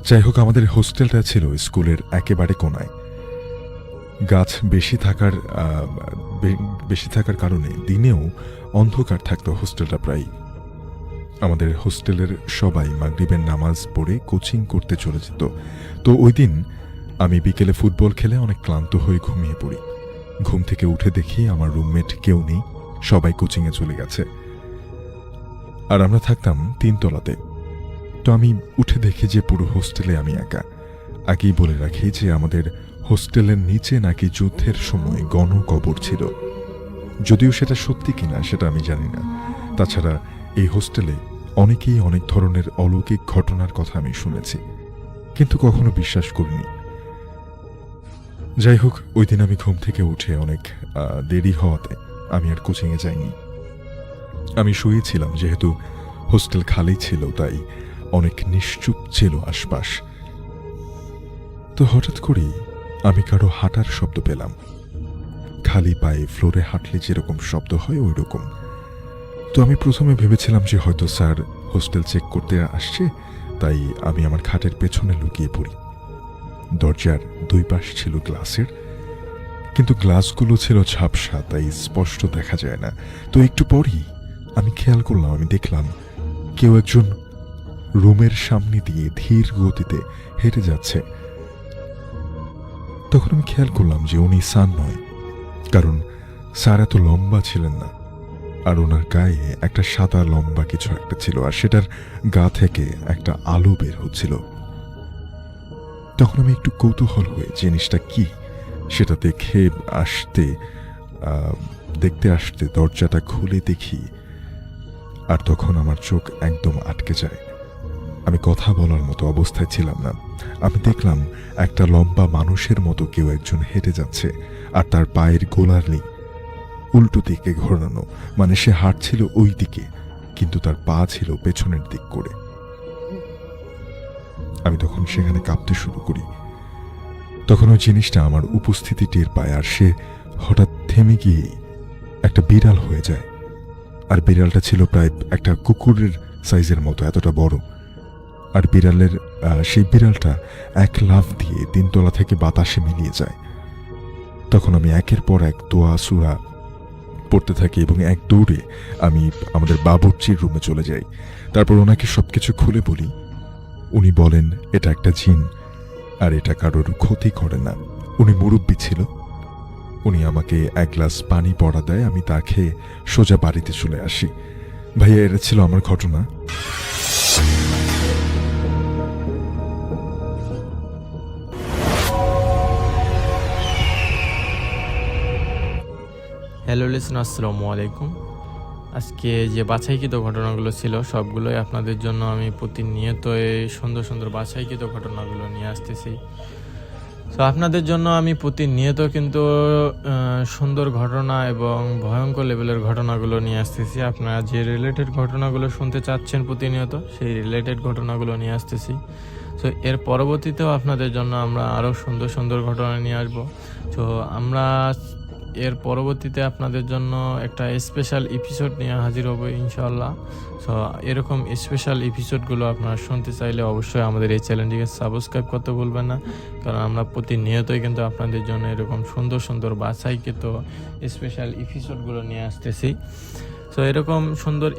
যাই হোক, আমাদের হোস্টেলটা ছিল স্কুলের একেবারে কোনায়। গাছ বেশি থাকার কারণে দিনেও অন্ধকার থাকতো হোস্টেলটা প্রায়। আমাদের হোস্টেলের সবাই মাগরিবের নামাজ পড়ে কোচিং করতে চলে যেত। তো ওই দিন আমি বিকেলে ফুটবল খেলে অনেক ক্লান্ত হয়ে ঘুমিয়ে পড়ি। ঘুম থেকে উঠে দেখি আমার রুমমেট কেউ নেই, সবাই কোচিংয়ে চলে গেছে, আর আমরা থাকতাম 3 তলাতে। তো আমি উঠে দেখি যে পুরো হোস্টেলে আমি একা। আগেই বলে রাখি যে আমাদের হোস্টেলের নিচে নাকি যুদ্ধের সময় গণকবর ছিল, যদিও সেটা সত্যি কিনা সেটা আমি জানি না। তাছাড়া এই হোস্টেলে অনেকেই অনেক ধরনের অলৌকিক ঘটনার কথা আমি শুনেছি, কিন্তু কখনো বিশ্বাস করিনি। যাই হোক, ওই দিন আমি ঘুম থেকে উঠে অনেক দেরি হওয়াতে আমি আর কোচিংয়ে যাইনি। আমি শুয়েছিলাম, যেহেতু হোস্টেল খালি ছিল তাই অনেক নিশ্চুপ ছিল আশপাশ। তো হঠাৎ করেই আমি কারো হাঁটার শব্দ পেলাম, খালি পায়ে ফ্লোরে হাঁটলে যেরকম শব্দ হয় ওই রকম। তো আমি প্রথমে ভেবেছিলাম যে হয়তো স্যার হোস্টেল চেক করতে আসছে, তাই আমি আমার খাটের পেছনে লুকিয়ে পড়ি। দরজার দুই পাশ ছিল গ্লাসের, কিন্তু গ্লাসগুলো ছিল ঝাপসা, তাই স্পষ্ট দেখা যায় না। তো একটু পরই আমি খেয়াল করলাম, আমি দেখলাম কেউ একজন রুমের সামনে দিয়ে ধীর গতিতে হেঁটে যাচ্ছে। তখন আমি খেয়াল করলাম যে উনি স্যার নয়, কারণ স্যার এত লম্বা ছিলেন না, আর ওনার গায়ে একটা সাদা লম্বা কিছু একটা ছিল, আর সেটার গা থেকে একটা আলো বের হচ্ছিল। তখন আমি একটু কৌতূহল হয়ে জিনিসটা কি সেটা দেখতে আসতে দরজাটা খুলে দেখি, আর তখন আমার চোখ একদম আটকে যায়। আমি কথা বলার মতো অবস্থায় ছিলাম না। আমি দেখলাম একটা লম্বা মানুষের মতো কেউ একজন হেঁটে যাচ্ছে, আর তার পায়ের গোড়ালি উল্টো দিকে ঘোরানো, মানে সে হাঁটছিল ওই দিকে, কিন্তু তার পা ছিল পেছনের দিক করে। আমি তখন সেখানে কাঁপতে শুরু করি। তখন ওই জিনিসটা আমার উপস্থিতি টের পায়, আর সে হঠাৎ থেমে গিয়ে একটা বিড়াল হয়ে যায়। আর বিড়ালটা ছিল প্রায় একটা কুকুরের সাইজের মতো, এতটা বড়। আর সেই বিড়ালটা এক লাফ দিয়ে 3 তলা থেকে বাতাসে মিলিয়ে যায়। তখন আমি একের পর এক দোয়া সূরা পড়তে থাকি এবং এক দৌড়ে আমি আমাদের বাবুর্চির রুমে চলে যাই। তারপর ওনাকে সবকিছু খুলে বলি। উনি বলেন এটা একটা জিন, আর এটা কারোর ক্ষতি করে না। উনি মুরব্বী ছিল। উনি আমাকে এক গ্লাস পানি পড়া দেয়, আমি তা খেয়ে সোজা বাড়িতে চলে আসি। ভাইয়া, এটা ছিল আমার ঘটনা। হ্যালো লিসন, আসসালামু আলাইকুম। আজকে যে বাছাইকৃত ঘটনাগুলো ছিল সবগুলোই আপনাদের জন্য আমি প্রতিনিয়ত এই সুন্দর সুন্দর বাছাইকৃত ঘটনাগুলো নিয়ে আসতেছি। তো আপনাদের জন্য আমি প্রতিনিয়ত কিন্তু সুন্দর ঘটনা এবং ভয়ঙ্কর লেভেলের ঘটনাগুলো নিয়ে আসতেছি। আপনারা যে রিলেটেড ঘটনাগুলো শুনতে চাচ্ছেন প্রতিনিয়ত, সেই রিলেটেড ঘটনাগুলো নিয়ে আসতেছি। তো এর পরবর্তীতেও আপনাদের জন্য আমরা আরও সুন্দর সুন্দর ঘটনা নিয়ে আসবো। তো আমরা এর পরবর্তীতে আপনাদের জন্য একটা স্পেশাল এপিসোড নিয়ে হাজির হব ইনশাআল্লাহ। সো এরকম স্পেশাল এপিসোডগুলো আপনারা শুনতে চাইলে অবশ্যই আমাদের এই চ্যানেলটিকে সাবস্ক্রাইব করতে ভুলবেন না, কারণ আমরা প্রতিনিয়তই কিন্তু আপনাদের জন্য এরকম সুন্দর সুন্দর বাছাইকৃত স্পেশাল এপিসোডগুলো নিয়ে আসতেছি। সো এরকম সুন্দর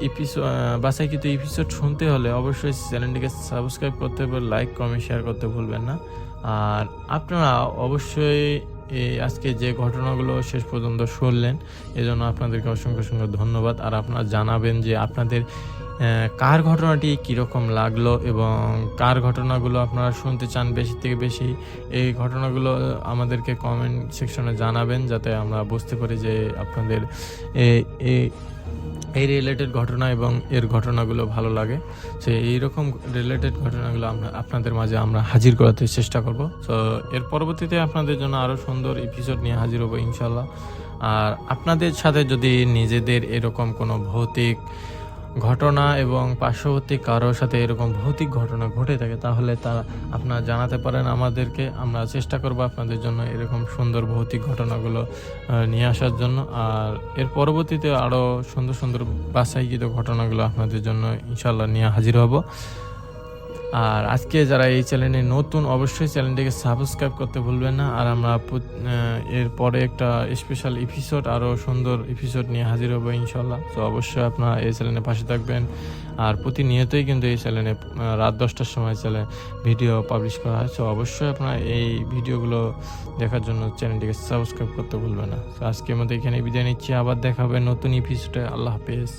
বাছাইকৃত এপিসোড শুনতে হলে অবশ্যই চ্যানেলটিকে সাবস্ক্রাইব করতে হবে, লাইক কমেন্ট শেয়ার করতে ভুলবেন না। আর আপনারা অবশ্যই আজকে যে ঘটনাগুলো শেষ পর্যন্ত শুনলেন, এজন্য আপনাদেরকে অসংখ্য অসংখ্য ধন্যবাদ। আর আপনারা জানাবেন যে আপনাদের কার ঘটনাটি কীরকম লাগলো এবং কার ঘটনাগুলো আপনারা শুনতে চান বেশি থেকে বেশি। এই ঘটনাগুলো আমাদেরকে কমেন্ট সেকশনে জানাবেন, যাতে আমরা বুঝতে পারি যে আপনাদের এই রিলেটেড ঘটনা এবং এর ঘটনাগুলো ভালো লাগে। সো এইরকম রিলেটেড ঘটনাগুলো আপনাদের মাঝে আমরা হাজির করাতে চেষ্টা করব। সো এর পরবর্তীতে আপনাদের জন্য আরও সুন্দর এপিসোড নিয়ে হাজির হবো ইনশাল্লাহ। আর আপনাদের সাথে যদি নিজেদের এরকম কোনো ভৌতিক ঘটনা এবং পার্শ্ববর্তী কারোর সাথে এরকম ভৌতিক ঘটনা ঘটে থাকে, তাহলে আপনারা জানাতে পারেন আমাদেরকে। আমরা চেষ্টা করব আপনাদের জন্য এরকম সুন্দর ভৌতিক ঘটনাগুলো নিয়ে আসার জন্য। আর এর পরবর্তীতে আরও সুন্দর সুন্দর বাছাইকৃত ঘটনাগুলো আপনাদের জন্য ইনশাল্লাহ নিয়ে হাজির হব। আর আজকে যারা এই চ্যানেলে নতুন, অবশ্যই চ্যানেলটিকে সাবস্ক্রাইব করতে ভুলবেন না। আর আমরা এরপরে একটা স্পেশাল এপিসোড, আরও সুন্দর এপিসোড নিয়ে হাজির হবো ইনশাল্লাহ। তো অবশ্যই আপনারা এই চ্যানেলের পাশে থাকবেন। আর প্রতিনিয়তই কিন্তু এই চ্যানেলে রাত 10টার সময় ভিডিও পাবলিশ করা হয়। তো অবশ্যই আপনারা এই ভিডিওগুলো দেখার জন্য চ্যানেলটিকে সাবস্ক্রাইব করতে ভুলবেন না। তো আজকের মতো এখানে বিদায় নিচ্ছি, আবার দেখা হবে নতুন এপিসোডে। আল্লাহ হাফেজ।